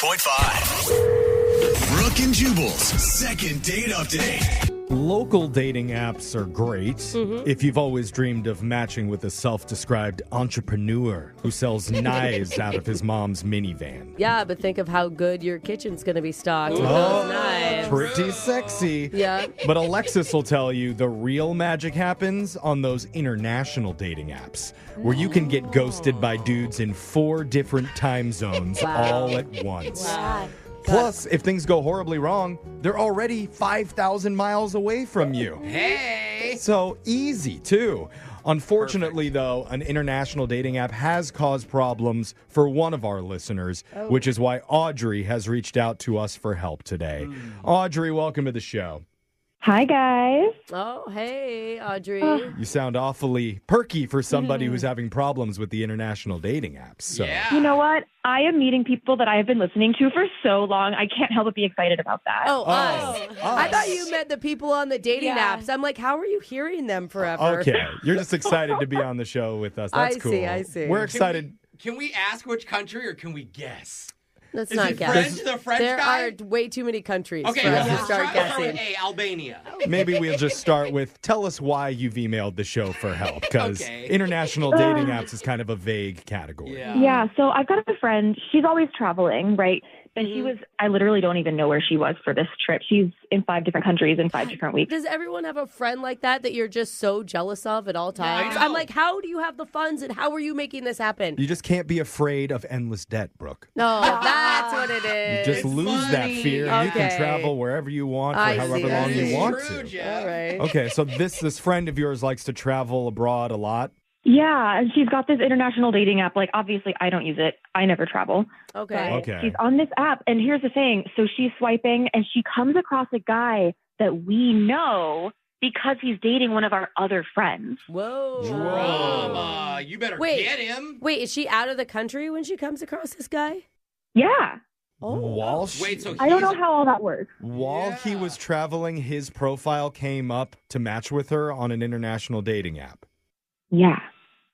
102.5. Brooke and Jubal's second date update. Local dating apps are great if you've always dreamed of matching with a self-described entrepreneur who sells knives out of his mom's minivan. Yeah, but think of how good your kitchen's going to be stocked with those knives. Pretty sexy. Yeah. But Alexis will tell you the real magic happens on those international dating apps where you can get ghosted by dudes in 4 different time zones all at once. Wow. Plus, if things go horribly wrong, they're already 5,000 miles away from you. Hey! So easy, too. Unfortunately, though, an international dating app has caused problems for one of our listeners, which is why Audrey has reached out to us for help today. Audrey, welcome to the show. Hi, guys. Oh, hey, Audrey. You sound awfully perky for somebody who's having problems with the international dating apps. So. Yeah. You know what? I am meeting people that I have been listening to for so long. I can't help but be excited about that. Oh, us. I us. thought you meant the people on the dating apps. I'm like, how are you hearing them forever? Okay, you're just excited to be on the show with us. That's cool. I see. We're excited. Can we ask which country or can we guess? Let's Is not it guess. French? The French There guy? are way too many countries Okay, for us we'll to start start with guessing. A, Albania. Maybe we'll just start with, tell us why you've emailed the show for help, because Okay. international dating apps is kind of a vague category. Yeah, so I've got a friend. She's always traveling, right? And I literally don't even know where she was for this trip. She's in 5 different countries in 5 different weeks. Does everyone have a friend like that you're just so jealous of at all times? know. I'm like, how do you have the funds and how are you making this happen? You just can't be afraid of endless debt, Brooke. No, that's what it You is. just lose that funny. fear, and you can Okay. travel wherever you want for I however see. long That you is want True, to. Jeff. All right. Okay, so this friend of yours likes to travel abroad a lot. Yeah, and she's got this international dating app. Like, obviously, I don't use it. I never travel. Okay. But Okay. she's on this app, and here's the thing. So she's swiping, and she comes across a guy that we know because he's dating one of our other friends. Whoa. Drama. You better Wait. get him. Wait, is she out of the country when she comes across this guy? Yeah. Oh. While Wait, so I don't he's- know how all that works. While he Yeah. was traveling, his profile came up to match with her on an international dating app. Yeah.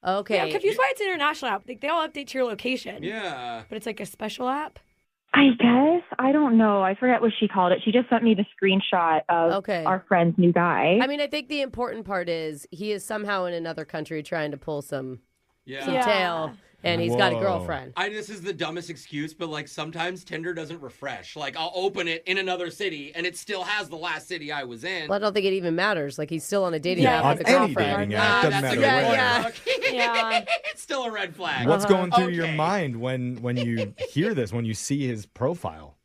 Okay. Yeah, I'm confused why it's an international app. Like, they all update to your location. Yeah. But it's like a special app. I guess. I don't know. I forget what she called it. She just sent me the screenshot of Okay. our friend's new guy. I mean, I think the important part is he is somehow in another country trying to pull some Yeah. tail, and he's got a Whoa. girlfriend. This is the dumbest excuse, but like sometimes Tinder doesn't refresh. Like I'll open it in another city and it still has the last city I was in. Well, I don't think it even matters. Like, he's still on a dating Yeah. app On with a any girlfriend. dating app, doesn't that's matter a good where. point, Yeah. Brooke. Yeah. It's still a red flag. What's going through your Okay. mind when you hear this, when you see his profile?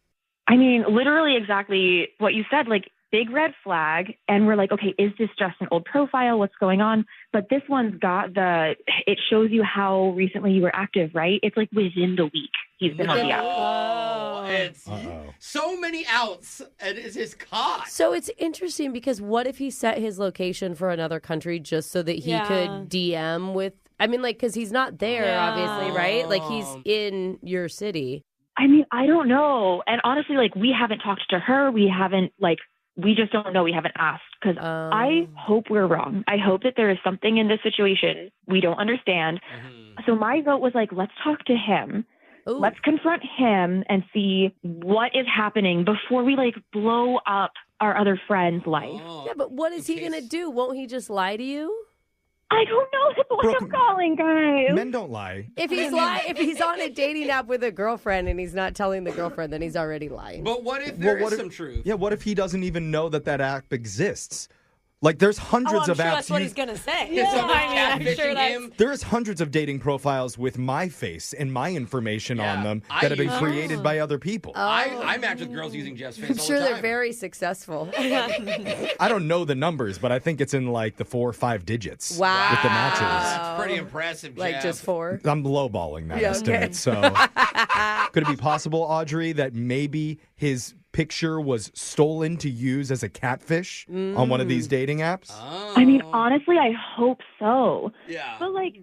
I mean, literally exactly what you said, like big red flag. And we're like, okay, is this just an old profile? What's going on? But this one's got it shows you how recently you were active, right? It's like within the week he's been on the app. Oh, it's Uh-oh. so many outs and it's his caught. So it's interesting because what if he set his location for another country just so that he could DM with, I mean, like, because he's not there, obviously, right? Like, he's in your city. I mean, I don't know. And honestly, like, we haven't talked to her. We just don't know. We haven't asked because I hope we're wrong. I hope that there is something in this situation we don't understand. So my vote was like, let's talk to him. Ooh. Let's confront him and see what is happening before we like blow up our other friend's life. Yeah, but what is he going to do? Won't he just lie to you? I don't know. That's why Brooke, I'm calling, guys. Men don't lie. If he's on a dating app with a girlfriend and he's not telling the girlfriend, then he's already lying. But what if there is what if- some truth? Yeah, what if he doesn't even know that app exists? Like, there's hundreds I'm of sure apps. that's what he's going to say. Is somebody I'm sure catfishing that's... him? There's hundreds of dating profiles with my face and my information on Yeah, them I that have been use- created by other people. I match with girls using Jeff's face I'm all sure the they're time. very successful. I don't know the numbers, but I think it's in like the 4 or 5 digits Wow. with the matches. That's pretty impressive, Like Jeff. just 4. I'm lowballing that Yeah, estimate. okay. So could it be possible, Audrey, that maybe his picture was stolen to use as a catfish on one of these dating apps? Oh. I mean, honestly, I hope so. Yeah. But like,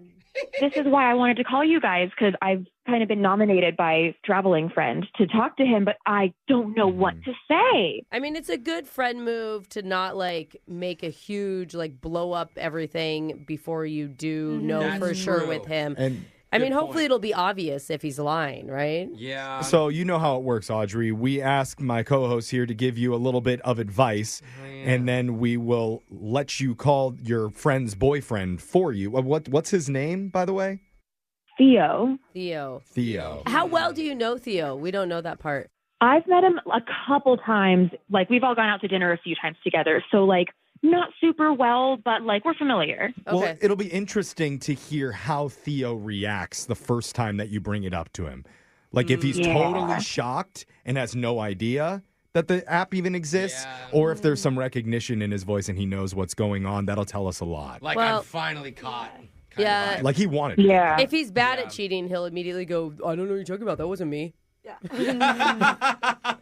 this is why I wanted to call you guys because I've kind of been nominated by traveling friend to talk to him, but I don't know what to say. I mean, it's a good friend move to not like make a huge like blow up everything before you do know That's for sure true. with him. And I mean, Good hopefully point. it'll be obvious if he's lying, right? Yeah. So you know how it works, Audrey. We ask my co-host here to give you a little bit of advice, and then we will let you call your friend's boyfriend for you. What's his name, by the way? Theo. Theo. How well do you know Theo? We don't know that part. I've met him a couple times. Like, we've all gone out to dinner a few times together. So, like, not super well, but, like, we're familiar. Okay. Well, it'll be interesting to hear how Theo reacts the first time that you bring it up to him. Like, if he's totally shocked and has no idea that the app even exists, or if there's some recognition in his voice and he knows what's going on, that'll tell us a lot. Like, Well, I'm finally caught. Yeah. Like, he wanted it. Yeah. If he's bad at cheating, he'll immediately go, I don't know what you're talking about. That wasn't me.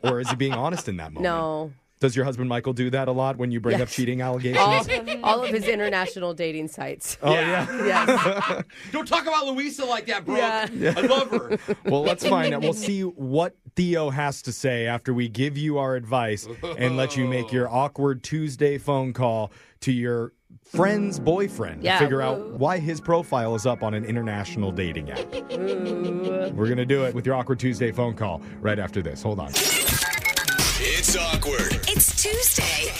Or is he being honest in that moment? No. Does your husband Michael do that a lot when you bring up Yes. cheating allegations? All of his international dating sites. Oh, yeah. Yes. Don't talk about Louisa like that, bro. Yeah. I love her. Well, let's find out. We'll see what Theo has to say after we give you our advice and let you make your awkward Tuesday phone call to your friend's boyfriend to Yeah. figure out why his profile is up on an international dating app. We're going to do it with your awkward Tuesday phone call right after this. Hold on. It's awkward. It's Tuesday.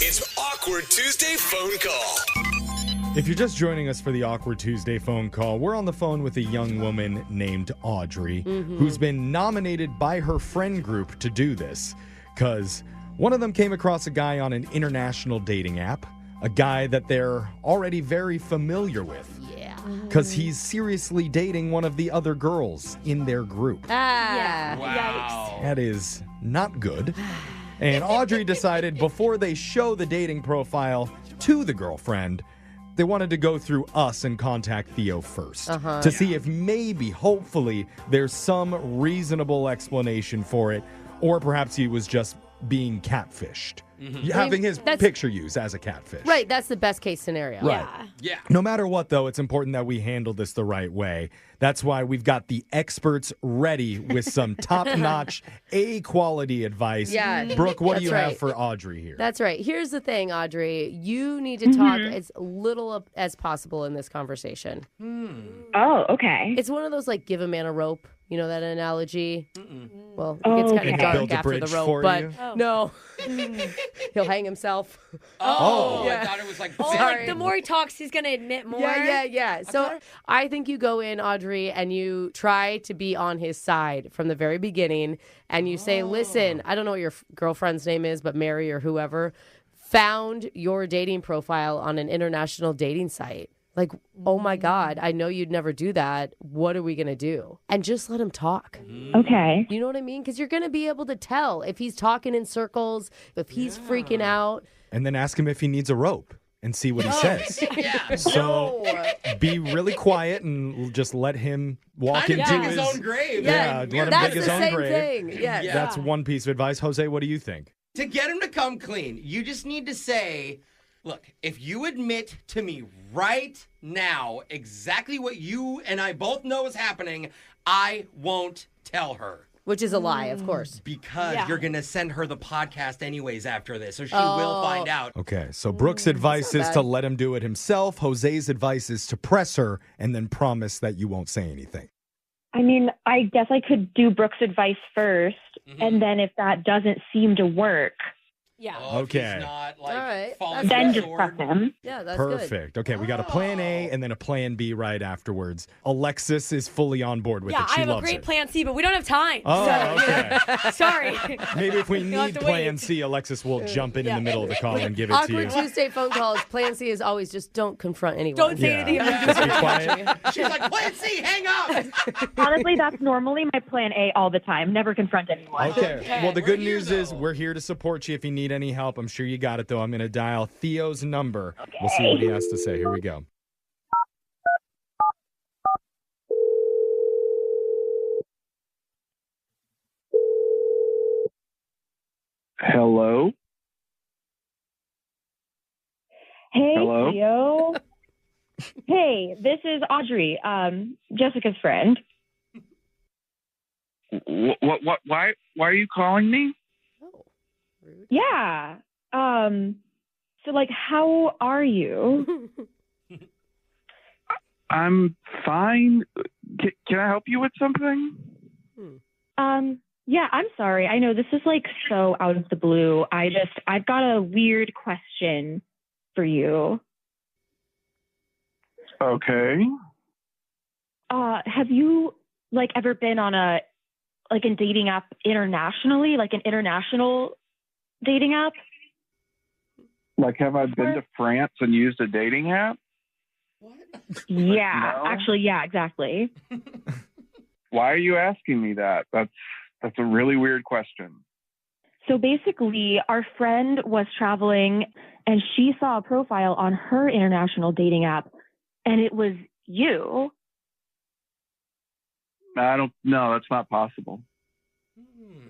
It's awkward Tuesday phone call. If you're just joining us for the Awkward Tuesday phone call, we're on the phone with a young woman named Audrey, who's been nominated by her friend group to do this. Because one of them came across a guy on an international dating app, a guy that they're already very familiar with. Yeah. Because he's seriously dating one of the other girls in their group. Ah. Wow. That is not good. And Audrey decided before they show the dating profile to the girlfriend, they wanted to go through us and contact Theo first to see if maybe, hopefully, there's some reasonable explanation for it, or perhaps he was just being catfished, having his that's- picture used as a catfish. Right. That's the best case scenario. Right. Yeah. No matter what, though, it's important that we handle this the right way. That's why we've got the experts ready with some top-notch, A-quality advice. Yeah. Brooke, what do you That's have right. for Audrey here? That's right. Here's the thing, Audrey. You need to talk as little as possible in this conversation. Oh, okay. It's one of those, like, give a man a rope. You know that analogy? Well, it Oh, gets kind okay. of dark Build a after the bridge rope, for but you? no. He'll hang himself. Oh, Yeah. I thought it was like. Oh, Sorry. like the more he talks, he's gonna admit more. Yeah. So I think you go in, Audrey, and you try to be on his side from the very beginning, and you say, listen, I don't know what your girlfriend's name is, but Mary or whoever found your dating profile on an international dating site. Like, oh my God, I know you'd never do that. What are we going to do? And just let him talk. Okay. You know what I mean? Because you're going to be able to tell if he's talking in circles, if he's freaking out. And then ask him if he needs a rope and see what he says. Yeah. So be really quiet and just let him walk Kind of into dig his own grave. Yeah, let him That's dig his the own same grave. thing. Yes. Yeah. That's one piece of advice. Jose, what do you think? To get him to come clean, you just need to say, look, if you admit to me right now exactly what you and I both know is happening, I won't tell her. Which is a lie, of course. Because Yeah. you're going to send her the podcast anyways after this, so she will find out. Okay, so Brooke's advice is bad. to let him do it himself. Jose's advice is to press her and then promise that you won't say anything. I mean, I guess I could do Brooke's advice first, and then if that doesn't seem to work, Yeah. Oh, if Okay. he's not, like, All right. falling That's on then the just sword. press him. Yeah, that's good. Perfect. Okay, we got a plan A and then a plan B right afterwards. Alexis is fully on board with Yeah, it. She I have a loves great it. plan C, but we don't have time. Oh, okay. Sorry. Maybe if we You'll have need to plan wait. C, Alexis will jump in Yeah. the middle of the call and give it to you. Awkward Tuesday phone calls. Plan C is always just don't confront anyone. Don't say Yeah. anything. Just be quiet. She's like, plan C, hang up. Honestly, that's normally my plan A all the time. Never confront anyone. Okay. Well, the We're good here, news is though. we're here to support you if you need any help. I'm sure you got it, though. I'm going to dial Theo's number. We'll see what he has to say. Here we go. Hello? Hey, Hello? Theo. Hey, this is Audrey, Jessica's friend. What, why are you calling me? Oh, rude. Yeah. So, like, how are you? I'm fine. Can I help you with something? Yeah, I'm sorry. I know this is like so out of the blue. I've got a weird question for you. Okay. Have you like ever been on a dating app internationally, like an international dating app? Like, have I been to France and used a dating app? Yeah, No? actually, yeah, exactly. Why are you asking me that? That's a really weird question. So basically, our friend was traveling and she saw a profile on her international dating app, and it was you. No, that's not possible.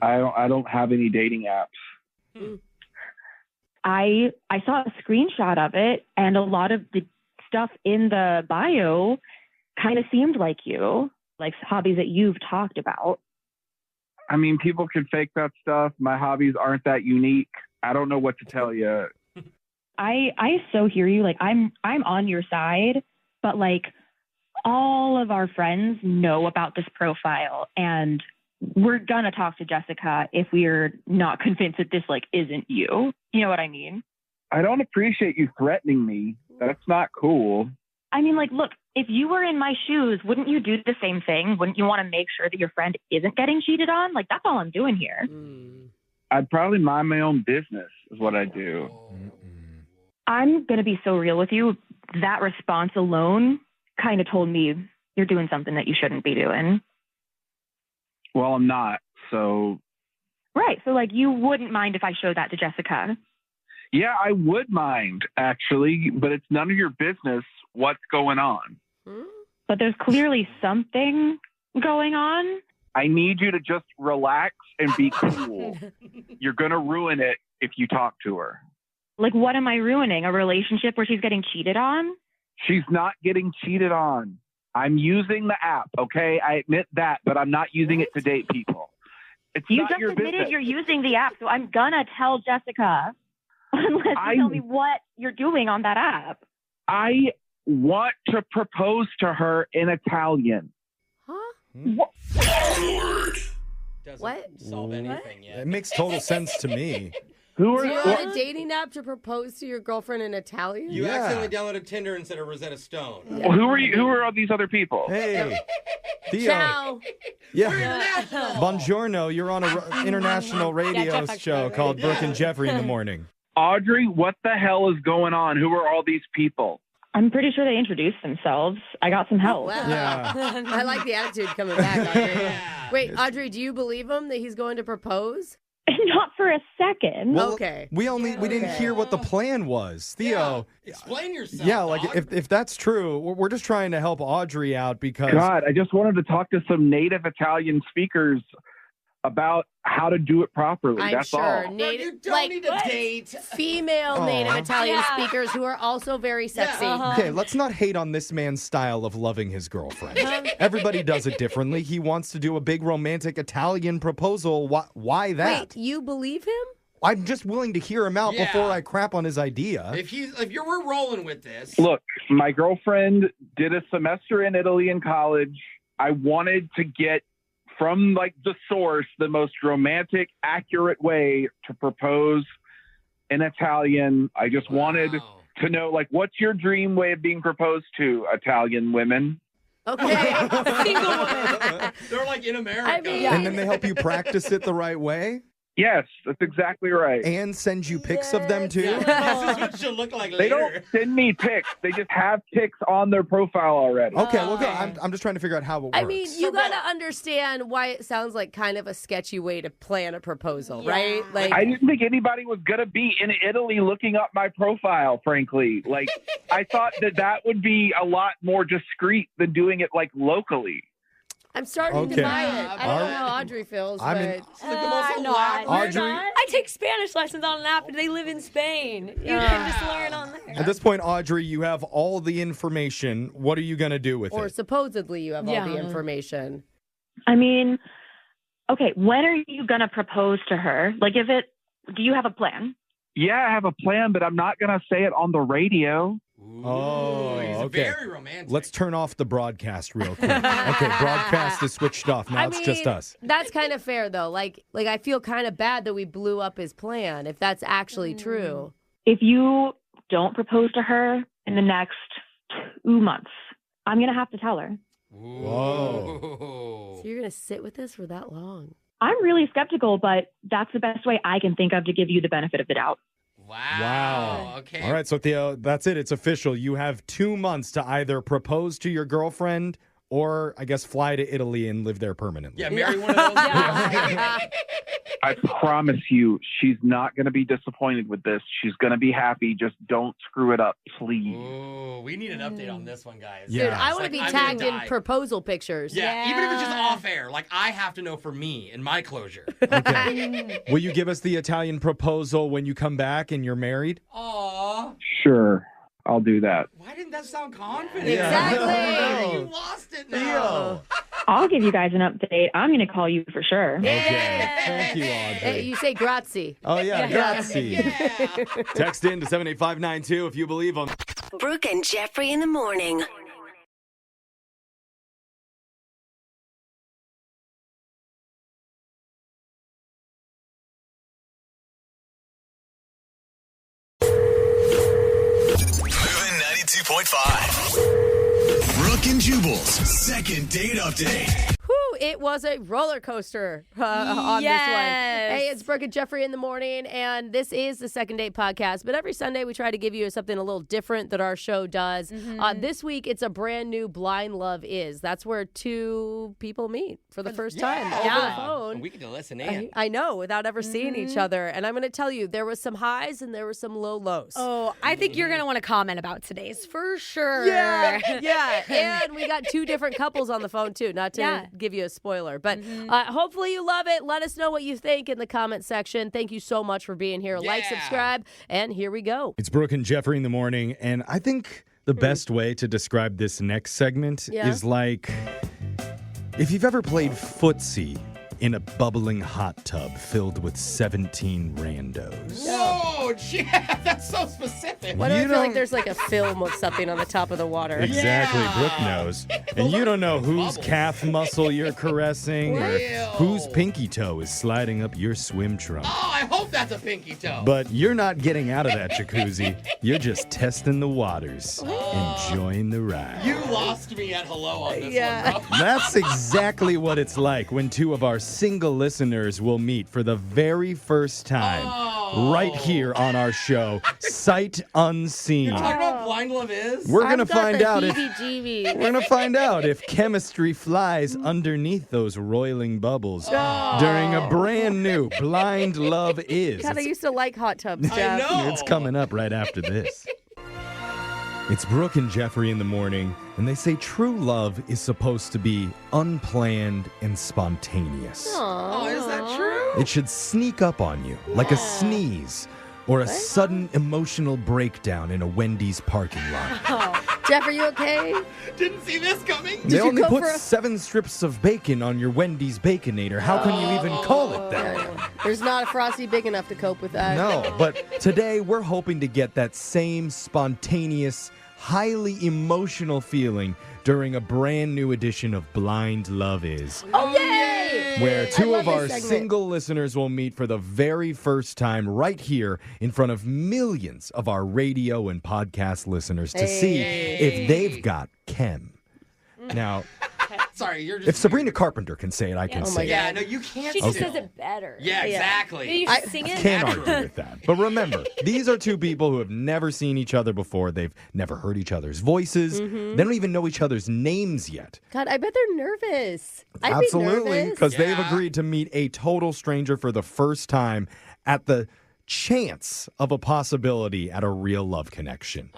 I don't have any dating apps. I saw a screenshot of it, and a lot of the stuff in the bio kind of seemed like you, like hobbies that you've talked about. I mean, people can fake that stuff. My hobbies aren't that unique. I don't know what to tell you. I so hear you. Like I'm on your side, but like all of our friends know about this profile, and we're gonna talk to Jessica if we're not convinced that this like isn't you. You know what I mean? I don't appreciate you threatening me. That's not cool. I mean, like, look, if you were in my shoes, wouldn't you do the same thing? Wouldn't you want to make sure that your friend isn't getting cheated on? Like, that's all I'm doing here. I'd probably mind my own business is what I do. I'm going to be so real with you. That response alone kind of told me you're doing something that you shouldn't be doing. Well, I'm not. So, Right. So, like, you wouldn't mind if I showed that to Jessica. yeah, I would mind, actually, but it's none of your business what's going on. But there's clearly something going on. I need you to just relax and be cool. You're going to ruin it if you talk to her. Like, what am I ruining? A relationship where she's getting cheated on? She's not getting cheated on. I'm using the app, okay? I admit that, but I'm not using it to date people. It's You not just your admitted business. you're using the app, so I'm gonna tell Jessica unless you tell me what you're doing on that app. I want to propose to her in Italian. Doesn't What? solve anything yet. It makes total sense to me. Who are You're on a dating app to propose to your girlfriend in Italian? You Yeah. accidentally downloaded Tinder instead of Rosetta Stone. Who are you? Who are all these other people? Hey, Theo. Ciao. Yeah. Buongiorno. You're on an international radio Jeff show actually- called Brooke and Jeffrey in the morning. Audrey, what the hell is going on? Who are all these people? I'm pretty sure they introduced themselves. I got some help. Wow. Yeah. I like the attitude coming back, Audrey. Yeah. Wait, Audrey, do you believe him that he's going to propose? Not for a second. Well, Okay. We didn't hear what the plan was. Theo. Explain yourself. Yeah, like dog. if that's true, we're just trying to help Audrey out because God, I just wanted to talk to some native Italian speakers about how to do it properly. I'm That's sure all. Bro, you don't need to date. female native Italian Yeah. speakers who are also very sexy. Okay, let's not hate on this man's style of loving his girlfriend. Everybody does it differently. He wants to do a big romantic Italian proposal. Why that? Wait, you believe him? I'm just willing to hear him out Yeah. before I crap on his idea. If we're rolling with this, Look, my girlfriend did a semester in Italy in college. I wanted to get from like the source the most romantic, accurate way to propose in Italian. I just wanted Wow. to know, like, what's your dream way of being proposed to, Italian women? Okay. Single woman. They're like in America. I mean, And then they help you practice it the right way Yes, that's exactly right. and send you pics of them too. This is what she'll look like They later. don't send me pics. They just have pics on their profile already. Okay, well, good. I'm just trying to figure out how it works. I mean, you gotta understand why it sounds like kind of a sketchy way to plan a proposal, Yeah. right? Like, I didn't think anybody was going to be in Italy looking up my profile, frankly. Like, I thought that would be a lot more discreet than doing it, like, locally. I'm starting Okay. to buy it. I don't know Are- how Audrey feels, I'm but in- It's like the most I'm not. elaborate- Audrey- I take Spanish lessons on an app, and they live in Spain. You can just learn on there. At this point, Audrey, you have all the information. What are you going to do with or it? supposedly you have all the Yeah. information. I mean, okay, when are you going to propose to her? Like, do you have a plan? Yeah, I have a plan, but I'm not going to say it on the radio. Oh, he's okay. very romantic. Let's turn off the broadcast real quick. Okay, broadcast is switched off. Now it's just us. That's kind of fair, though. Like I feel kind of bad that we blew up his plan, if that's actually true. If you don't propose to her in the next 2 months, I'm going to have to tell her. Whoa. So you're going to sit with this for that long? I'm really skeptical, but that's the best way I can think of to give you the benefit of the doubt. Wow. Okay. All right, so Theo, that's it. It's official. You have 2 months to either propose to your girlfriend or, I guess, fly to Italy and live there permanently. Yeah, marry one of those. I promise you, she's not going to be disappointed with this. She's going to be happy. Just don't screw it up, please. Ooh, we need an update on this one, guys. Yeah. Dude, I want to be I'm gonna tagged in die. proposal pictures. Yeah, even if it's just off air. Like, I have to know for me and my closure. Okay. Will you give us the Italian proposal when you come back and you're married? Aw. Sure, I'll do that. Why didn't that sound confident? Exactly. You lost it now. I'll give you guys an update. I'm going to call you for sure. Okay. Thank you, Audrey. You say grazie. Oh, yeah, grazie. Yeah. Text in to 78592 if you believe them. Brooke and Jeffrey in the morning. Moving 92.5. Brooke and Jubal's second date update. Whew, it was a roller coaster on this one. Yes. Hey, it's Brooke and Jeffrey in the morning, and this is the Second Date podcast. But every Sunday, we try to give you something a little different that our show does. This week, it's a brand new Blind Love Is. That's where two people meet for the first time over the phone. We get to listen in. I know, without ever seeing each other. And I'm going to tell you, there was some highs and there were some low lows. Oh, I think you're going to want to comment about today's for sure. Yeah. And we got two different couples on the phone, too, not to give you a spoiler. But hopefully you love it. Let us know what you think in the comment section. Thank you so much for being here. Like, subscribe, and here we go. It's Brooke and Jeffrey in the morning, and I think the best way to describe this next segment is like if you've ever played footsie in a bubbling hot tub filled with 17 randos. Whoa, yeah, that's so specific. Why do I feel like there's like a film of something on the top of the water? Exactly, Brooke knows. And you don't know whose calf muscle you're caressing or whose pinky toe is sliding up your swim trunk. Oh, I hope that's a pinky toe. But you're not getting out of that jacuzzi. You're just testing the waters, enjoying the ride. You lost me at hello on this one, bro. That's exactly what it's like when two of our single listeners will meet for the very first time right here on our show, Sight Unseen. Talking about blind love is? We're gonna I've got find the out if heebie-jeebies. we're gonna find out if chemistry flies underneath those roiling bubbles during a brand new Blind Love Is. God, I used to like hot tubs, I Jeff. know. It's coming up right after this. It's Brooke and Jeffrey in the morning, and they say true love is supposed to be unplanned and spontaneous. Oh, is that true? It should sneak up on you like a sneeze or a sudden emotional breakdown in a Wendy's parking lot. Jeff, are you okay? Didn't see this coming. They only go put for a- 7 strips of bacon on your Wendy's Baconator. How can you even call it that? There's not a Frosty big enough to cope with that. No, but today we're hoping to get that same spontaneous, highly emotional feeling during a brand new edition of Blind Love Is, Oh, yay! where two love of this our segment. single listeners will meet for the very first time right here in front of millions of our radio and podcast listeners to see if they've got chem. Now, Sorry, you're just. if Sabrina Carpenter can say it, I can Oh my say it. Yeah, no, you can't. She just still. does it better. Yeah, exactly. Maybe you should sing it. Can't argue with that. But remember, these are two people who have never seen each other before. They've never heard each other's voices. They don't even know each other's names yet. God, I bet they're nervous. I'd Absolutely, be nervous. because they've agreed to meet a total stranger for the first time at the chance of a possibility at a real love connection.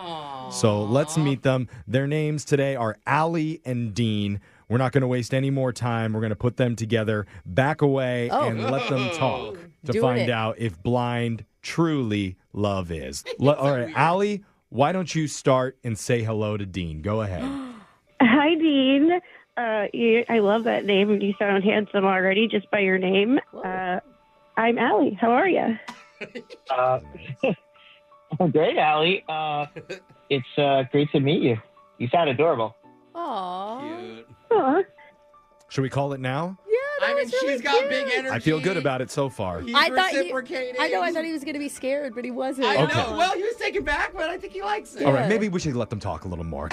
So let's meet them. Their names today are Allie and Dean. We're not going to waste any more time. We're going to put them together, back away, and let them talk to Doing find it. out if blind truly love is. All right, Allie, why don't you start and say hello to Dean? Go ahead. Hi, Dean. I love that name. You sound handsome already just by your name. I'm Allie. How are you? I'm great, Allie. It's great to meet you. You sound adorable. Aw. Cute. Aw. Should we call it now? I mean, she's got big energy. I feel good about it so far. He's I thought reciprocating. I thought he was going to be scared, but he wasn't. I Okay. know. Well, he was taken back, but I think he likes it. All right, maybe we should let them talk a little more.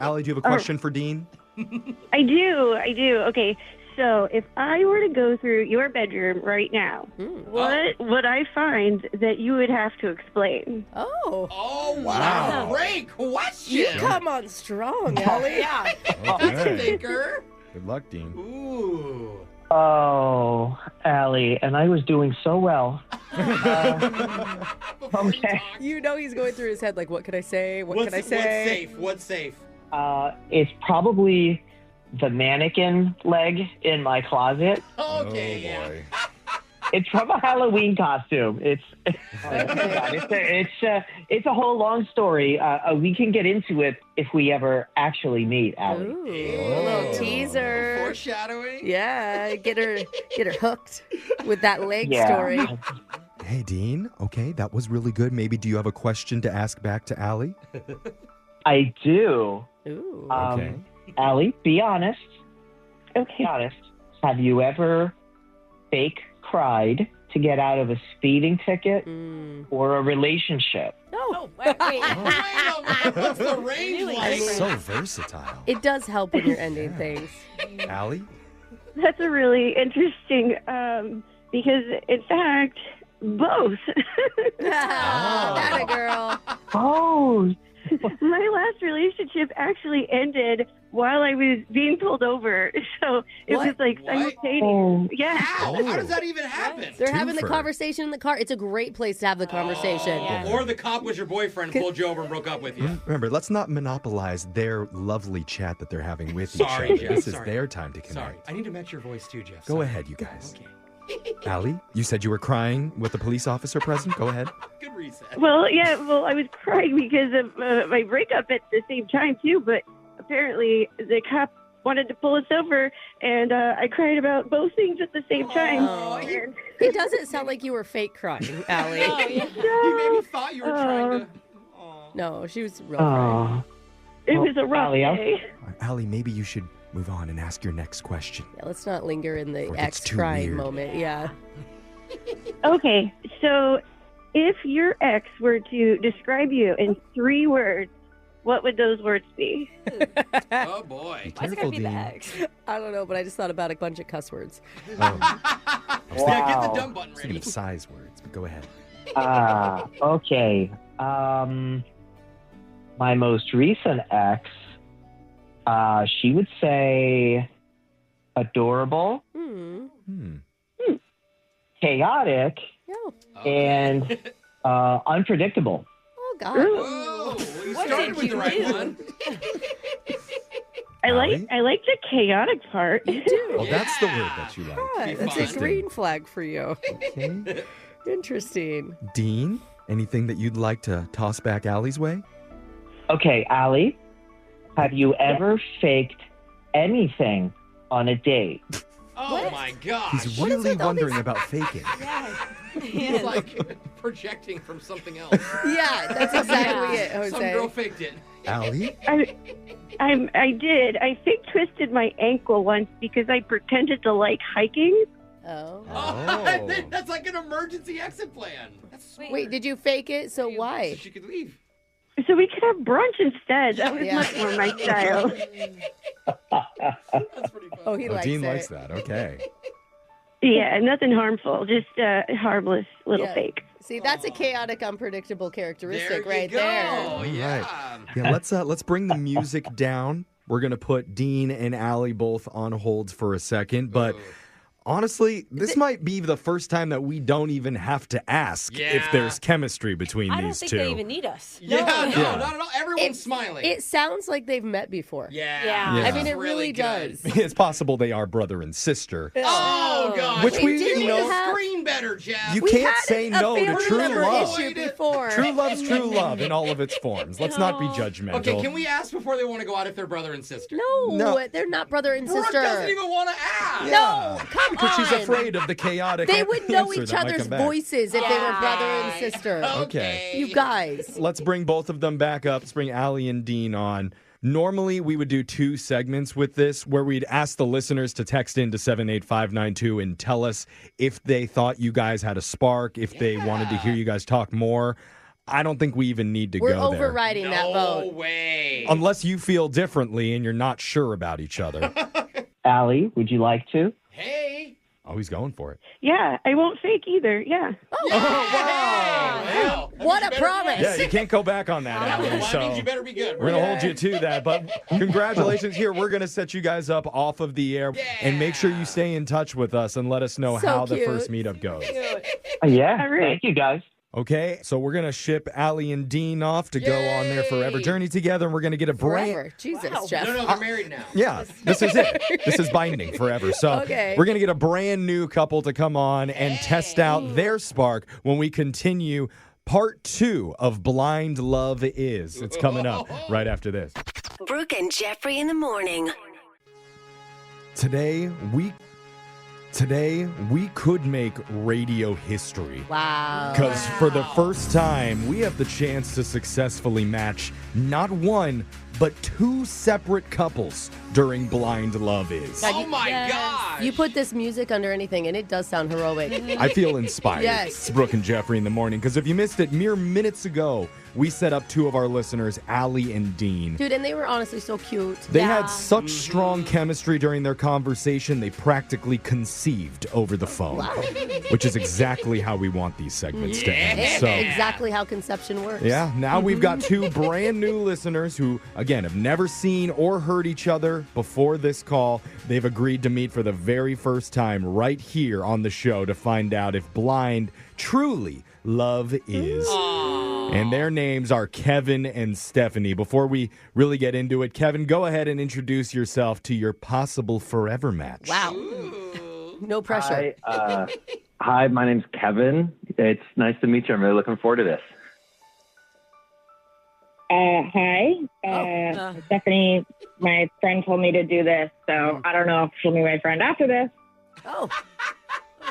Allie, do you have a question for Dean? I do. Okay, so if I were to go through your bedroom right now, what would I find that you would have to explain? Oh. Oh, Wow. what a great question. You come on strong, Ellie. Yeah. That's a Okay. thinker. Good luck, Dean. Ooh. Oh, Allie, and I was doing so well. Before you Okay. talk, You know he's going through his head like, what can I say? What can I What's say? safe? What's safe? It's probably the mannequin leg in my closet. Okay, yeah. boy. It's from a Halloween costume. It's a whole long story. We can get into it if we ever actually meet, Allie. Ooh, a little teaser. Foreshadowing. Yeah, get her hooked with that leg Yeah. story. Hey, Dean. Okay, that was really good. Maybe do you have a question to ask back to Allie? I do. Ooh. Okay. Allie, be honest. Okay. Be honest. Have you ever fake cried to get out of a speeding ticket or a relationship? No. Wait. Wait a minute. What's the range Really like? So versatile. It does help when you're ending things. Allie? That's a really interesting, because in fact, both. That a girl. Oh, My last relationship actually ended while I was being pulled over. So it What? was like What? simultaneous. Yeah. How? Oh. How does that even happen? They're having the Twofer. conversation in the car. It's a great place to have the conversation. yeah. Or the cop was your boyfriend and pulled you over and broke up with you. Remember, let's not monopolize their lovely chat that they're having with Sorry, each other. Jeff, This is sorry. their time to connect. Sorry. I need to match your voice too, Jeff. Go Sorry. ahead, you guys. Okay. Allie, you said you were crying with the police officer present. Go ahead. Good reset. Well, yeah, I was crying because of my breakup at the same time, too. But apparently the cop wanted to pull us over, and I cried about both things at the same time. Oh, And- It doesn't sound like you were fake crying, Allie. Oh, yeah. You maybe thought you were trying to. Aw. No, she was real crying. It Well, was a rough Allie, day. Allie, maybe you should move on and ask your next question. Yeah, let's not linger in the Or it's ex too crying weird. moment. Yeah. Okay, so if your ex were to describe you in 3 words, what would those words be? Oh boy. Why's it Careful, gotta be the Dean. ex? I don't know, but I just thought about a bunch of cuss words. Oh, Yeah, get the Wow. dumb button thinking ready. of size words, but go ahead. Okay. My most recent ex, she would say adorable, Hmm. chaotic, No. and unpredictable. Oh, God. Whoa, you What started did with the you right do? one. I Allie? like the chaotic part. You do. Oh, that's the word that you like. Yeah, that's fun. a green flag for you. Okay. Interesting. Dean, anything that you'd like to toss back Allie's way? Okay, Allie, have you ever faked anything on a date? Oh my gosh. He's What is really with all wondering these- about faking. He's like projecting from something else. Yeah, that's exactly it, Some Jose. girl faked it. Allie? I did. I fake twisted my ankle once because I pretended to like hiking. Oh. Oh. That's like an emergency exit plan. That's smart. Wait, did you fake it? So why? So she could leave. So we could have brunch instead. That was Yeah. much more my style. That's pretty fun. Oh, he Oh, likes Dean it. likes that. Okay. Yeah, nothing harmful. Just a harmless little Yeah. fake. See, that's a chaotic, unpredictable characteristic There you right go. there. Yeah. Yeah, let's bring the music down. We're gonna put Dean and Allie both on hold for a second, but Ooh. honestly, this might be the first time that we don't even have to ask Yeah. if there's chemistry between I don't these think two. they even need us. Yeah, no, Yeah. not at all. Everyone's smiling. It sounds like they've met before. yeah. Yeah. Yeah. I mean, It's it really good. does. It's possible they are brother and sister. Oh, gosh. Which Wait, we- didn't you we know, have- screen better, Jeff. You we can't had say a no to family true member love. issue before. True love's true love in all of its forms. Let's not be judgmental. Okay, can we ask before they want to go out if they're brother and sister? No, No. they're not brother and Brooke sister. doesn't even want to ask. No, come Because she's afraid of the chaotic They would know answer each that might other's come back. voices if they were brother and sister. Okay. You guys. Let's bring both of them back up. Let's bring Allie and Dean on. Normally, we would do 2 segments with this where we'd ask the listeners to text into 78592 and tell us if they thought you guys had a spark, if they wanted to hear you guys talk more. I don't think we even need to We're go there. overriding that vote. No way. Unless you feel differently and you're not sure about each other. Allie, would you like to? Hey. Oh, he's going for it. Yeah, I won't fake either. Yeah. Wow. What a promise. Yeah, you can't go back on that, Allie. Well, that So means you better be good. we're going to hold you to that. But congratulations. Here, we're going to set you guys up off of the air. And make sure you stay in touch with us and let us know So how the cute. first meetup goes. Yeah, All right. thank you, guys. Okay, so we're going to ship Allie and Dean off to go on their forever journey together, and we're going to get a brand... Forever. Jesus, Jeff. No, they're married now. Yeah, this is it. This is binding forever. So Okay. we're going to get a brand new couple to come on and test out their spark when we continue part 2 of Blind Love Is. It's coming up right after this. Brooke and Jeffrey in the morning. Today, we could make radio history. Wow. Because for the first time, we have the chance to successfully match not one, but 2 separate couples during Blind Love Is. Oh my gosh. You put this music under anything, and it does sound heroic. I feel inspired. Yes. It's Brooke and Jeffrey in the morning. Because if you missed it, mere minutes ago, we set up 2 of our listeners, Allie and Dean. Dude, and they were honestly so cute. They had such strong chemistry during their conversation, they practically conceived over the phone. Wow. Which is exactly how we want these segments to end. So, Exactly how conception works. yeah, now we've got 2 brand new listeners who, again, have never seen or heard each other before this call. They've agreed to meet for the very first time right here on the show to find out if blind truly love is. And their names are Kevin and Stephanie. Before we really get into it, Kevin, go ahead and introduce yourself to your possible forever match. Wow. No pressure. Hi, my name's Kevin. It's nice to meet you. I'm really looking forward to this. Hi. Stephanie, my friend told me to do this, so I don't know if she'll be my friend after this. Oh.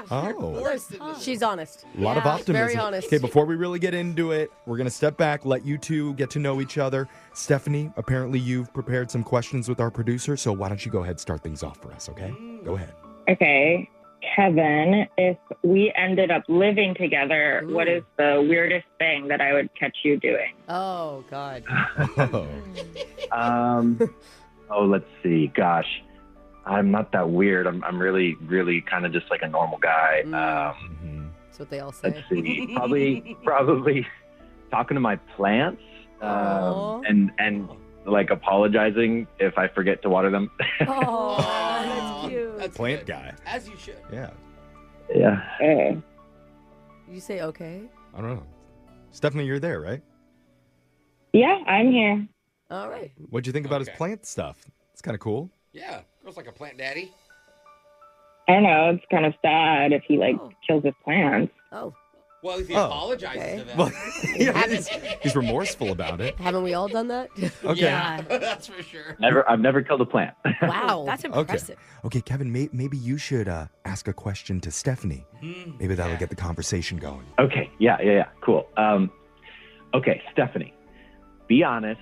Oh, She's honest. a lot of optimism. Very honest. Okay, before we really get into it, we're going to step back, let you 2 get to know each other. Stephanie, apparently you've prepared some questions with our producer, so why don't you go ahead and start things off for us, okay? Go ahead. Okay. Kevin, if we ended up living together, what is the weirdest thing that I would catch you doing? Oh, God. Oh, let's see. Gosh, I'm not that weird. I'm really, really kind of just like a normal guy. That's what they all say. Let's see. Probably talking to my plants and like apologizing if I forget to water them. Oh, that's cute. That's Plant good. guy. As you should. Yeah, Yeah. You say okay? I don't know. Stephanie, you're there, right? Yeah, I'm here. All right. What'd you think about his Okay. plant stuff? It's kind of cool. Yeah. Girl's like a plant daddy. I don't know. It's kind of sad if he kills his plants. Oh. Well, if he Oh. apologizes Okay. to them. Well, yeah, he's remorseful about it. Haven't we all done that? Okay. Yeah. That's for sure. I've never killed a plant. Wow. That's Okay. impressive. Okay, Kevin, maybe you should ask a question to Stephanie. Maybe that'll get the conversation going. Okay. Yeah. Cool. Okay, Stephanie, be honest.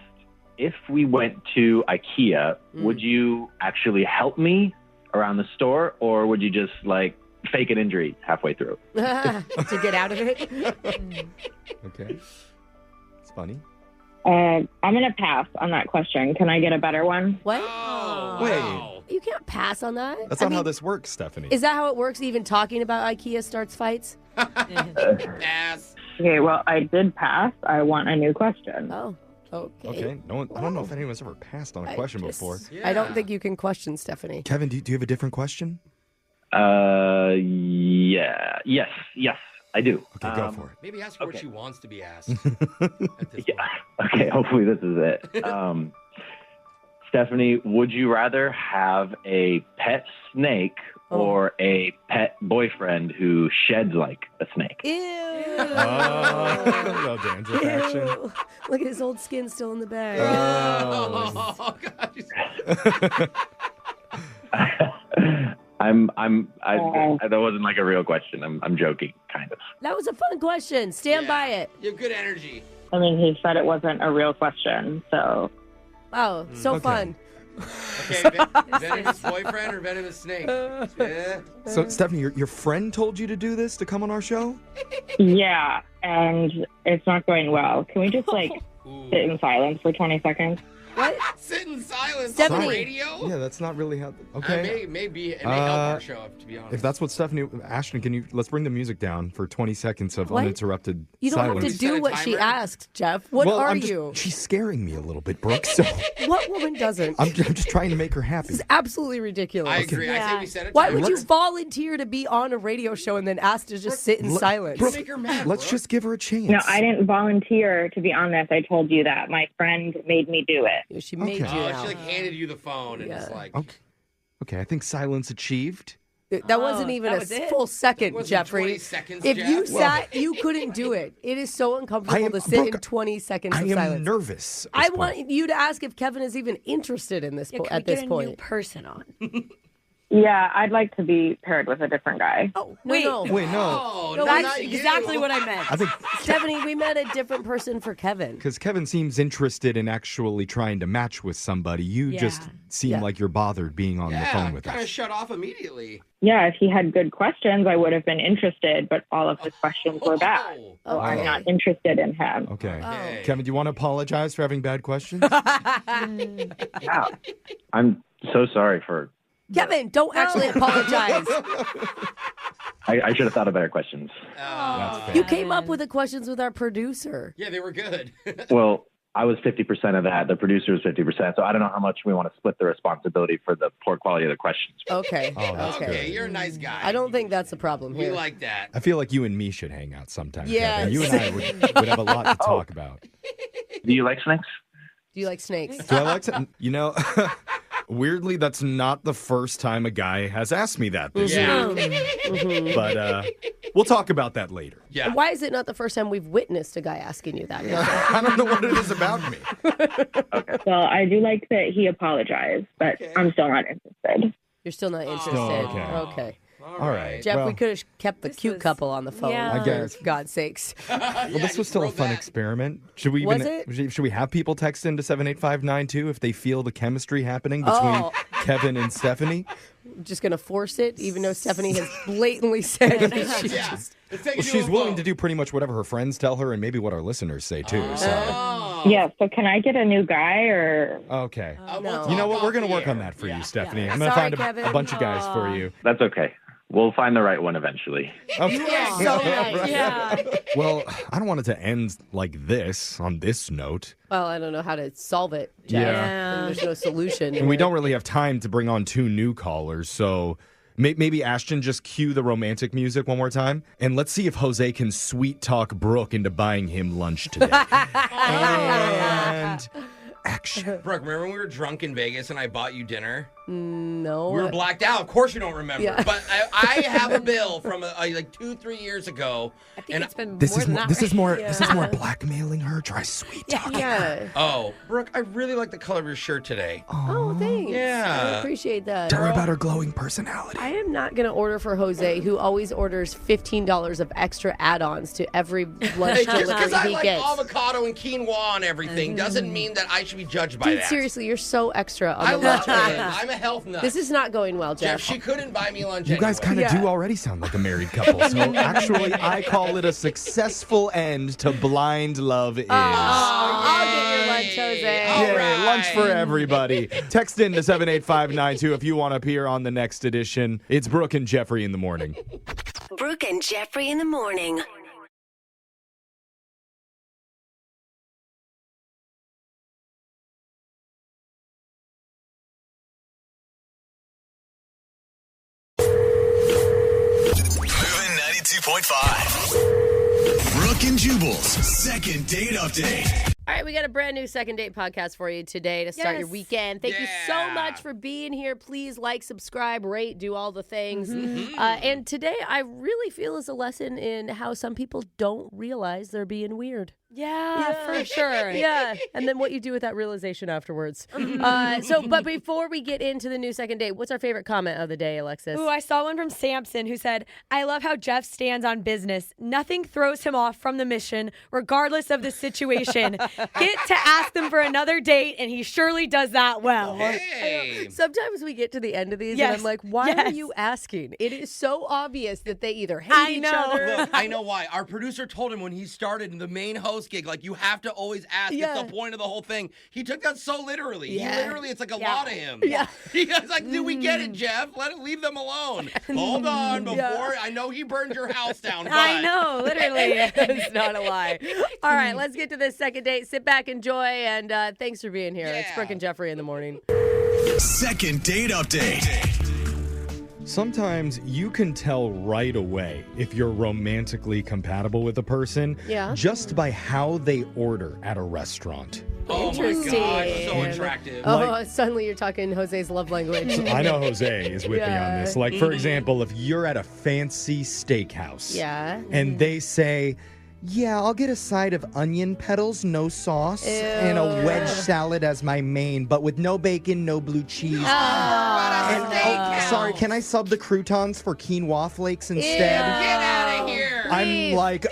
If we went to IKEA, would you actually help me around the store, or would you just like fake an injury halfway through? To get out of it? Okay. It's funny. I'm going to pass on that question. Can I get a better one? What? Oh, Wait. wow. You can't pass on that. That's not how this works, Stephanie. Is that how it works? Even talking about IKEA starts fights? Pass. Okay, well, I did pass. I want a new question. Oh, okay. Okay. No one, I don't know if anyone's ever passed on a question before. I don't think you can question Stephanie. Kevin, do you have a different question? Yeah. Yes, I do. Okay, go for it. Maybe ask her what Okay. she wants to be asked. At this Yeah. Okay, hopefully this is it. Stephanie, would you rather have a pet snake or a pet boyfriend who sheds like a snake? Ew. Oh, little dandruff action. Ew. Look at his old skin still in the bag. Oh. Oh, God. That wasn't like a real question. I'm joking, kind of. That was a fun question. Stand by it. You have good energy. I mean, he said it wasn't a real question, so. Oh, so Okay. fun. Okay, venomous boyfriend or venomous snake? Yeah. So, Stephanie, your friend told you to do this, to come on our show? Yeah, and it's not going well. Can we just, sit in silence for 20 seconds? What? Sit in silence Stephanie. on the radio? Yeah, that's not really how... Okay. It may help our show, to be honest. If that's what Stephanie... Ashton, let's bring the music down for 20 seconds of What? uninterrupted You don't silence. have to do what she asked, Jeff. What well, are I'm just, you? She's scaring me a little bit, Brooke, so What woman doesn't? I'm just trying to make her happy. This is absolutely ridiculous. I agree. I say we set a Why timer. would you volunteer to be on a radio show and then ask to just sit in silence? Brooke, Make her mad, let's Brooke. just give her a chance. No, I didn't volunteer to be on this. I told you that. My friend made me do it. She made Okay. you Oh, out. she handed you the phone and it's like... Okay, I think silence achieved. That wasn't even that a was it? full second, wasn't Jeffrey. 20 seconds, If Jeff. you sat, you couldn't do it. It is so uncomfortable to sit in 20 seconds I of am silence. nervous. at I this point. want you to ask if Kevin is even interested in this Yeah, can at we this get a point. new person on? Yeah, I'd like to be paired with a different guy. Oh, Wait. no. Wait, no. Oh, No, not That's you. exactly what I meant. I think Stephanie, we met a different person for Kevin. because Kevin seems interested in actually trying to match with somebody. You just seem Yeah. like you're bothered being on the phone with kind of us. shut off immediately. Yeah, if he had good questions, I would have been interested, but all of his questions were bad. Oh, So I'm not interested in him. Okay. Okay. Kevin, do you want to apologize for having bad questions? Yeah. I'm so sorry for. Kevin, don't actually apologize. I should have thought of better questions. Oh. You came up with the questions with our producer. Yeah, they were good. Well, I was 50% of that. The producer was 50%. So I don't know how much we want to split the responsibility for the poor quality of the questions. Okay. Oh, that's okay. Okay, you're a nice guy. I don't think that's the problem We here. like that. I feel like you and me should hang out sometime. Yes. Kevin. You and I would have a lot to talk about. Do you like snakes? Do you like snakes? Do I like to? You know, weirdly, that's not the first time a guy has asked me that this Yeah. year. But we'll talk about that later. Yeah. And why is it not the first time we've witnessed a guy asking you that? I don't know what it is about me. Well, I do like that he apologized, but I'm still not interested. You're still not interested. okay. Okay. All right. Jeff, well, we could have kept the cute couple on the phone. Yeah. I guess. For God's sakes. well, this was still a fun experiment. Should we Was even? Should we have people text into 78592 if they feel the chemistry happening between Kevin and Stephanie? Just going to force it, even though Stephanie has blatantly said that she Yeah. just... Let's take Well, it to she's a willing vote. to do pretty much whatever her friends tell her, and maybe what our listeners say too. So, Oh. Yeah, so can I get a new guy or? okay. We'll No. talk You know what? We're off going to the work on air. that for Yeah. you, Stephanie. Yeah. I'm going to Sorry, find Kevin. a bunch of guys for you. That's okay. We'll find the right one eventually. Okay. So nice. Yeah. Well, I don't want it to end like this, on this note. Well, I don't know how to solve it, Jeff. Yeah. And there's no solution. And we don't really have time to bring on two new callers, so maybe Ashton just cue the romantic music one more time, and let's see if Jose can sweet talk Brooke into buying him lunch today. And action. Brooke, remember when we were drunk in Vegas and I bought you dinner? No. We were blacked out. Of course you don't remember. Yeah. But I have a bill from like 2-3 years ago. I think And it's been This more is than more. that. This is right? more. This is more blackmailing her. Try sweet talk. Yeah. Oh, Brooke, I really like the color of your shirt today. Oh, thanks. Yeah. I appreciate that. Tell her about her glowing personality. I am not going to order for Jose, who always orders $15 of extra add-ons to every lunch Just because delivery I he like gets. avocado and quinoa and everything doesn't mean that I should be judged by Dude, that. seriously, you're so extra on I the love lunch it. menu. I'm a health nut. This is not going well, Jeff, Jeff. she couldn't buy me lunch You guys anyway. kind of do already sound like a married couple. So actually, I call it a successful end to blind love is. I'll get your lunch, Jose. All Yay, right. lunch for everybody. Text in to 78592 if you want to appear on the next edition. It's Brooke and Jeffrey in the morning. Brooke and Jeffrey in the morning. Moving 92.5. Brooke and Jubal's second date update. All right, we got a brand new second date podcast for you today to start your Yes. weekend. Thank you so Yeah. much for being here. Please like, subscribe, rate, do all the things. And today I really feel is a lesson in how some people don't realize they're being weird. Yeah, for sure. Yeah, and then what you do with that realization afterwards. But before we get into the new second date, what's our favorite comment of the day, Alexis? Ooh, I saw one from Samson who said, I love how Jeff stands on business. Nothing throws him off from the mission, regardless of the situation. Get to ask them for another date, and he surely does that well. Hey. Sometimes we get to the end of these, Yes. and I'm like, why are you asking? It is so obvious that they either hate each other. Look, I know why. Our producer told him when he started the main host gig, like, you have to always ask. Yeah. It's the point of the whole thing. He took that so literally. Yeah. He literally, it's like a lot of him. Yeah. He was like, dude, we get it, Jeff. Leave them alone. Hold on before. I know he burned your house down. But... I know, literally. It's not a lie. All right, let's get to this second date. Sit back, enjoy, and thanks for being here. It's Brooke and Jeffrey in the morning. Second date update. Sometimes you can tell right away if you're romantically compatible with a person just by how they order at a restaurant. Oh my gosh, so attractive. Oh, suddenly you're talking Jose's love language. I know Jose is with me on this. Like, for example, if you're at a fancy steakhouse and they say, yeah, I'll get a side of onion petals, no sauce, and a wedge salad as my main, but with no bacon, no blue cheese. Sorry, can I sub the croutons for quinoa flakes instead? Get out of here. I'm like,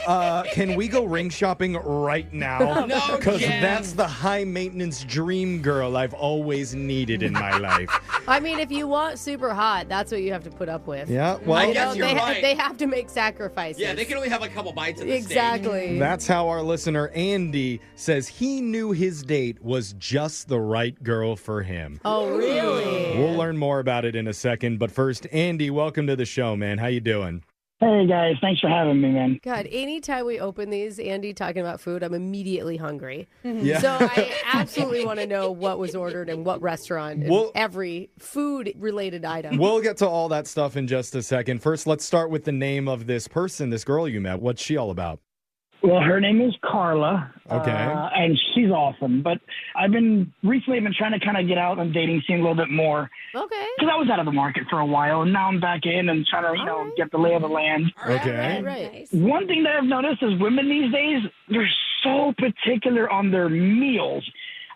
can we go ring shopping right now? No, because Jen. that's the high maintenance dream girl I've always needed in my life. I mean, if you want super hot, that's what you have to put up with. Yeah, well, I guess you're right. They have to make sacrifices. Yeah, they can only have a couple bites at the Exactly. that's how our listener Andy says he knew his date was just the right girl for him. Oh, really? We'll learn more about it in a second, but first, Andy, welcome to the show, man. How you doing? Hey, guys. Thanks for having me, man. God, anytime we open these, Andy talking about food, I'm immediately hungry. Yeah. So I absolutely want to know what was ordered and what restaurant and every food-related item. We'll get to all that stuff in just a second. First, let's start with the name of this person, this girl you met. What's she all about? Well, her name is Carla. Okay. And she's awesome. But I've been trying to kind of get out on dating scene a little bit more. Okay. Because I was out of the market for a while, and now I'm back in and trying to, get the lay of the land. Okay. Right. One thing that I've noticed is women these days, they're so particular on their meals.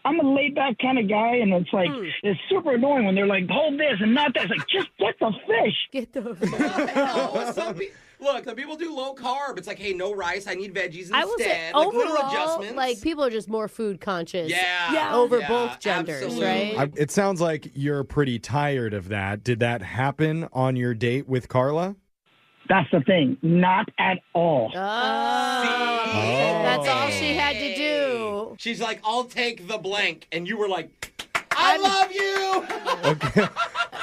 I'm a laid-back kind of guy, and it's like, it's super annoying when they're like, hold this and not that. It's like, just get the fish. Get the fish. No, some people do low carb. It's like, hey, no rice. I need veggies instead. I will say, like little overall, adjustments. like, people are just more food conscious. Yeah. Over both genders, absolutely. right? It sounds like you're pretty tired of that. Did that happen on your date with Carla? That's the thing. Not at all. That's all she had to do. She's like, I'll take the blank. And you were like, I love you. Okay.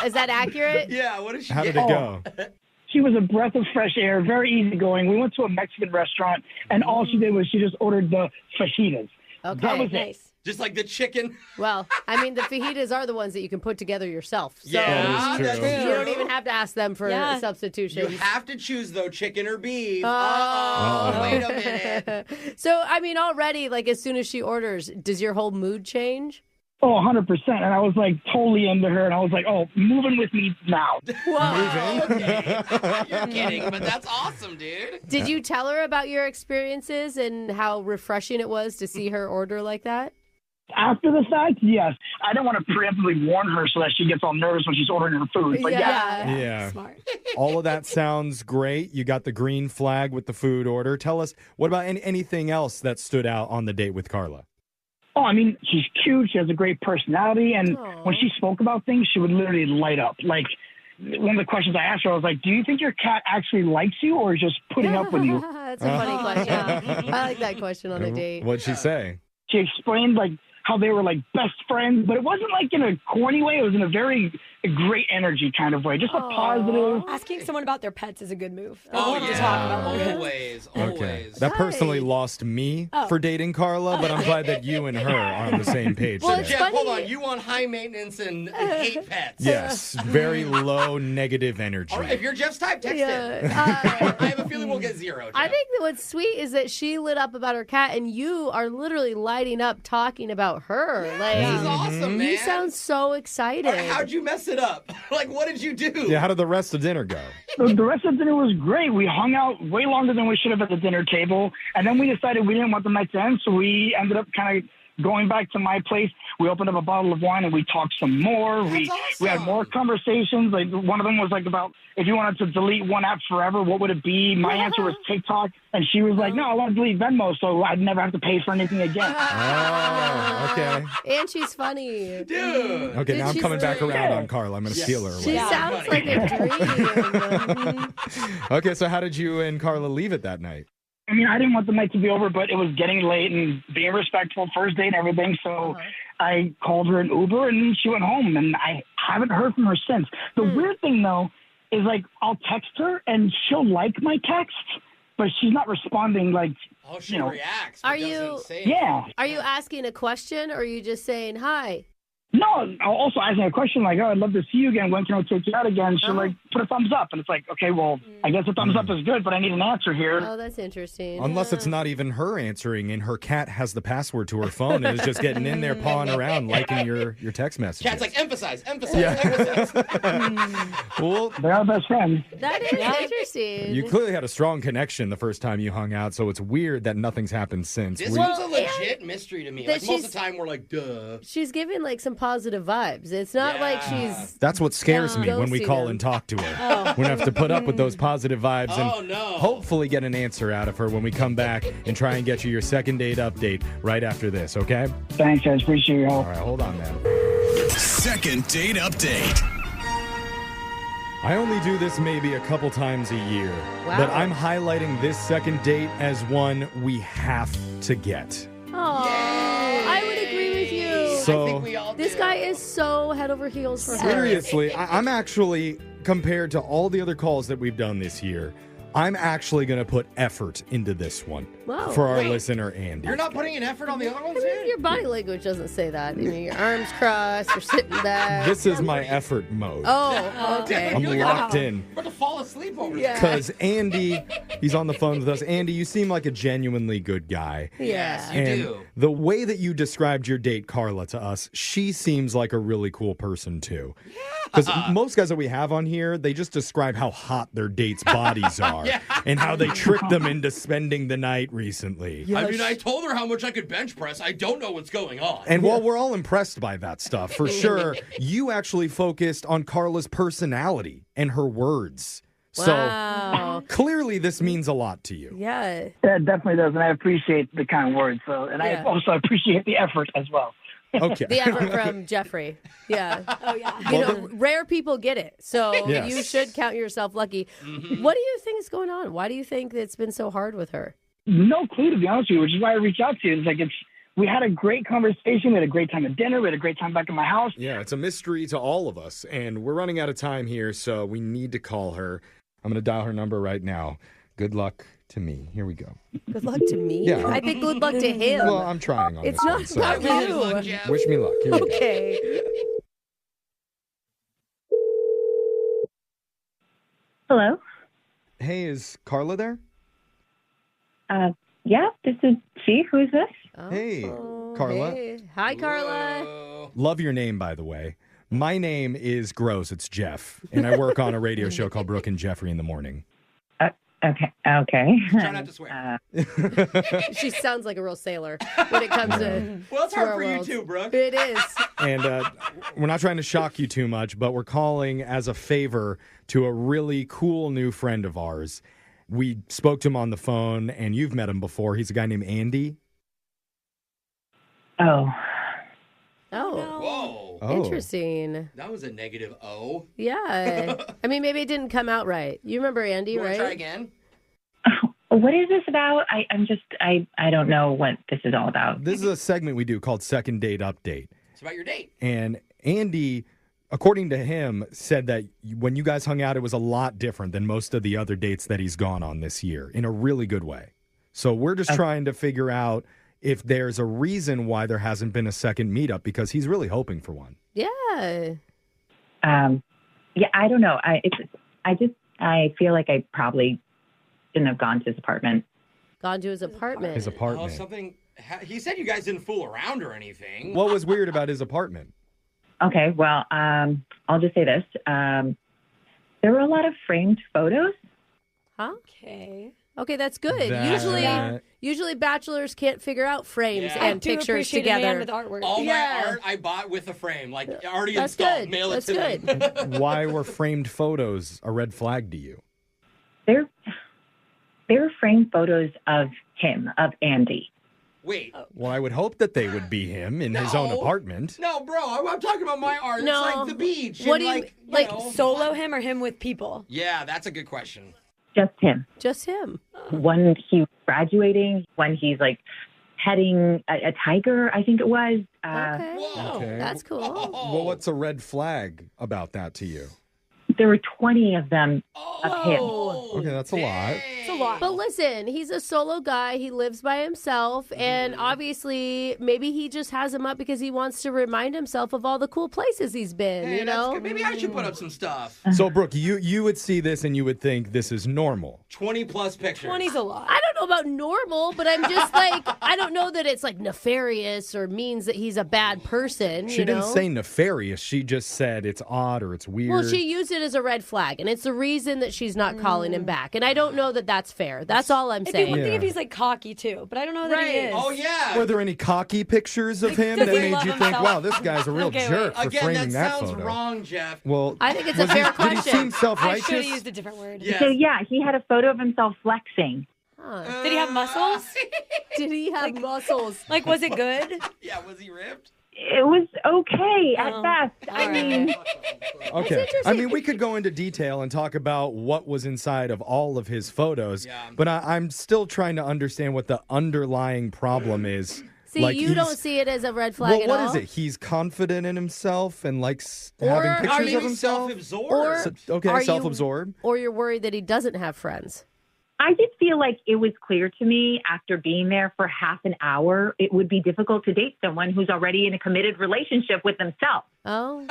Is that accurate? Yeah, what did she How get? did it go? She was a breath of fresh air, very easygoing. We went to a Mexican restaurant, and all she did was she just ordered the fajitas. Okay. That was Nice. Just like the chicken. Well, I mean, the fajitas are the ones that you can put together yourself. So Yeah, that's true. you don't even have to ask them for substitutions. You have to choose, though, chicken or beef. Oh. Wait a minute. So, I mean, already, like, as soon as she orders, does your whole mood change? Oh, 100%. And I was like totally into her, and I was like, oh, moving with me now. Whoa. Okay. You're kidding, but that's awesome, dude. Did you tell her about your experiences and how refreshing it was to see her order like that? After the fact, yes. I don't want to preemptively warn her so that she gets all nervous when she's ordering her food. But Yeah. Smart. All of that sounds great. You got the green flag with the food order. Tell us, what about anything else that stood out on the date with Carla? Oh, I mean, she's cute. She has a great personality. And when she spoke about things, she would literally light up. Like, one of the questions I asked her, I was like, do you think your cat actually likes you or is just putting up with you? That's a funny question. I like that question on a date. What'd she say? She explained, like, how they were, like, best friends. But it wasn't, like, in a corny way. It was in a very great energy kind of way. Just a positive. Asking someone about their pets is a good move. I Oh, love to yeah. talk about their pets. Always. Okay. That personally lost me Oh. for dating Carla, but I'm glad that you and her are on the same page Well, today. it's Jeff, funny. hold on. You want high maintenance and hate pets. Yes, very low negative energy. All right, if you're Jeff's type, text him. Yeah. I have a feeling we'll get zero, Jeff. I think that what's sweet is that she lit up about her cat, and you are literally lighting up talking about her. Like, This is awesome, man. you sound so excited. All right, how'd you mess it up. Like, what did you do? Yeah, how did the rest of dinner go? The rest of the dinner was great. We hung out way longer than we should have at the dinner table. And then we decided we didn't want the night to end, so we ended up kind of going back to my place. We opened up a bottle of wine and we talked some more. We had more conversations. Like one of them was like about if you wanted to delete one app forever, what would it be? My answer was TikTok. And she was like, no, I want to delete Venmo so I'd never have to pay for anything again. Oh, okay. And she's funny. Dude. Okay, now I'm coming back around on Carla. I'm going to steal her She away. sounds like a dream. Okay, so how did you and Carla leave it that night? I mean, I didn't want the night to be over, but it was getting late and being respectful, first date and everything. So I called her an Uber and she went home, and I haven't heard from her since. The weird thing, though, is like I'll text her and she'll like my text, but she's not responding like, Oh, she reacts. But Are you- doesn't say yeah. Are you asking a question or are you just saying hi? No, I'll also ask her a question like, oh, I'd love to see you again. When can I take you out again? She'll like put a thumbs up. And it's like, okay, well, I guess a thumbs up is good, but I need an answer here. Oh, that's interesting. Unless it's not even her answering and her cat has the password to her phone and is just getting in there pawing around liking your text messages. Cat's like, emphasize. Well, they are best friends. That is interesting. you clearly had a strong connection the first time you hung out, so it's weird that nothing's happened since. This one's a legit mystery to me. that Like, most of the time, we're like, duh. She's giving like some positive vibes. It's not like she's. That's what scares me when we ghosting call him. and talk to her. We have to put up with those positive vibes Oh, and no. hopefully get an answer out of her when we come back and try and get you your second date update right after this, okay? Thanks, guys. Appreciate your help. All right, hold on, man. Second date update. I only do this maybe a couple times a year, but I'm highlighting this second date as one we have to get. Oh, I would agree with you. So- I think we all This do. guy is so head over heels for her. Seriously, I'm actually, compared to all the other calls that we've done this year, I'm actually going to put effort into this one Wow. for our Wait, listener, Andy. You're not putting an effort on the other ones, I mean, dude? your body language doesn't say that. I mean, your arms crossed, you're sitting back. This is my effort mode. Oh, okay. I'm You're locked in. about to fall asleep over Yeah. Because Andy, he's on the phone with us. Andy, you seem like a genuinely good guy. Yes, Yeah. you And do. the way that you described your date, Carla, to us, she seems like a really cool person, too. Because most guys that we have on here, they just describe how hot their dates' bodies are and how they tricked them into spending the night recently. I mean, I told her how much I could bench press. I don't know what's going on. And while we're all impressed by that stuff, for sure, you actually focused on Carla's personality and her words. Wow. So clearly this means a lot to you. Yeah. That definitely does, and I appreciate the kind words. So, and Yeah. I also appreciate the effort as well. Okay. The effort from Jeffrey. Yeah. Oh, yeah. You know, rare people get it. So Yes. you should count yourself lucky. What do you think is going on? Why do you think it's been so hard with her? No clue, to be honest with you, which is why I reached out to you. It's like we had a great conversation. We had a great time at dinner. We had a great time back at my house. Yeah, it's a mystery to all of us, and we're running out of time here, so we need to call her. I'm going to dial her number right now. Good luck to me. Here we go. Good luck to me? Yeah. I think good luck to him. Well, I'm trying on It's this not one, so about Good you. luck, Jeff. wish me luck. Here we go. Okay. Hello. Hey, is Carla there? Yeah, this is she. Who's this? Hey, Oh, Carla. hey. Hi, Carla. Whoa. Love your name, by the way. My name is Gross. It's Jeff, and I work on a radio show called Brooke and Jeffrey in the Morning. Okay. Try not to swear. She sounds like a real sailor when it comes to. Well, it's to hard our for you worlds. too, Brooke. It is. And we're not trying to shock you too much, but we're calling as a favor to a really cool new friend of ours. We spoke to him on the phone, and you've met him before. He's a guy named Andy. Oh. Oh. Whoa. Oh. Interesting. That was a negative O. Yeah. I mean, maybe it didn't come out right. You remember Andy, You want right? to try again? What is this about? I don't know what this is all about. This is a segment we do called Second Date Update. It's about your date. And Andy, according to him, said that when you guys hung out, it was a lot different than most of the other dates that he's gone on this year in a really good way. So we're just trying to figure out if there's a reason why there hasn't been a second meetup, because he's really hoping for one. Yeah. Yeah, I don't know. I feel like I probably shouldn't have gone to his apartment. Gone to his apartment. His Oh, apartment. something. He said you guys didn't fool around or anything. What was weird about his apartment? Okay, well, I'll just say this. There were a lot of framed photos. Huh? Okay, that's good. That- Usually bachelors can't figure out frames Yeah. and I do pictures appreciate a man together. with artwork. All Yeah. my art I bought with a frame, like already That's installed. good. Mail it That's to good. me. Why were framed photos a red flag to you? They were framed photos of him, of Andy. Wait. Well, I would hope that they would be him in his own No. apartment. No, bro, I'm talking about my art. No. It's like the beach. What and do you like, like? know. Solo him or him with people? Yeah, that's a good question. Just him. Just him. When he was graduating, when he's like petting a tiger, I think it was. Okay. Whoa. Okay. That's cool. Well, what's a red flag about that to you? There were 20 of them of him. Okay, that's a lot. It's a lot. But listen, he's a solo guy. He lives by himself. And obviously, maybe he just has him up because he wants to remind himself of all the cool places he's been, Hey, you that's know? good. Maybe I should put up some stuff. So, Brooke, you would see this and you would think this is normal. 20 plus pictures. 20's a lot. I don't know about normal, but I'm just like, I don't know that it's like nefarious or means that he's a bad person. She you didn't know? say nefarious. She just said it's odd or it's weird. Well, she used it as a red flag, and it's the reason that she's not calling him back. And I don't know that that's fair. That's all I'm It'd be saying. one thing Yeah. if he's like cocky too, but I don't know that he is. Oh, yeah. Were there any cocky pictures of him does that he made love you think, himself? wow, this guy's a real Okay, wait. jerk for Again, framing that that sounds photo? wrong, Jeff. Well, I think it's a was fair Did he question. seem I should self-righteous? have used a different word. Yes. So, yeah, he had a photo of himself flexing. Huh. Did he have muscles? Did he have muscles? Like, was it good? Yeah, was he ripped? It was okay at Oh, best. I all mean, Okay. interesting. I mean, we could go into detail and talk about what was inside of all of his photos, Yeah. but I'm still trying to understand what the underlying problem is. See, Like, you he's- don't see it as a red flag Well, at what all? is it? He's confident in himself and likes Or- having or pictures maybe of himself. self-absorbed. Or- So- okay, Are you- self-absorbed. Or you're worried that he doesn't have friends. I did feel like it was clear to me after being there for half an hour, it would be difficult to date someone who's already in a committed relationship with themselves. Oh. You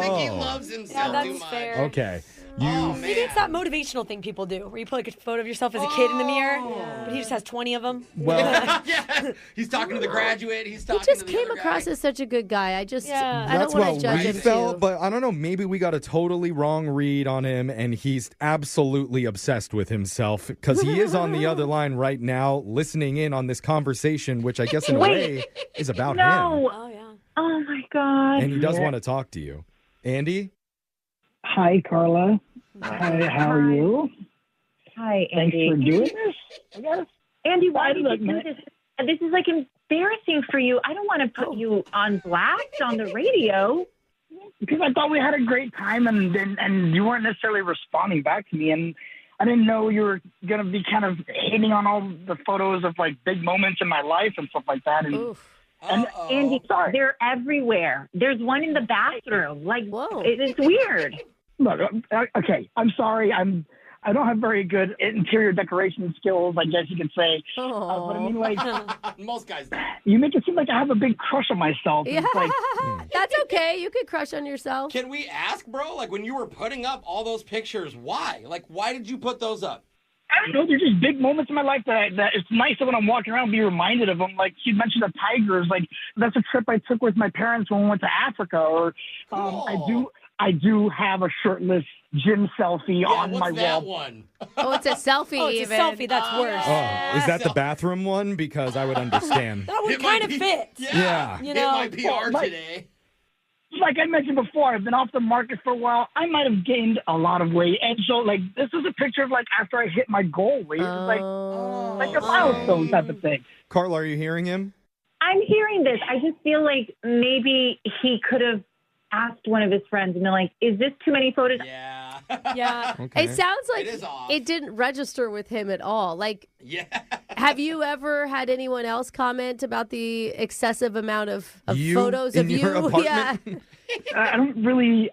think he Oh. loves himself Yeah, too that's much. fair. Okay. You Oh, Maybe it's that motivational thing people do, where you put like a photo of yourself as a kid in the mirror, but he just has 20 of them. well, Yeah, he's talking to the graduate. He's He talking just to the came other across guy. as such a good guy. I just, Yeah. I that's don't want what to judge we him felt, too. but I don't know. Maybe we got a totally wrong read on him, and he's absolutely obsessed with himself because he is on the other line right now, listening in on this conversation, which I guess in a Wait. way is about him, No. Oh, yeah. Oh, my God. and he does Yeah. want to talk to you. Andy, Hi, Carla. Hi, how are you? Hi, Thanks Andy. for doing this. I guess. Andy, why Why did did you do I- this? This is like embarrassing for you. I don't want to put you on blast on the radio. Because I thought we had a great time, and you weren't necessarily responding back to me, and I didn't know you were gonna be kind of hating on all the photos of like big moments in my life and stuff like that. And Oof. And Uh-oh. Andy, Sorry. they're everywhere. There's one in the bathroom. Like, Whoa. it's weird. look, okay, I'm sorry. I don't have very good interior decoration skills, I guess you could say. Oh. But I mean, like, Most guys do. you make it seem like I have a big crush on myself. Yeah, It's like, that's okay. You could crush on yourself. Can we ask, bro? Like, when you were putting up all those pictures, why? Like, why did you put those up? I don't know, they're just big moments in my life that it's nice that when I'm walking around, be reminded of them. Like, you mentioned the tigers. Like, that's a trip I took with my parents when we went to Africa. Or Cool. I do have a shirtless gym selfie Yeah, on what's my that wall. one? Oh, it's a selfie. Oh, it's even. a selfie. That's worse. oh, is that the bathroom one? Because I would understand. That would It might kind of be- fit. Yeah. You Hit know, my PR like- today. Like I mentioned before, I've been off the market for a while. I might have gained a lot of weight. And so, like, this is a picture of, like, after I hit my goal weight. It's Oh. like a milestone type of thing. Carla, are you hearing him? I'm hearing this. I just feel like maybe he could have asked one of his friends and been like, is this too many photos? Yeah. yeah. Okay. It sounds like It is off. it didn't register with him at all. Like, Yeah. have you ever had anyone else comment about the excessive amount of You photos in of your you? apartment? Yeah.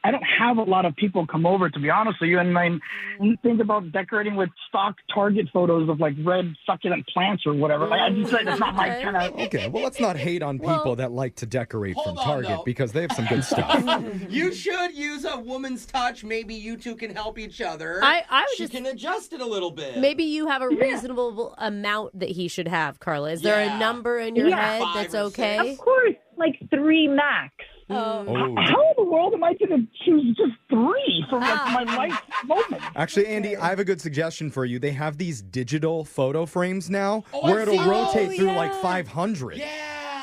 I don't have a lot of people come over, to be honest with you. And when you think about decorating with stock Target photos of like red succulent plants or whatever, like, I just like, that's not my Okay. kind of. Okay, well, let's not hate on people Well- that like to decorate from Hold on, Target though. because they have some good stuff. You should use a woman's touch. Maybe you two can help each other. I would she just can adjust it a little bit. maybe you have a reasonable amount that he should have, Carla. Is there Yeah. a number in your Yeah. head 5 that's or okay? Of course, like 3 max. How in the world am I going to choose just 3 for my life moment? Actually, Andy, I have a good suggestion for you. They have these digital photo frames now where it'll rotate through like 500. Yeah.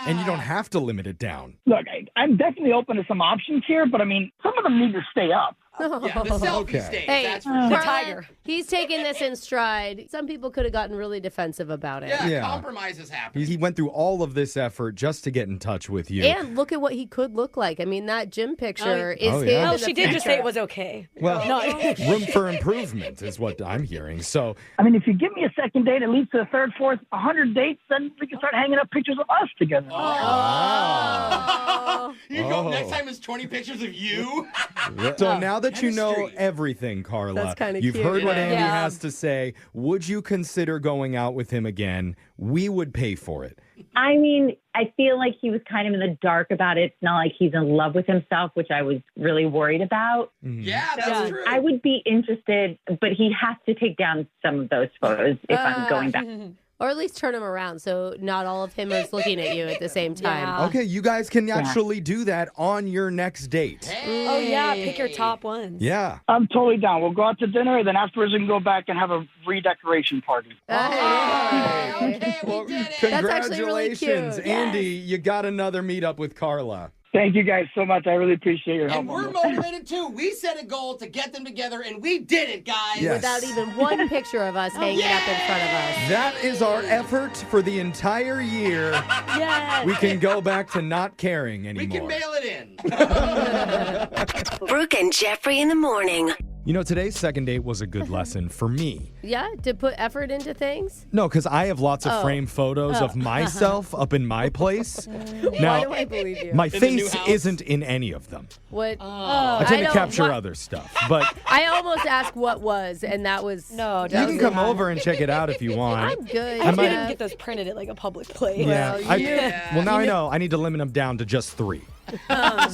And you don't have to limit it down. Look, I'm definitely open to some options here, but I mean, some of them need to stay up. Yeah, the selfie stage. Hey, That's for sure. The tiger. He's taking this in stride. Some people could have gotten really defensive about it. Yeah, compromises happen. He went through all of this effort just to get in touch with you. And look at what he could look like. I mean, that gym picture is him. yeah. Oh, in the she did just picture. say it was okay. Well, No. room for improvement is what I'm hearing. So, I mean, if you give me a second date, it leads to a third, fourth, 100 dates, then we can start hanging up pictures of us together. You go, next time it's 20 pictures of you. so now that you know everything, Carla, That's kinda you've cute. heard what Andy Yeah. has to say. Would you consider going out with him again? We would pay for it. I mean, I feel like he was kind of in the dark about it. It's not like he's in love with himself, which I was really worried about. Yeah, So that's true. I would be interested, but he has to take down some of those photos if I'm going back. Or at least turn him around so not all of him is looking at you at the same time. Yeah. Okay, you guys can actually do that on your next date. Oh, yeah. Pick your top ones. Yeah. I'm totally down. We'll go out to dinner, and then afterwards we can go back and have a redecoration party. Okay, we did it. That's actually really Congratulations, cute. Andy. You got another meetup with Carla. Thank you guys so much. I really appreciate your help. And we're motivated too. We set a goal to get them together, and we did it, guys. Yes. Without even one picture of us hanging up in front of us. That is our effort for the entire year. Yes. We can go back to not caring anymore. We can mail it in. Brooke and Jeffrey in the morning. You know, today's second date was a good lesson for me. Yeah, to put effort into things? No, because I have lots of framed photos of myself up in my place. Why Now, do I believe you? my the new face house? isn't in any of them. What? I tend to don't- capture what- other stuff. But I almost asked what was, and that was... No, you can come over and check it out if you want. I'm good. I might- didn't get those printed at like a public place. Yeah. Well, Well, now I know. I need to limit them down to just 3.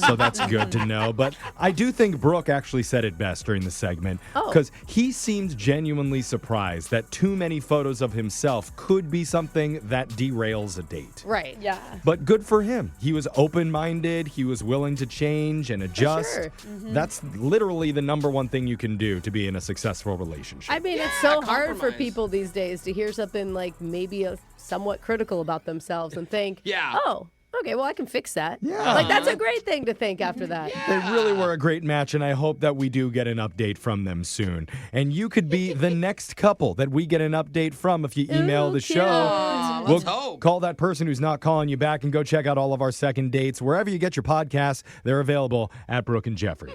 So that's good to know. But I do think Brooke actually said it best during the segment because he seemed genuinely surprised that too many photos of himself could be something that derails a date. Right. Yeah. But good for him. He was open-minded. He was willing to change and adjust. sure. That's literally the number one thing you can do to be in a successful relationship. I mean, it's so hard for compromise. people these days to hear something like maybe somewhat critical about themselves and think, Yeah. oh, okay, well, I can fix that. Yeah. Like, that's a great thing to think after that. They really were a great match, and I hope that we do get an update from them soon. And you could be the next couple that we get an update from if you email the show. Let's hope. Call that person who's not calling you back and go check out all of our second dates. Wherever you get your podcasts, they're available at Brooke and Jeffrey.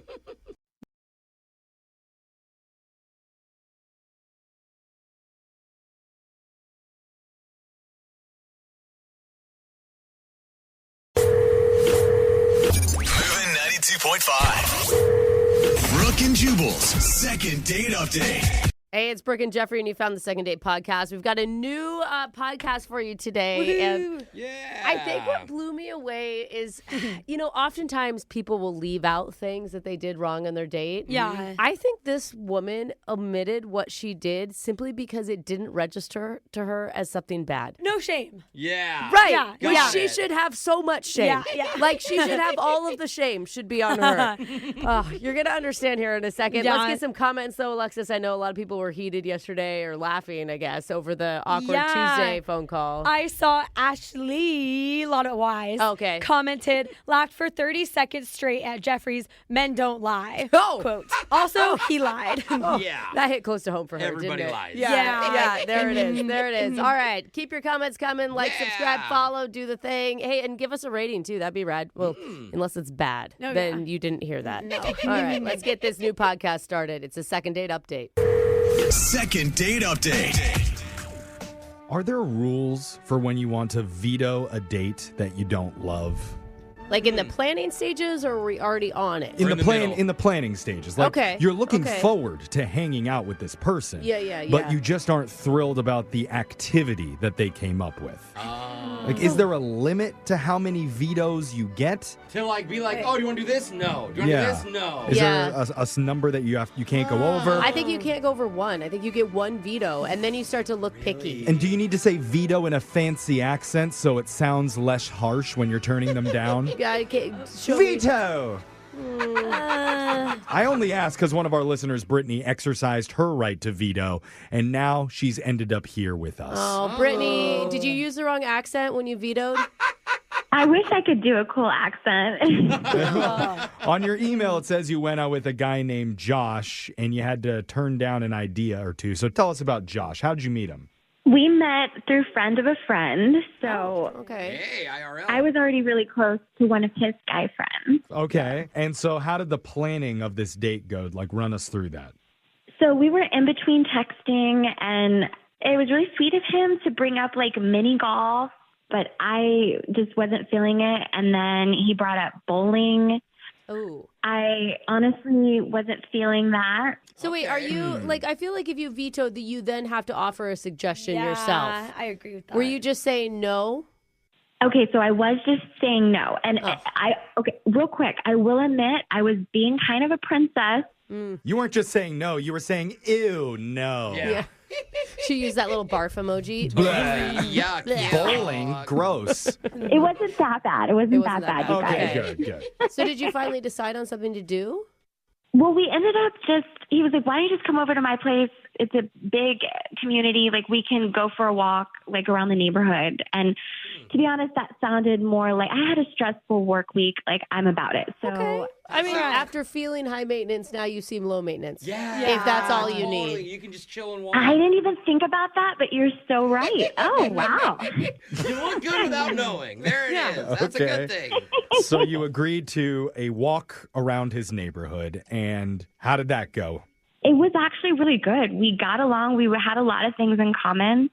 Moving 92.5. Brooke and Jubal's second date update. Hey, it's Brooke and Jeffrey, and you found the Second Date podcast. We've got a new podcast for you today. And Yeah. I think what blew me away is, oftentimes people will leave out things that they did wrong on their date. Yeah. I think this woman omitted what she did simply because it didn't register to her as something bad. No shame. Yeah. Right. Yeah, Which yeah. she should have so much shame. Yeah, yeah. Like, she should have all of the shame should be on her. You're going to understand here in a second. Yeah. Let's get some comments, though, Alexis. I know a lot of people were heated yesterday or laughing, I guess, over the awkward Yeah. Tuesday phone call. I saw Ashley, a lot of Y's, Okay. commented, laughed for 30 seconds straight at Jeffrey's Men Don't Lie. Oh! Quote. Also, he lied. Yeah. That hit close to home for her, Everybody didn't it? lies. Yeah, there it is. There it is. All right. Keep your comments coming. Like, subscribe, follow, do the thing. Hey, and give us a rating, too. That'd be rad. Well, unless it's bad. No, then yeah. you didn't hear that. No. All right. Let's get this new podcast started. It's a second date update. Second date update. Are there rules for when you want to veto a date that you don't love? Like in the planning stages, or are we already on it? In We're the in the middle. in the planning stages. Like, Okay, you're looking okay. forward to hanging out with this person. Yeah, But yeah. you just aren't thrilled about the activity that they came up with. Like, is there a limit to how many vetoes you get? To like be like, oh, do you want to do this? No. Do you want to do this? No. Is there a number that you can't go over? I think you can't go over one. I think you get one veto, and then you start to look picky. And do you need to say veto in a fancy accent so it sounds less harsh when you're turning them down? Veto! I only asked because one of our listeners, Brittany, exercised her right to veto, and now she's ended up here with us. Oh, Brittany, did you use the wrong accent when you vetoed? I wish I could do a cool accent. On your email, it says you went out with a guy named Josh, and you had to turn down an idea or two. So tell us about Josh. How did you meet him? We met through friend of a friend, so okay. Hey, IRL. I was already really close to one of his guy friends. Okay. And so how did the planning of this date go? Like, run us through that. So we were in between texting, and it was really sweet of him to bring up, like, mini golf, but I just wasn't feeling it. And then he brought up bowling. Oh. I honestly wasn't feeling that. So wait, are you, like, I feel like if you vetoed, that you then have to offer a suggestion yourself. I agree with that. Were you just saying no? Okay, so I was just saying no. And real quick, I will admit I was being kind of a princess. You weren't just saying no. You were saying, ew, no. Yeah. She used that little barf emoji. Yuck. Bowling, gross. It wasn't that bad. It wasn't that bad, you guys. Okay, good. So did you finally decide on something to do? Well, we ended up he was like, why don't you just come over to my place? It's a big community. Like, we can go for a walk, like, around the neighborhood. And to be honest, that sounded more like I had a stressful work week. Like, I'm about it. So, okay. I mean, after feeling high maintenance, now you seem low maintenance. Yeah. If that's all you Totally. need. You can just chill and walk. I didn't even think about that, but you're so right. Oh, wow. You look good without knowing. There it is. That's a good thing. So you agreed to a walk around his neighborhood, and how did that go? It was actually really good. We got along. We had a lot of things in common.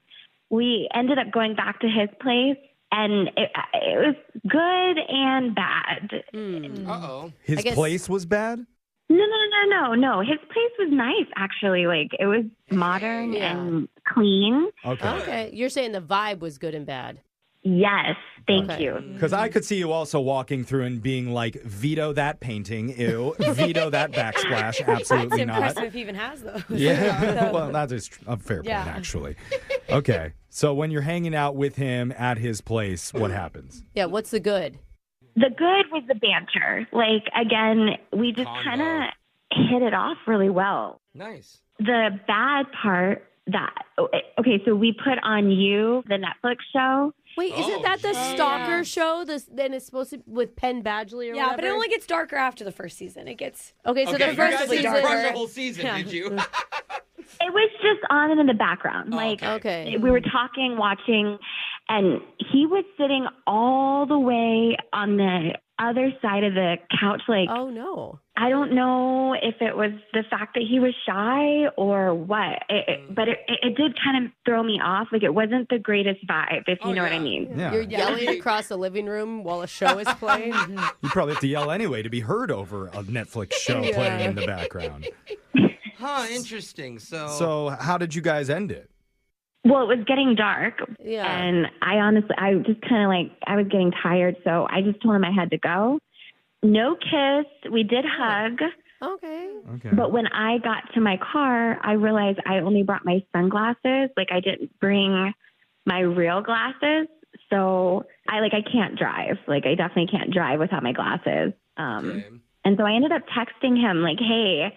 We ended up going back to his place, and it was good and bad. Uh-oh. His place was bad? No. His place was nice, actually. Like, it was modern and clean. Okay. You're saying the vibe was good and bad. Yes. Thank you. Because I could see you also walking through and being like, veto that painting, ew. Veto that backsplash, absolutely It's not. impressive if he even has those. Yeah, well, that is a fair point, actually. Okay, so when you're hanging out with him at his place, what happens? Yeah, what's the good? The good was the banter. Like, again, we just kind of hit it off really well. Nice. The bad part so we put on You, the Netflix show. Wait, isn't that the Stalker show? Then it's supposed to with Penn Badgley or whatever? but it only gets darker after the first season. It gets the first season. You guys the whole season, did you? It was just on and in the background. We were talking, watching, and he was sitting all the way on the other side of the couch. Like, oh no. I don't know if it was the fact that he was shy or what, but it did kind of throw me off. Like, it wasn't the greatest vibe, if you know what I mean. Yeah. You're yelling across the living room while a show is playing. You probably have to yell anyway to be heard over a Netflix show playing in the background. Huh, interesting. So how did you guys end it? Well, it was getting dark. Yeah. And I just kind of I was getting tired. So I just told him I had to go. No kiss. We did hug. Okay. But when I got to my car, I realized I only brought my sunglasses. Like, I didn't bring my real glasses. So I can't drive. Like, I definitely can't drive without my glasses. And so I ended up texting him like, hey,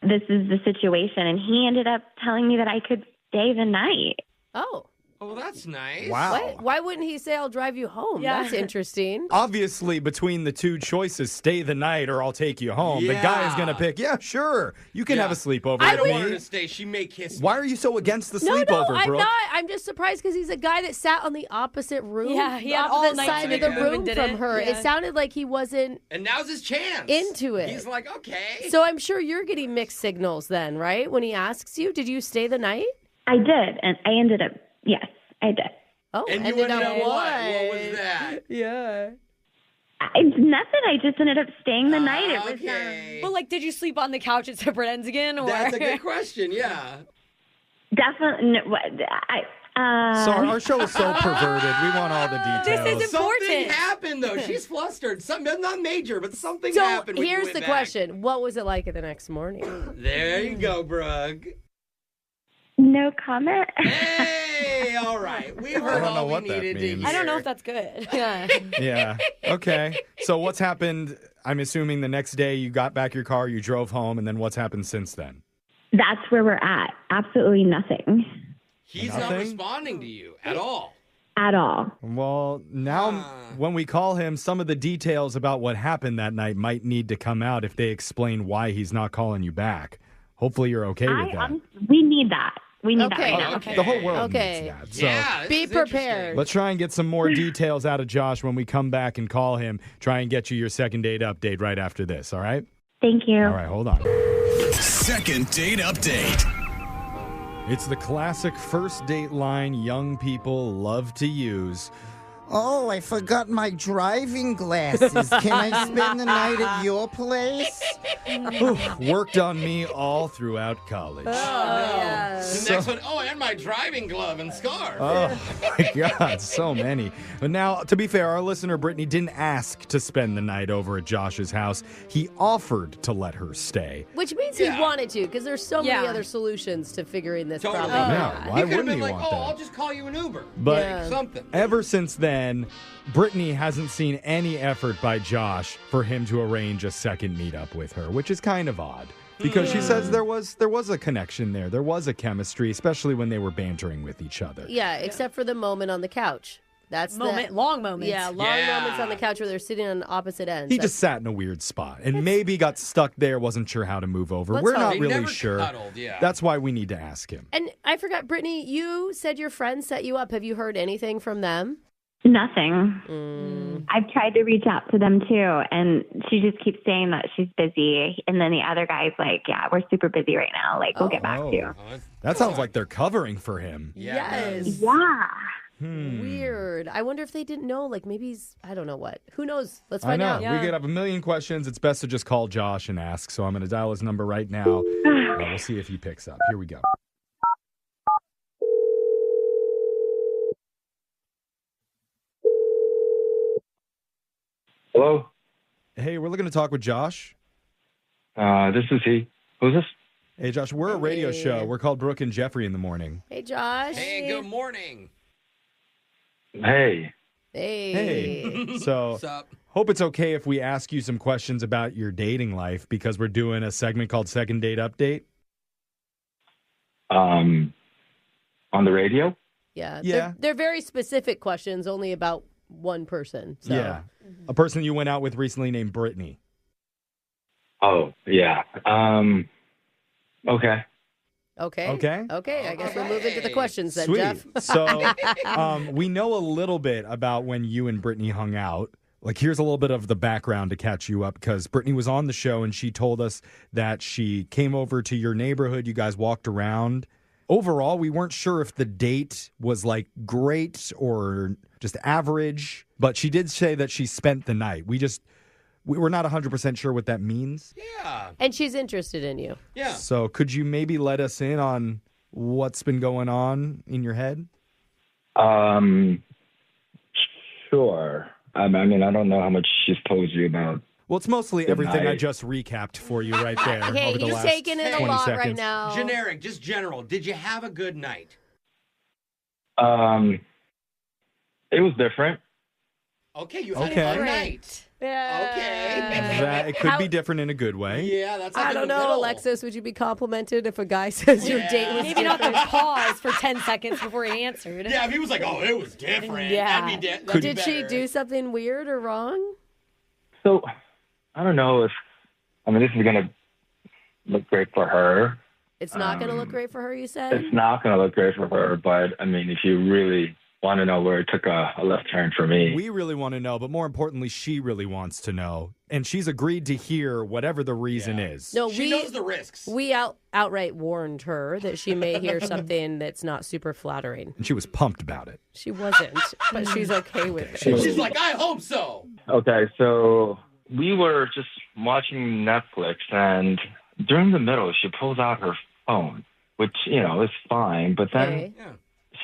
this is the situation. And he ended up telling me that I could stay the night. Oh. Oh, well, that's nice. Wow. Why wouldn't he say, I'll drive you home? Yeah. That's interesting. Obviously, between the two choices, stay the night or I'll take you home, the guy is going to pick, sure, you can have a sleepover I with don't me. want her to stay. She may kiss me. Why are you so against the No, sleepover, I'm Brooke? not. I'm just surprised because he's a guy that sat on the opposite room. Yeah, he had opposite all night side to of the make a move room and did from it. her. Yeah. It sounded like he wasn't And now's his chance. into it. He's like, okay. So I'm sure you're getting mixed signals then, right? When he asks you, did you stay the night? I did. And I ended up, yes, I did. Oh, and you ended up what? What was that? Yeah. It's nothing. I just ended up staying the night. It was Okay. But did you sleep on the couch at separate ends again? Or That's a good question, yeah. definitely. So our show is so perverted. We want all the details. This is important. Something happened, though. She's flustered. Something, not major, but something So happened. when you here's went the back. question. What was it like the next morning? There you go, Brooke. No comment. Hey, all right. We've heard don't know all we what that needed to means. hear. I don't know if that's good. Yeah. Yeah. Okay. So what's happened? I'm assuming the next day you got back your car, you drove home, and then what's happened since then? That's where we're at. Absolutely nothing He's not Nothing? responding to you at all. at all. Well, now when we call him, some of the details about what happened that night might need to come out if they explain why he's not calling you back. Hopefully you're okay with that. We need that. We need Okay. that right now. Okay. The whole world Okay. needs that. So Yeah, this Be is prepared. interesting. let's try and get some more details out of Josh when we come back and call him. Try and get you your second date update right after this, all right? Thank you. All right, hold on. Second date update. It's the classic first date line young people love to use. Oh, I forgot my driving glasses. Can I spend the night at your place? Worked on me all throughout college. Oh, no. The next one, and my driving glove and scarf. Oh my God, so many. But now, to be fair, our listener Brittany didn't ask to spend the night over at Josh's house. He offered to let her stay. Which means he wanted to, because there's so many Yeah. other solutions to figuring this Totally. problem Yeah, out. why he could have wouldn't been he like, want that? I'll just call you an Uber. But Yeah. Something. ever since then, Brittany hasn't seen any effort by Josh for him to arrange a second meetup with her, which is kind of odd. Because she says there was a connection there. There was a chemistry, especially when they were bantering with each other. Yeah, except for the moment on the couch. That's Long moments. Yeah, long moments on the couch where they're sitting on opposite ends. He just sat in a weird spot and maybe got stuck there, wasn't sure how to move over. Let's We're hope. not They really never sure. cuddled, yeah. That's why we need to ask him. And I forgot, Brittany, you said your friends set you up. Have you heard anything from them? Nothing. I've tried to reach out to them too, and she just keeps saying that she's busy. And then the other guy's like, yeah, we're super busy right now. Like, we'll get back to you. That sounds like they're covering for him. Yes. Yeah. Weird. I wonder if they didn't know. Like maybe he's, I don't know what. Who knows? Let's I find know. out. We could have a million questions. It's best to just call Josh and ask. So I'm going to dial his number right now. We'll see if he picks up. Here we go. Hello? Hey, we're looking to talk with Josh. This is he. Who's this? Hey, Josh, we're a radio show. We're called Brooke and Jeffrey in the morning. Hey, Josh. Hey, good morning. Hey. Hey. Hey. So, What's up? hope it's okay if we ask you some questions about your dating life because we're doing a segment called Second Date Update. On the radio? Yeah. Yeah. They're very specific questions, only about one person. So. Yeah. A person you went out with recently named Brittany. Oh, yeah. Okay. Okay. Okay. Okay. I guess we're moving to the questions then, Sweet. Jeff. So, we know a little bit about when you and Brittany hung out. Like, here's a little bit of the background to catch you up because Brittany was on the show and she told us that she came over to your neighborhood. You guys walked around. Overall, we weren't sure if the date was like great or just average, but she did say that she spent the night. We're not 100% sure what that means. Yeah. And she's interested in you. Yeah. So could you maybe let us in on what's been going on in your head? Sure. I mean, I don't know how much she's told you about. Well, it's mostly the everything I night. just recapped for you right there. Hey, over the he's last taking it a 20 lot seconds. right now. Generic, just general. Did you have a good night? It was different. Okay, you had Okay. a fun night. Yeah. Okay. That, it could How- be different in a good way. Yeah, that's like I in don't the know, middle. Alexis. Would you be complimented if a guy says your date was Maybe not different? the pause for 10 seconds before he answered. Yeah, if he was like, oh, it was different. Yeah. That'd be, that'd be Did she better. do something weird or wrong? So, I don't know if, this is going to look great for her. It's not going to look great for her, you said? It's not going to look great for her, but, if you really want to know where it took a left turn for me. We really want to know, but more importantly, she really wants to know. And she's agreed to hear whatever the reason is. No, She knows the risks. We outright warned her that she may hear something that's not super flattering. And she was pumped about it. She wasn't, but she's okay with it. She's like, I hope so. Okay, so we were just watching Netflix, and during the middle, she pulls out her phone, which, is fine. But then Okay. Yeah.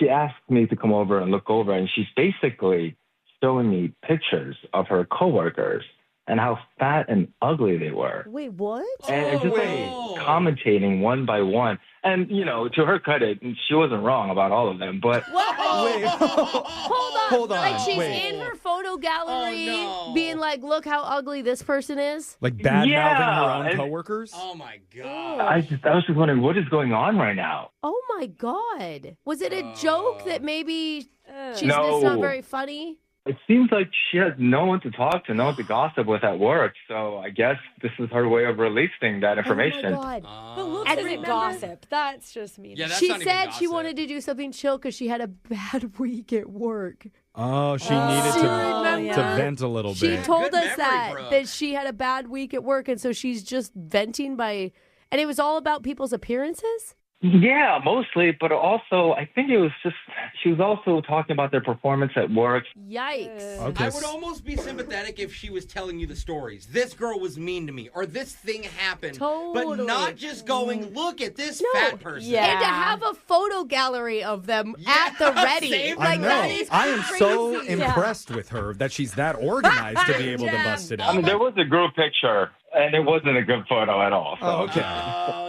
she asked me to come over and look over, and she's basically showing me pictures of her coworkers and how fat and ugly they were. Wait, what? And just commentating one by one. And, to her credit, she wasn't wrong about all of them, but... Wait, hold on. Like she's wait. in her photo gallery being like, look how ugly this person is? Like bad-mouthing her own and- coworkers? Oh my god. I was just wondering, what is going on right now? Oh my God. Was it a joke that maybe she's No. just not very funny? It seems like she has no one to talk to, no one to gossip with at work. So I guess this is her way of releasing that information. Oh my God. But looks And isn't remember- gossip. That's just mean. Yeah, that's She not even said she gossip. wanted to do something chill because she had a bad week at work. Oh, she needed to vent a little She bit. told Good us memory, Brooke. that she had a bad week at work, and so she's just venting by, and it was all about people's appearances? Yeah, mostly, but also I think it was just she was also talking about their performance at work. Yikes. Okay. I would almost be sympathetic if she was telling you the stories. This girl was mean to me, or this thing happened. But Totally. not just going, look at this No. fat person. Yeah. And to have a photo gallery of them at the ready. same I Like, know. that is I am so crazy. impressed with her that she's that organized to be able to bust it I out. mean, there was a group picture, and it wasn't a good photo at all. So. Oh, okay.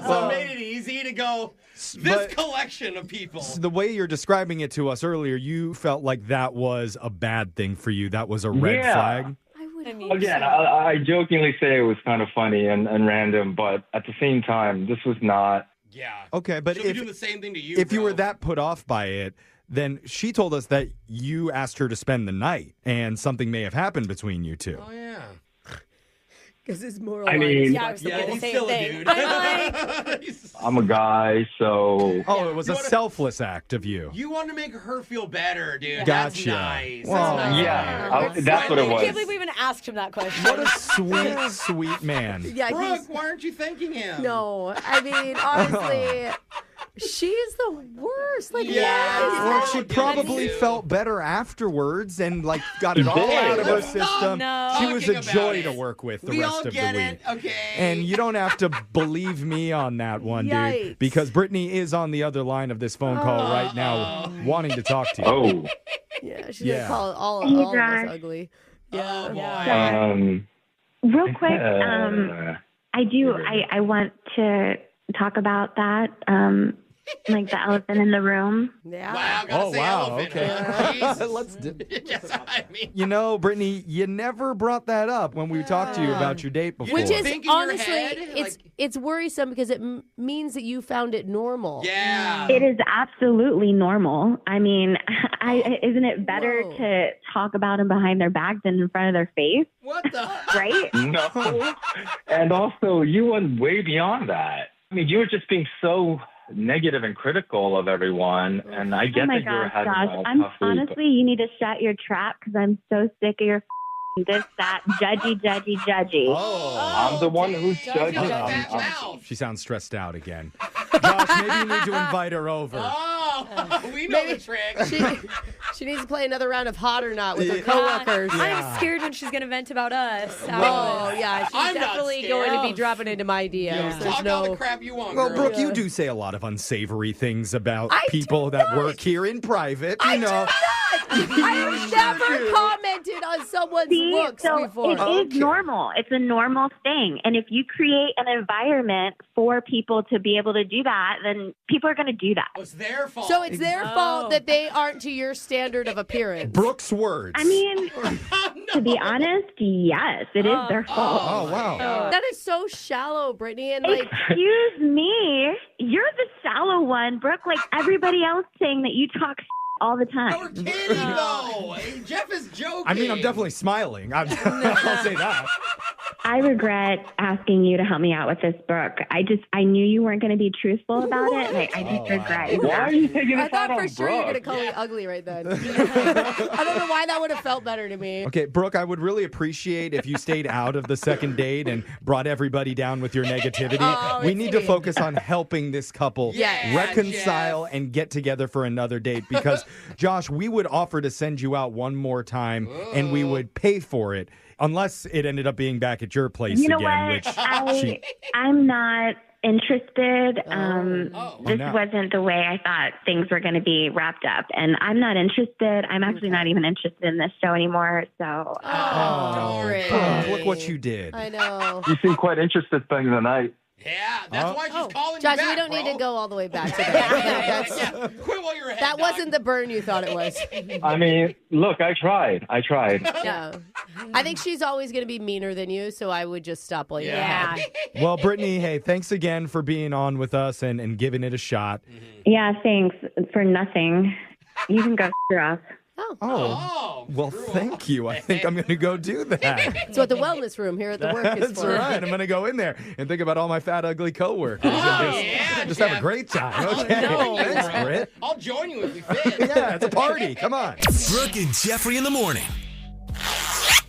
So it made it easy to go, this but- collection of people. The way you're describing it to us earlier, you felt like that was a bad thing for you. That was a red Yeah. flag. I would hope Again, so. I jokingly say it was kind of funny and random, but at the same time, this was not. Yeah. Okay, but She'll be doing the same thing to you, if you bro. were that put off by it, then she told us that you asked her to spend the night and something may have happened between you two. Oh, yeah. Because his moral I line mean- is Yeah, I was thinking the he's same still thing. a dude. I'm like, I'm a guy, so. Oh, it was a You wanna- selfless act of you. You want to make her feel better, dude. That's Gotcha. nice. Well, That's nice. Yeah, that's what it I can't was. believe we even asked him that question. What a sweet, sweet man. Yeah, Brooke, he's, why aren't you thanking him? no, I mean, honestly, she's the worst. Like, Yeah. what is Well, that? she I'll give probably it to you. felt better afterwards and like got it all did. out of her Let's stop system. no. She was a talking joy about to it. work with the We rest all of the get week. it, okay? And you don't have to believe me on that one, dude, Yikes. because Brittany is on the other line of this phone call right now, wanting to talk to you. Oh. Yeah, she's Yeah. gonna call all Hey, of us Josh. ugly. Oh, Yeah. boy. Real quick, uh, I want to talk about that, like the elephant in the room. Yeah. Wow, gotta Oh, say wow, elephant, okay. huh? Jesus. Let's do- Yes, I mean, You know, Brittany, you never brought that up when we talked to you about your date before. Which is Think in your honestly, head, it's worrisome because it means that you found it normal. yeah. It is absolutely normal. I mean, isn't it better Whoa. to talk about them behind their back than in front of their face, What the? right? no. And also, you went way beyond that. I mean, you were just being so negative and critical of everyone, and I get Oh my that you were gosh, having Josh. a I'm tough week. honestly, you need to shut your trap because I'm so sick of your this, that, judgy. I'm the one who's judging. That I'm- mouth. She sounds stressed out again. Josh, maybe you need to invite her over. Oh, we know the trick. She needs to play another round of Hot or Not with her Yeah. coworkers. I'm scared when she's gonna vent about us. Oh yeah, she's I'm not definitely scared. going to be dropping into my DMs. There's Talk all no. the crap you want, Well, girl. Brooke, you do say a lot of unsavory things about I people do that not. work here in private. I You know. I have never commented on someone's See, looks so before. it is normal. It's a normal thing. And if you create an environment for people to be able to do that, then people are going to do that. It's their fault. So it's their fault that they aren't to your standard of appearance. Brooke's words. I mean, to be honest, yes, it is their fault. Oh, wow. That is so shallow, Brittany. And like, Excuse me, you're the shallow one, Brooke. Like everybody else saying that you talk all the time. We're kidding, though. Hey, Jeff is joking. I mean, I'm definitely smiling. I'll say that. I regret asking you to help me out with this, Brooke. I knew you weren't going to be truthful about it, and I just regret. Why are you taking I this thought out for on sure you were going to Brooke? call me ugly right then. I don't know why that would have felt better to me. Okay, Brooke, I would really appreciate if you stayed out of the second date and brought everybody down with your negativity. Oh, We it's need to me. focus on helping this couple Yeah, reconcile and get together for another date because, Josh, we would offer to send you out one more time and we would pay for it unless it ended up being back at your place You know again, what? which I'm not interested. This no. wasn't the way I thought things were going to be wrapped up. And I'm not interested. I'm actually not even interested in this show anymore. So, Look what you did. I know. You seem quite interested spending the night. Yeah, that's why she's calling Josh, you back, we don't need bro. to go all the way back to that. Quit while you're ahead. That wasn't the burn you thought it was. I mean, look, I tried. Yeah. I think she's always going to be meaner than you, so I would just stop while you're ahead. Well, Brittany, hey, thanks again for being on with us and giving it a shot. yeah, thanks for nothing. You can go off. Oh, well, thank you. I think I'm going to go do that. It's what the wellness room here at the work is That's for. right. I'm going to go in there and think about all my fat, ugly coworkers. and just have a great time. Okay. Thanks, Britt. I'll join you if we fit. Yeah, it's a party. Come on. Brooke and Jeffrey in the morning.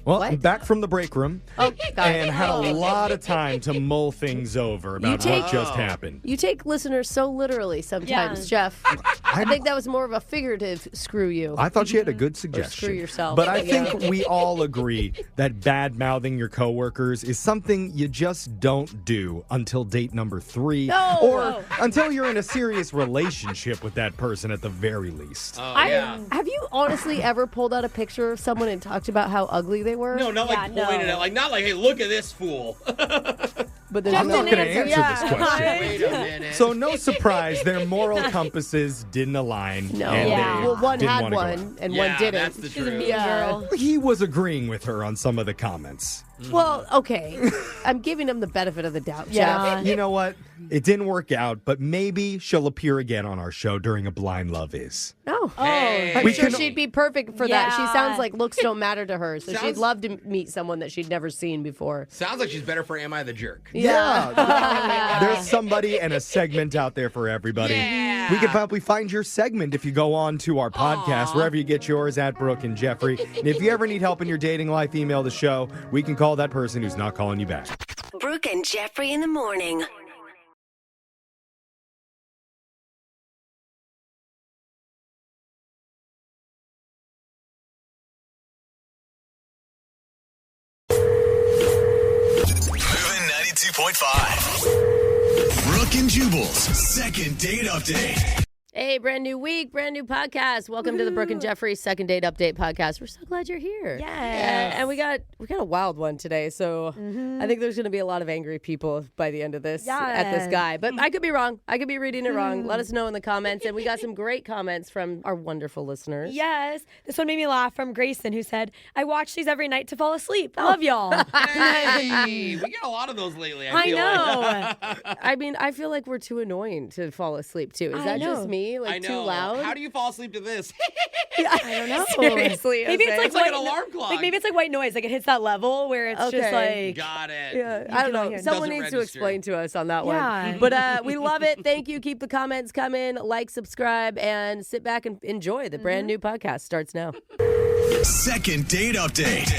Well, I'm back from the break room got and it. had a lot of time to mull things over about what just happened. You take listeners so literally sometimes, Jeff. I think that was more of a figurative screw you. I thought you had a good suggestion. Or screw yourself. But I think we all agree that bad-mouthing your coworkers is something you just don't do until date number 3 or until you're in a serious relationship with that person at the very least. Have you honestly ever pulled out a picture of someone and talked about how ugly they were? No, not pointed at, not like, hey, look at this fool. But I'm not going to answer this question. Wait a minute. So no surprise, their moral compasses didn't align. No. And they Well, one didn't had wanna go one, out. and one didn't. That's the She's a truth. mean girl. He was agreeing with her on some of the comments. Well, okay. I'm giving him the benefit of the doubt, Jeff. You know what? It didn't work out, but maybe she'll appear again on our show during a Blind Love Is. Oh. Hey. I'm We sure can- she'd be perfect for that. She Yeah. sounds like looks don't matter to her, so she'd Sounds- love to meet someone that she'd never seen before. Sounds like she's better for Am I the Jerk? Yeah. There's somebody and a segment out there for everybody. Yeah. We could probably find your segment if you go on to our podcast, wherever you get yours, at Brooke and Jeffrey. And if you ever need help in your dating life, email the show. We can call that person who's not calling you back. Brooke and Jeffrey in the morning. Moving 92.5. Brooke and Jubal's second date update. Hey, brand new week, brand new podcast. Welcome to the Brooke and Jeffrey Second Date Update podcast. We're so glad you're here. Yes. And we got a wild one today, so I think there's going to be a lot of angry people by the end of this at this guy. But I could be wrong. I could be reading it wrong. Let us know in the comments. And we got some great comments from our wonderful listeners. Yes. This one made me laugh from Grayson, who said, I watch these every night to fall asleep. Love y'all. Hey, we get a lot of those lately. I feel know. Like. I mean, I feel like we're too annoying to fall asleep to. Is that just me? I Like know. too loud? How do you fall asleep to this? I don't know. Seriously. Maybe it's like, It's like an white- alarm clock. Like maybe it's like white noise. Like it hits that level where it's just Okay. like. Got it. Yeah, I don't know. Doesn't Someone needs to register. explain to us on that Yeah. one. But we love it. Thank you. Keep the comments coming. Like, subscribe, and sit back and enjoy. The brand new podcast starts now. Second date update.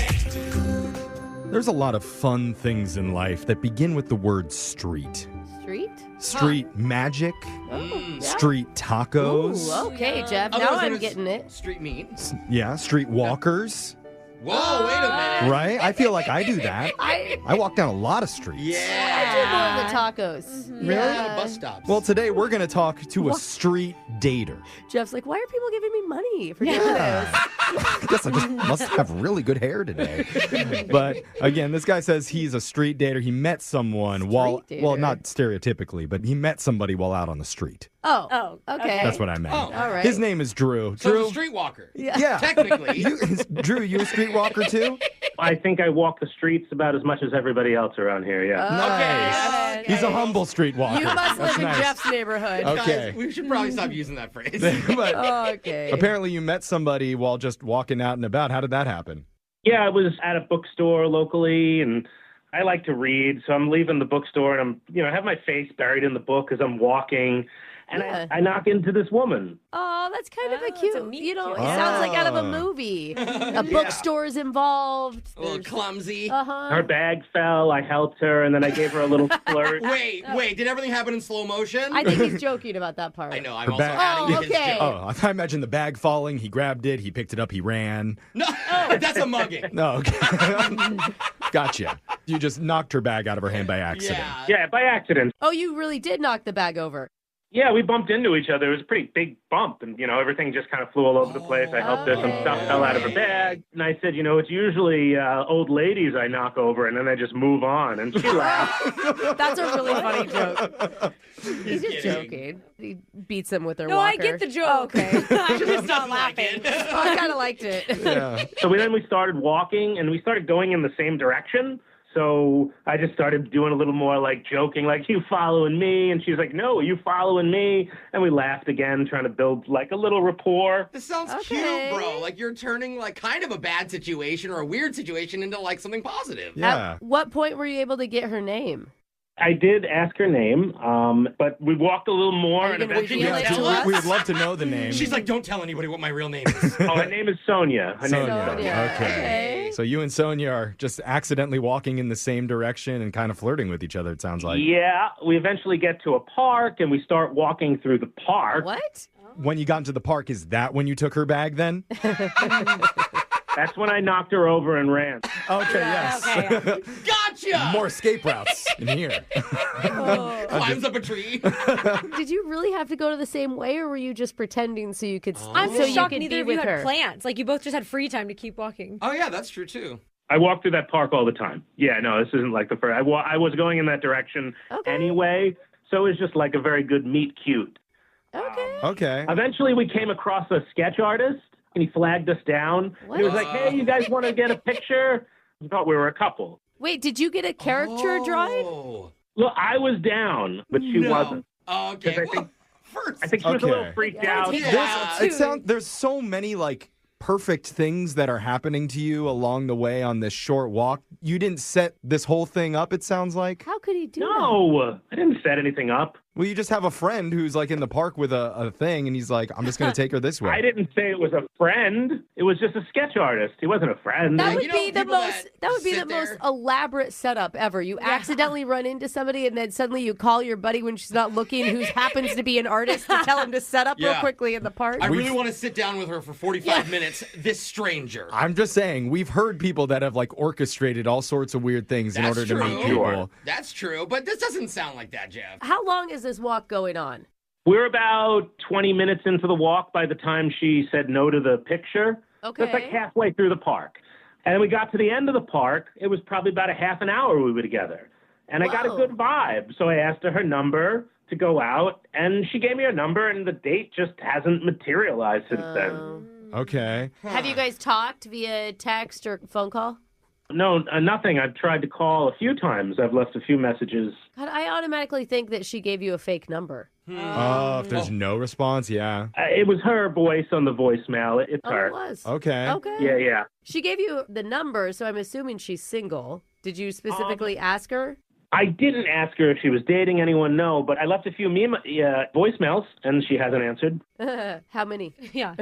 There's a lot of fun things in life that begin with the word street. Street? Street magic, Yeah. street tacos, Ooh, okay, Jeff. Oh, Now those are I'm just getting it. Street meat. yeah, street walkers, Whoa, wait a minute. right? I feel like I do that. I walk down a lot of streets. do more Yeah. of the tacos. Really? Yeah, bus stops. Well, today we're going to talk to a street dater. Jeff's like, why are people giving me money for doing Yeah. this? I guess I just must have really good hair today. But again, this guy says he's a street dater. He met someone well, dater. not stereotypically, but he met somebody while out on the street. Oh, okay. That's what I meant. Oh, all right. His name is Drew. So Drew, it's a streetwalker. yeah. Technically. Drew, you a streetwalker too? I think I walk the streets about as much as everybody else around here, yeah. Nice. Okay. He's a humble streetwalker. You must That's live in nice. Jeff's neighborhood. Okay. Guys, we should probably stop using that phrase. But Okay. apparently you met somebody while just walking out and about. How did that happen? Yeah, I was at a bookstore locally, and I like to read, so I'm leaving the bookstore, and I have my face buried in the book as I'm walking, and Yeah. I knock into this woman. Oh, that's kind of a cute. It cute. sounds like out of a Ah. movie. A bookstore's involved. A little clumsy. Uh-huh. Her bag fell, I helped her, and then I gave her a little flirt. Wait, did everything happen in slow motion? I think he's joking about that part. I know, I'm Her also bag- adding Oh, to his okay. joke. Oh, I imagine the bag falling. He grabbed it. He picked it up. He ran. No, that's a mugging. No, okay. Gotcha. You just knocked her bag out of her hand by accident. Yeah, by accident. Oh, you really did knock the bag over. Yeah, we bumped into each other. It was a pretty big bump, and, everything just kind of flew all over the place. I helped her. Some stuff fell out of her bag. And I said, it's usually old ladies I knock over, and then I just move on. And she laughed. That's a really funny joke. He's just joking. He beats him with her No, walker. I get the joke. Oh, okay. I'm just not laughing. I kind of liked it. Yeah. So then we started walking, and we started going in the same direction. So I just started doing a little more like joking, like, you following me? And she's like, no, you following me? And we laughed again, trying to build like a little rapport. This sounds cute, bro. Like you're turning like kind of a bad situation or a weird situation into like something positive. Yeah. At what point were you able to get her name? I did ask her name, but we walked a little more, and eventually We would love to know the name. She's like, don't tell anybody what my real name is. Oh, her name is Sonia. Her name is Sonia. Okay. So you and Sonia are just accidentally walking in the same direction and kind of flirting with each other, it sounds like. Yeah, we eventually get to a park, and we start walking through the park. What? When you got into the park, is that when you took her bag then? That's when I knocked her over and ran. Okay, yes. Gotcha! More escape routes in here. Climbs up a tree. Did you really have to go to the same way, or were you just pretending so you could? I'm so just you shocked could neither be of you with had her. plans. Like, you both just had free time to keep walking. Oh, yeah, that's true, too. I walk through that park all the time. Yeah, no, this isn't like the first. I was going in that direction anyway, so it was just like a very good meet cute. Okay. Eventually, we came across a sketch artist, and he flagged us down. And he was like, hey, you guys want to get a picture? I thought we were a couple. Wait, did you get a character drawing? Look, I was down, but she wasn't. Okay. I think she was a little freaked out. There's so many like perfect things that are happening to you along the way on this short walk. You didn't set this whole thing up, it sounds like. How could he do that? No, I didn't set anything up. Well, you just have a friend who's like in the park with a thing, and he's like, I'm just going to take her this way. I didn't say it was a friend. It was just a sketch artist. He wasn't a friend. That would be the most elaborate setup ever. You accidentally run into somebody, and then suddenly you call your buddy when she's not looking, who happens to be an artist, to tell him to set up real quickly in the park. I really want to sit down with her for 45 minutes, this stranger. I'm just saying, we've heard people that have like orchestrated all sorts of weird things in order to meet people. That's true, but this doesn't sound like that, Jeff. How long is this walk going on? We're about 20 minutes into the walk by the time she said no to the picture. Okay. That's like halfway through the park. And then we got to the end of the park. It was probably about a half an hour we were together. And I got a good vibe. So I asked her number to go out, and she gave me her number, and the date just hasn't materialized since then. Okay. Have you guys talked via text or phone call? No, nothing. I've tried to call a few times. I've left a few messages. God, I automatically think that she gave you a fake number. Oh, if there's no response, yeah. It was her voice on the voicemail. It's her. It was. Okay. Yeah, yeah. She gave you the number, so I'm assuming she's single. Did you specifically ask her? I didn't ask her if she was dating anyone, no, but I left a few voicemails, and she hasn't answered. How many? Yeah.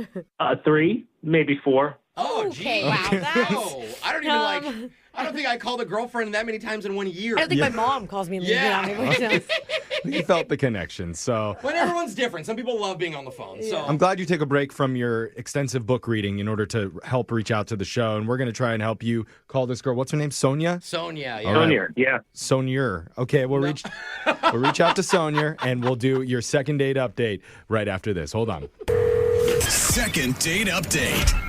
3, maybe 4. Oh, okay, geez. wow. That's, No, I don't even I don't think I called a girlfriend that many times in 1 year. I don't think my mom calls me and leaves me on my voicemails. You felt the connection, so. But everyone's different. Some people love being on the phone. So I'm glad you took a break from your extensive book reading in order to help reach out to the show, and we're going to try and help you call this girl. What's her name? Sonia? Sonia, yeah. All right. Sonia, yeah. Sonia. Okay, we'll reach out to Sonia, and we'll do your second date update right after this. Hold on. Second date update.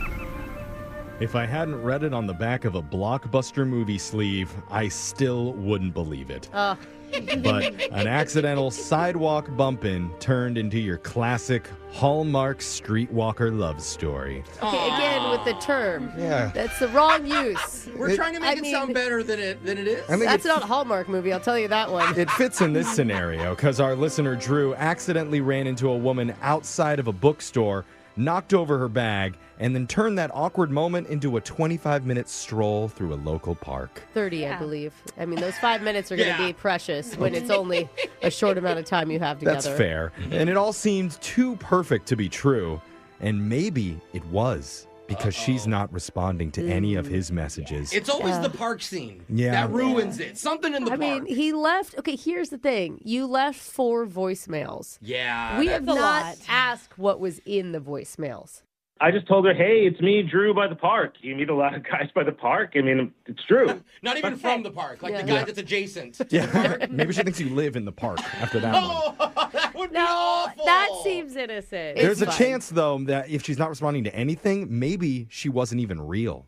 If I hadn't read it on the back of a blockbuster movie sleeve, I still wouldn't believe it. But an accidental sidewalk bumpin' turned into your classic Hallmark streetwalker love story. Okay, again with the term. Yeah. That's the wrong use. we're trying to make it sound better than it is. I think That's not a Hallmark movie, I'll tell you that one. It fits in this scenario because our listener Drew accidentally ran into a woman outside of a bookstore, knocked over her bag, and then turned that awkward moment into a 25-minute stroll through a local park. 30, I believe. I mean, those 5 minutes are going to be precious when it's only a short amount of time you have together. That's fair. And it all seemed too perfect to be true. And maybe it was, because she's not responding to any of his messages. It's always the park scene. Yeah. That ruins it. Something in the park. I mean, he left. Okay, here's the thing. You left 4 voicemails. Yeah. We have that's a not lot. asked what was in the voicemails. I just told her, hey, it's me, Drew, by the park. You meet a lot of guys by the park. I mean, it's true. Not even from the park, like the guy that's adjacent to the Yeah. park. Maybe she thinks you live in the park after that one. That would be No, awful. that seems innocent. There's a It's fine. chance, though, that if she's not responding to anything, maybe she wasn't even real.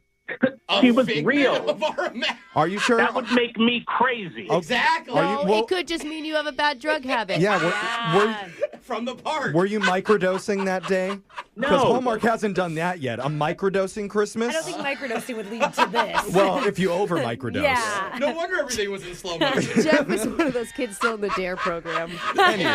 She was figment real. of our ima- Are you sure? That would make me crazy. Exactly. No, well- it could just mean you have a bad drug habit. Yeah, From the park. were you microdosing that day? Because No. Hallmark hasn't done that yet. A microdosing Christmas? I don't think microdosing would lead to this. Well, if you over microdose. Yeah. No wonder everything was in slow motion. Jeff is one of those kids still in the DARE program. Anyway,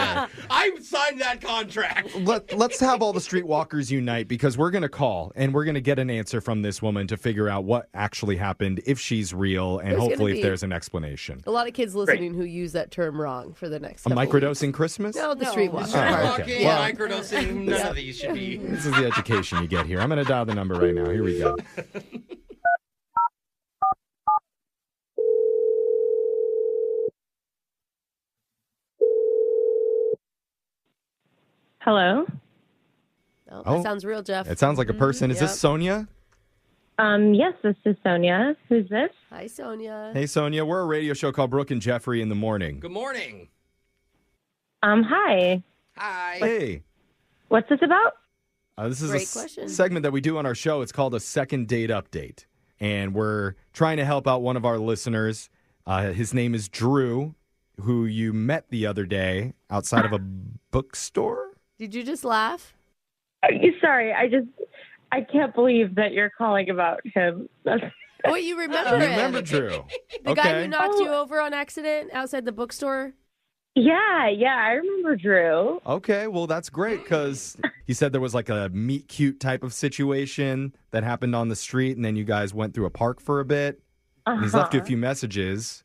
I signed that contract. let's have all the streetwalkers unite because we're going to call and we're going to get an answer from this woman to figure out what actually happened, if she's real, and There's gonna hopefully if be- there's an explanation. A lot of kids listening who use that term wrong for the next A couple microdosing Christmas? No, the streetwalker. Oh, okay. Well, Microdosing, none of these should be. this is the education you get here. I'm going to dial the number right now. Here we go. Hello. Oh, Oh. that sounds real, Jeff. It sounds like a person. Is Yep. this Sonia? Yes, this is Sonia. Who's this? Hi, Sonia. Hey, Sonia. We're a radio show called Brooke and Jeffrey in the Morning. Good morning. Hi. Hi. Hey. What's this about? This is Great a question. segment that we do on our show. It's called a second date update. And we're trying to help out one of our listeners. His name is Drew, who you met the other day outside of a bookstore. Did you just laugh? Sorry, I can't believe that you're calling about him. Oh, you remember You him? remember Drew? The guy Okay. who knocked you over on accident outside the bookstore? Yeah, I remember Drew. Okay, well, that's great because he said there was like a meet cute type of situation that happened on the street, and then you guys went through a park for a bit. And he's left you a few messages.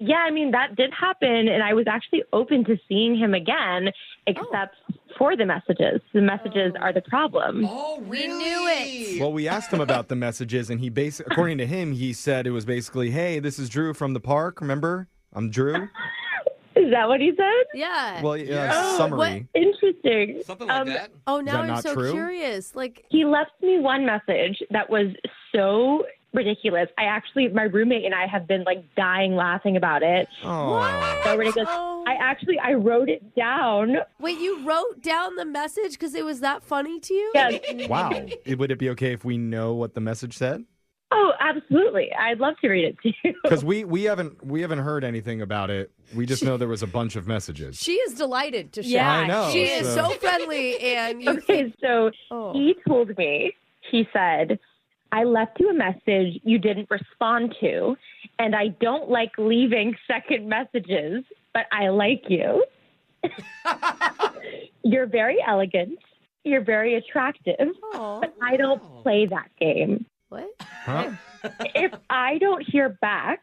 Yeah, I mean, that did happen, and I was actually open to seeing him again, except for the messages. The messages are the problem. Oh, really? We knew it. Well, we asked him about the messages, and he according to him, he said it was basically, hey, this is Drew from the park. Remember? I'm Drew. Is that what he said? Yeah. Well, summary. Interesting. Something like that. Oh, Is now that I'm not so true? curious. Like, He left me one message that was so ridiculous. My roommate and I have been like dying laughing about it. Oh. So ridiculous. I wrote it down. wait, you wrote down the message because it was that funny to you? Yes. Wow. Would it be okay if we know what the message said? Oh, absolutely. I'd love to read it to you. Because we haven't heard anything about it. We just know there was a bunch of messages. She is delighted to share. Yeah, I know. She is so- so friendly, and you Okay, so Oh. he told me, he said, I left you a message you didn't respond to, and I don't like leaving second messages, but I like you. You're very elegant. You're very attractive, but I don't play that game. What? Huh? If I don't hear back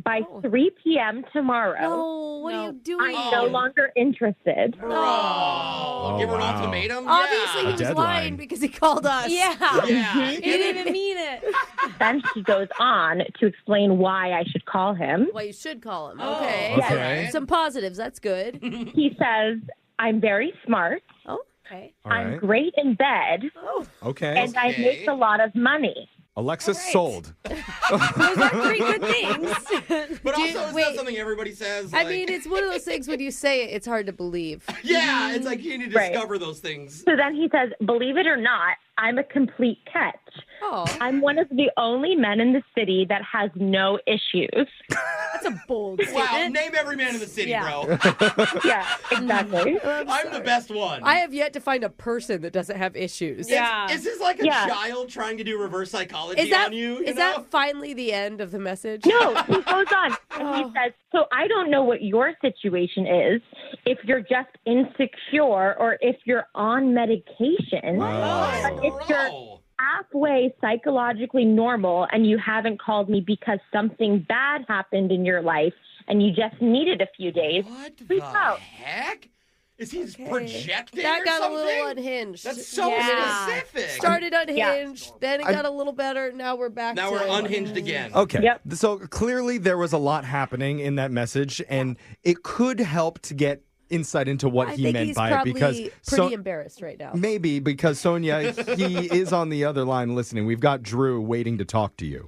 by 3 p.m. tomorrow, No, what are you doing? I'm no longer interested. Oh, give her an wow. ultimatum? Obviously, A he was deadline. lying because he called us. Yeah. Yeah. He didn't even mean it. Then she goes on to explain why I should call him. Well, you should call him. Oh, Okay. okay. Some positives. That's good. He says, I'm very smart. Oh, okay. All I'm right. great in bed. Oh, Okay. And I make a lot of money. Alexis All right. sold. Those are three good things. But Do also, you- is wait. that something everybody says? I Like- mean, it's one of those things when you say it, it's hard to believe. yeah, it's like you need to Right. discover those things. So then he says, believe it or not, I'm a complete catch. Oh, I'm one of the only men in the city that has no issues. That's a bold Wow, statement. name every man in the city, Yeah. bro. Yeah, exactly. I'm the best one. I have yet to find a person that doesn't have issues. Yeah. Is this like a Yeah. child trying to do reverse psychology Is that on you? is that finally the end of the message? No, he goes on. And he says, so I don't know what your situation is, if you're just insecure or if you're on medication. But if you're halfway psychologically normal and you haven't called me because something bad happened in your life and you just needed a few days, What reach the out. heck? Is he projecting That or got something? a little unhinged. That's so Yeah. specific. Started unhinged, then it I'm- got a little better. Now we're back Now to we're unhinged again. Okay. Yep. So clearly there was a lot happening in that message, and it could help to get insight into what I he think meant he's by it probably because pretty embarrassed right now. maybe because Sonia, he is on the other line listening. We've got Drew waiting to talk to you.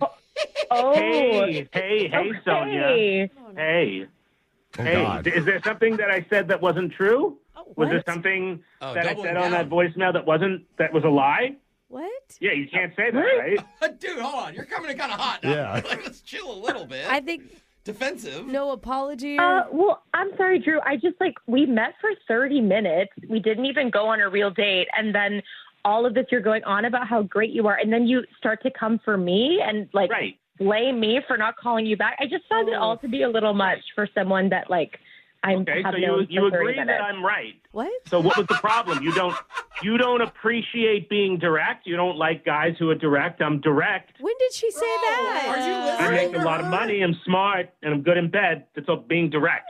Oh. Hey, Okay. Sonia. Hey. Oh, Hey, God. is there something that I said that wasn't true? Was there what? something Oh, that I doubling said on down. that voicemail that was a lie? What? Yeah, you can't say that, right? Dude, hold on. You're coming in kind of hot now. Yeah. Like, let's chill a little bit. I think Defensive. no apology. Well, I'm sorry, Drew. I just we met for 30 minutes. We didn't even go on a real date. And then all of this, you're going on about how great you are. And then you start to come for me and Right. blame me for not calling you back. I just found it all to be a little much for someone that I'm Okay, have so known you for 30 agree minutes. that I'm right. What? So what was the problem? You don't appreciate being direct. You don't like guys who are direct. I'm direct. When did she say that? Are you I listening make a to lot of her? money. I'm smart, and I'm good in bed. That's all being direct.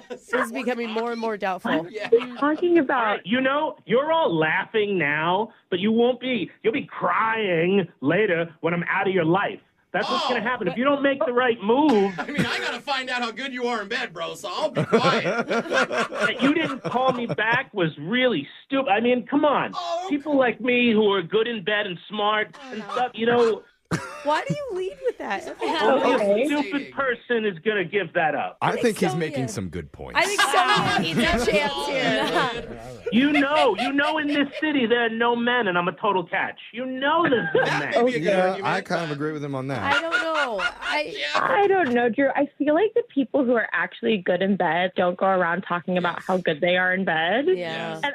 This is becoming more and more doubtful. Yeah. Talking about You know, you're all laughing now, but you'll be crying later when I'm out of your life. That's what's going to happen. If you don't make the right move, I mean, I got to find out how good you are in bed, bro, so I'll be quiet. that you didn't call me back was really stupid. I mean, come on. Oh. People like me who are good in bed and smart and stuff, Why do you lead with that? only Okay. a stupid person is going to give that up. I think he's Sonia- making some good points. I think Sonia needs a chance here. You know in this city there are no men, and I'm a total catch. You know there's no men. Maybe a good yeah, argument. I kind of agree with him on that. I don't know. I don't know, Drew. I feel like the people who are actually good in bed don't go around talking about how good they are in bed. Yeah. And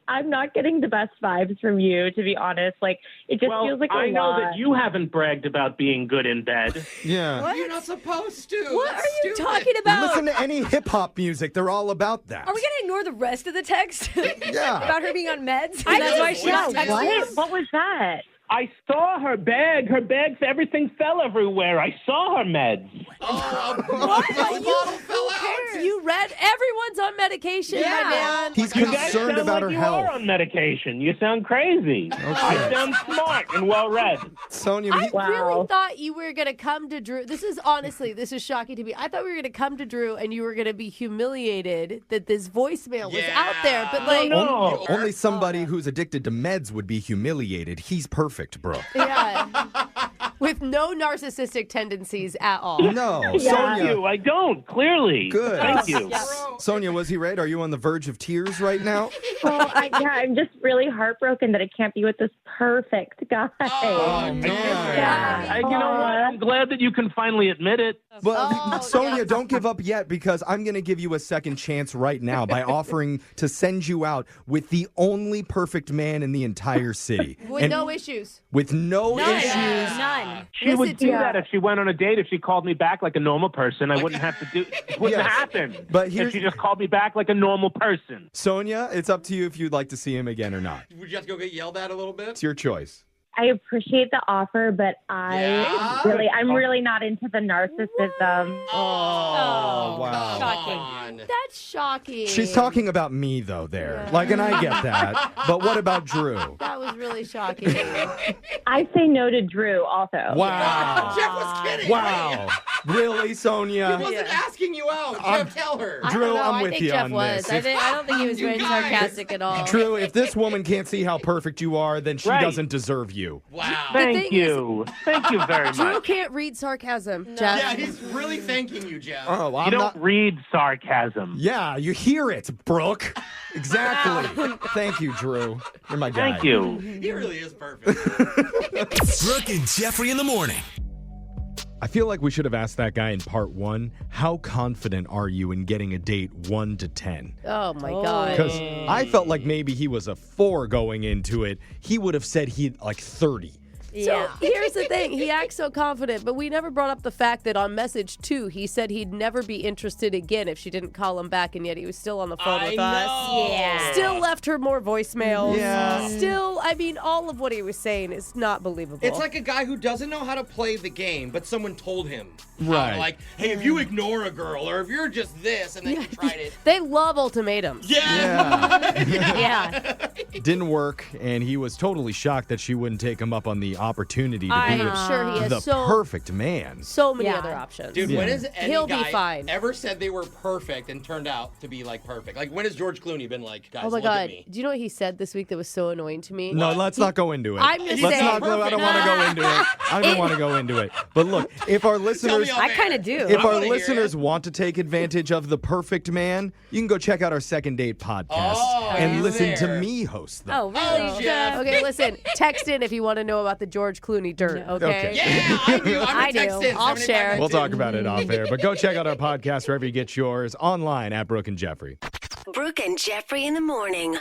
I'm not getting the best vibes from you, to be honest. It just Well, feels like a I know lot. that you haven't bragged about being good in bed. Yeah. You're not supposed to. What That's are you stupid. talking about? Listen to any hip hop music. They're all about that. Are we going to ignore the rest of the text? Yeah. About her being on meds? I That's just- why she's yeah, texting What? us? What was that? I saw her bag. Everything fell everywhere. I saw her meds. Oh, a What? bottle fell out. You read everyone's on medication, my man. He's You guys concerned sound about like her you health. are on medication. You sound crazy. I sound smart and well-read. Sonia, I Wow. really thought you were going to come to Drew. This is shocking to me. I thought we were going to come to Drew and you were going to be humiliated that this voicemail was out there. But No. only somebody who's addicted to meds would be humiliated. He's perfect, bro. yeah. With no narcissistic tendencies at all. No, Thank Sonia. you. I don't, clearly. Good. Thank you. Sonia, was he right? Are you on the verge of tears right now? Well, I'm just really heartbroken that I can't be with this perfect guy. Oh, man. Yeah. You know what? I'm glad that you can finally admit it. Well, Oh, Sonia, yeah. don't give up yet because I'm going to give you a second chance right now by offering to send you out with the only perfect man in the entire city. With And no issues. with no issues. None. She would do Yeah. that if she went on a date. If she called me back like a normal person, I wouldn't have to do. It wouldn't Yes. happen. But if here's- she just called me back like a normal person. Sonia, it's up to you if you'd like to see him again or not. Would you have to go get yelled at a little bit? It's your choice. I appreciate the offer, but I'm really not into the narcissism. Oh, wow. Shocking. That's shocking. She's talking about me, though, there. Yeah. Like, and I get that. But what about Drew? That was really shocking. I say no to Drew also. Wow. Jeff was kidding. Wow. Really, He Sonia? wasn't asking you out. Jeff, tell her. I Drew, don't know. I'm I with think you Jeff on was. this. I don't think he was You being guys. sarcastic at all. Drew, if this woman can't see how perfect you are, then she Right. doesn't deserve you. Wow. Thank thing you. Thank you very Drew much. can't read sarcasm, Jeff. Yeah, he's really thanking you, Jeff. Oh, I'm You don't not. read sarcasm. Yeah, you hear it, Brooke. Exactly. Thank you, Drew. You're my guy. Thank you. He really is perfect. Brooke and Jeffrey in the morning. I feel like we should have asked that guy in part 1, how confident are you in getting a date 1 to 10? Oh my God. Because I felt like maybe he was a 4 going into it. He would have said he'd like 30. So here's the thing. He acts so confident, but we never brought up the fact that on message 2, he said he'd never be interested again if she didn't call him back, and yet he was still on the phone with us. Yeah. Still left her more voicemails. Yeah. Still, I mean, all of what he was saying is not believable. It's like a guy who doesn't know how to play the game, but someone told him. Right. Like, hey, if you ignore a girl, or if you're just this, and then you tried it. They love ultimatums. Yeah. Yeah. Didn't work, and he was totally shocked that she wouldn't take him up on the opportunity to I'm be with sure he has the perfect man. so many other options. Dude, when has any He'll be guy fine. ever said they were perfect and turned out to be like perfect? Like, when has George Clooney been like, guys, Oh my look at God. me? Do you know what he said this week that was so annoying to me? No, let's not go into it. I'm just Let's saying. not go. I don't want to go into it. I don't want to go into it. But look, if our listeners, I kind of do. if our listeners want to take advantage of the perfect man, you can go check out our Second Date podcast and listen to me host them. Oh, really? Okay, listen. Text in if you want to know about the George Clooney dirt, okay? Yeah, I do. I do. I'll share. We'll talk about it off air. But go check out our podcast wherever you get yours, online at Brooke and Jeffrey. Brooke and Jeffrey in the morning.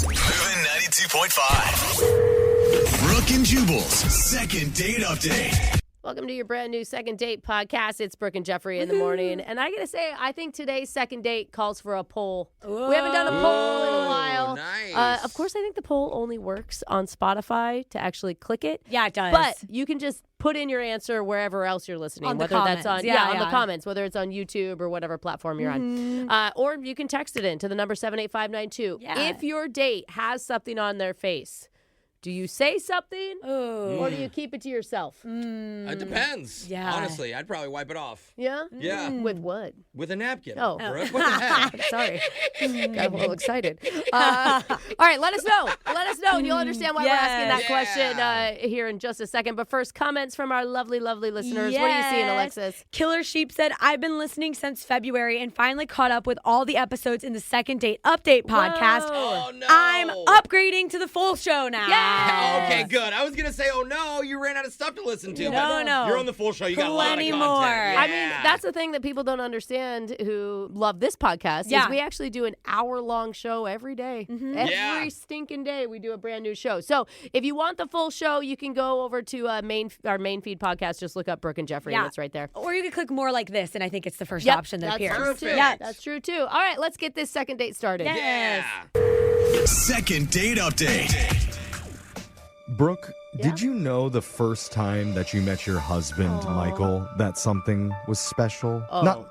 Moving 92.5. Brooke and Jubal's second date update. Welcome to your brand new Second Date podcast. It's Brooke and Jeffrey in the morning. And I got to say, I think today's second date calls for a poll. We haven't done a poll in a while. Nice. Of course, I think the poll only works on Spotify to actually click it. Yeah, it does. But you can just put in your answer wherever else you're listening. On the whether that's on comments. Yeah, on the yeah. comments, whether it's on YouTube or whatever platform you're on. Or you can text it in to the number 78592. Yeah. If your date has something on their face, do you say something or do you keep it to yourself? It depends. Yeah. Honestly, I'd probably wipe it off. Yeah? Yeah. With what? With a napkin. Oh. Brooke, what the heck? Sorry. Got a little excited. All right, let us know. Let us know, and you'll understand why we're asking that question here in just a second. But first, comments from our lovely, lovely listeners. What are you seeing, Alexis? Killer Sheep said, I've been listening since February and finally caught up with all the episodes in the Second Date Update podcast. Oh, no. I'm upgrading to the full show now. Okay, good. I was going to say, oh, no, you ran out of stuff to listen to. No, no. You're on the full show. You got a lot of Plenty content. more. Yeah. I mean, that's the thing that people don't understand who love this podcast is we actually do an hour-long show every day. Every stinking day we do a brand new show. So if you want the full show, you can go over to our main feed podcast. Just look up Brooke and Jeffrey, and it's right there. Or you can click more like this, and I think it's the first Yep, option that that's appears. true too. Yeah, that's true too. All right, let's get this second date started. Yes. Second date update. Brooke, did you know the first time that you met your husband, Michael, that something was special?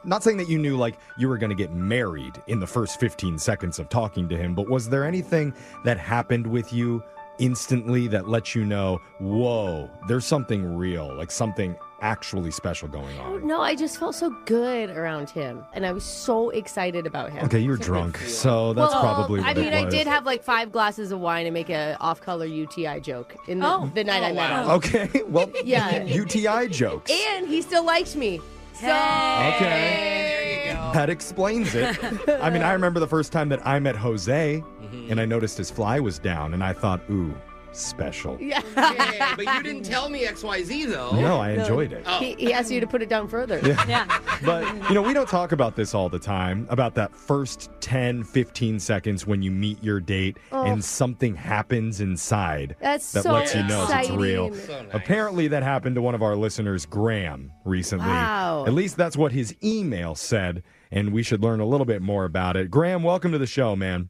Not saying that you knew like you were going to get married in the first 15 seconds of talking to him, but was there anything that happened with you instantly that let you know, whoa, there's something real, like something actually special going on? No, I just felt so good around him, and I was so excited about him. Okay, you're drunk, so that's probably what I mean, it was. I did have like 5 glasses of wine and make a off-color UTI joke in the night I met him. Okay, well, Yeah. UTI jokes. And he still liked me. So Okay. That explains it. I mean, I remember the first time that I met Jose, and I noticed his fly was down, and I thought, ooh, special. Yeah. Okay, but you didn't tell me XYZ, though. No, I enjoyed it. He asked you to put it down further. Yeah. But, we don't talk about this all the time, about that first 10, 15 seconds when you meet your date and something happens inside That's that so lets you know it's real. exciting. So nice. Apparently, that happened to one of our listeners, Graham, recently. Wow. At least that's what his email said, and we should learn a little bit more about it. Graham, welcome to the show, man.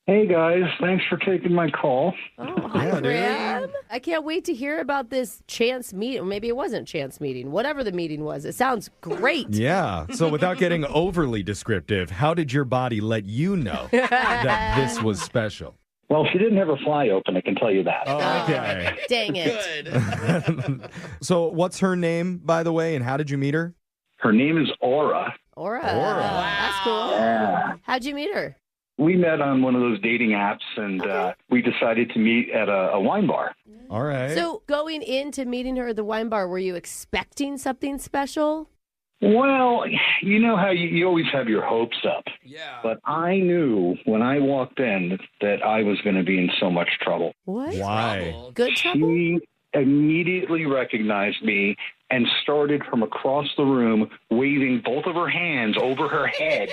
Hey guys, thanks for taking my call. Oh, hi, Graham. I can't wait to hear about this chance meeting. Or maybe it wasn't chance meeting. Whatever the meeting was, it sounds great. Yeah. So without getting overly descriptive, how did your body let you know that this was special? Well, she didn't have her fly open, I can tell you that. Okay. Dang it. Good. So what's her name, by the way, and how did you meet her? Her name is Aura. Aura. That's cool. Yeah. How'd you meet her? We met on one of those dating apps, and we decided to meet at a wine bar. All right. So going into meeting her at the wine bar, were you expecting something special? Well, you know how you always have your hopes up. Yeah. But I knew when I walked in that I was going to be in so much trouble. What? Why? Good trouble? She immediately recognized me and started from across the room waving both of her hands over her head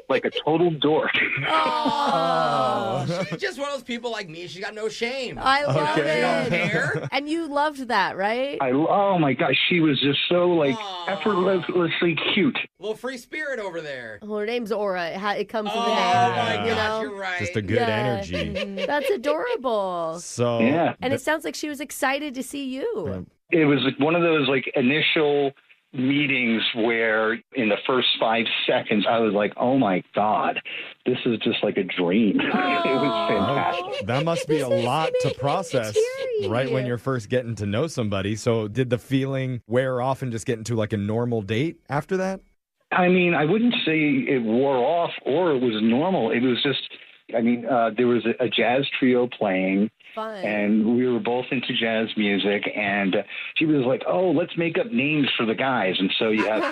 like a total dork. Oh, she's just one of those people like me. She got no shame. I love She don't it. care. And you loved that, right? Oh my gosh, she was just so effortlessly cute. Little free spirit over there. Well, her name's Aura. It comes with Oh the name. my you gosh, know? you're right. Just a good energy. That's adorable. So Yeah. And it sounds like she was excited to see you. It was one of those initial meetings where in the first 5 seconds I was like, oh my God, this is just like a dream. It was fantastic. That must be a lot to process right when you're first getting to know somebody. So did the feeling wear off and just get into like a normal date after that? I mean, I wouldn't say it wore off or it was normal. It was just, there was a jazz trio playing. Fun. And we were both into jazz music, and she was like, oh, let's make up names for the guys. And so you have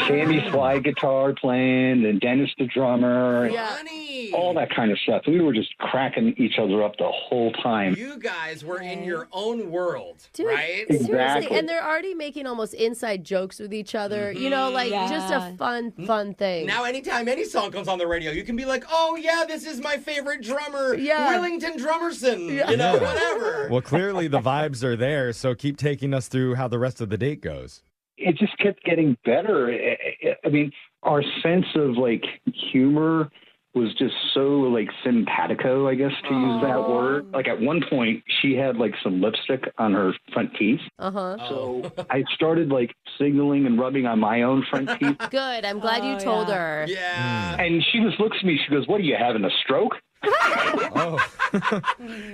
Sammy Sly guitar playing, and Dennis the drummer, all that kind of stuff. We were just cracking each other up the whole time. You guys were in your own world, Dude, right? Seriously, and they're already making almost inside jokes with each other. You know, like just a fun thing. Now, anytime any song comes on the radio, you can be like, oh, yeah, this is my favorite drummer, Willington Drummerson, you know, whatever. Well, clearly the vibes are there, so keep taking us through how the rest of the date goes. It just kept getting better. I mean, our sense of like humor was just so like simpatico, I guess, to use that word. Like at one point she had like some lipstick on her front teeth. So I started like signaling and rubbing on my own front teeth. Good. I'm glad you told her. Yeah. And she just looks at me, she goes, what, are you having a stroke?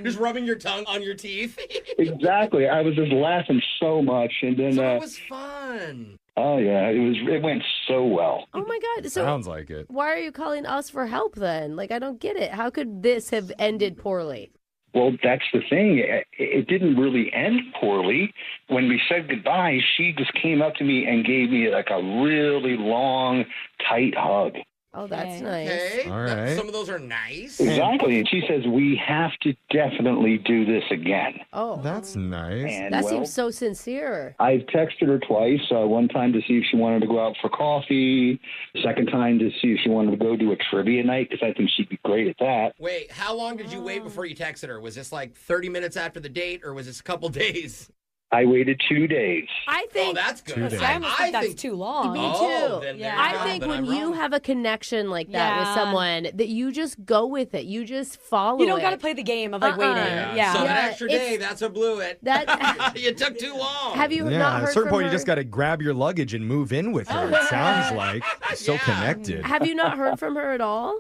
Just rubbing your tongue on your teeth. Exactly. I was just laughing so much, and then it was fun. Oh yeah, it went so well. Oh my God. So sounds like it. Why are you calling us for help then? Like, I don't get it. How could this have ended poorly? Well, that's the thing. It didn't really end poorly. When we said goodbye, she just came up to me and gave me like a really long, tight hug. Oh, that's nice. Okay. All right. Some of those are nice. Exactly. And she says, we have to definitely do this again. Oh, that's nice. And, that seems so sincere. I've texted her twice. One time to see if she wanted to go out for coffee. The second time to see if she wanted to go do a trivia night, because I think she'd be great at that. Wait, how long did you wait before you texted her? Was this like 30 minutes after the date, or was this a couple days? I waited 2 days. I think that's good. I almost think that's too long. Me too. I think when you have a connection like that with someone, that you just go with it. You just follow it. You don't got to play the game of like waiting. So that extra day, that's what blew it. That you took too long. Have you not heard at a certain from point, her? you just got to grab your luggage and move in with her. It sounds like so connected. Have you not heard from her at all?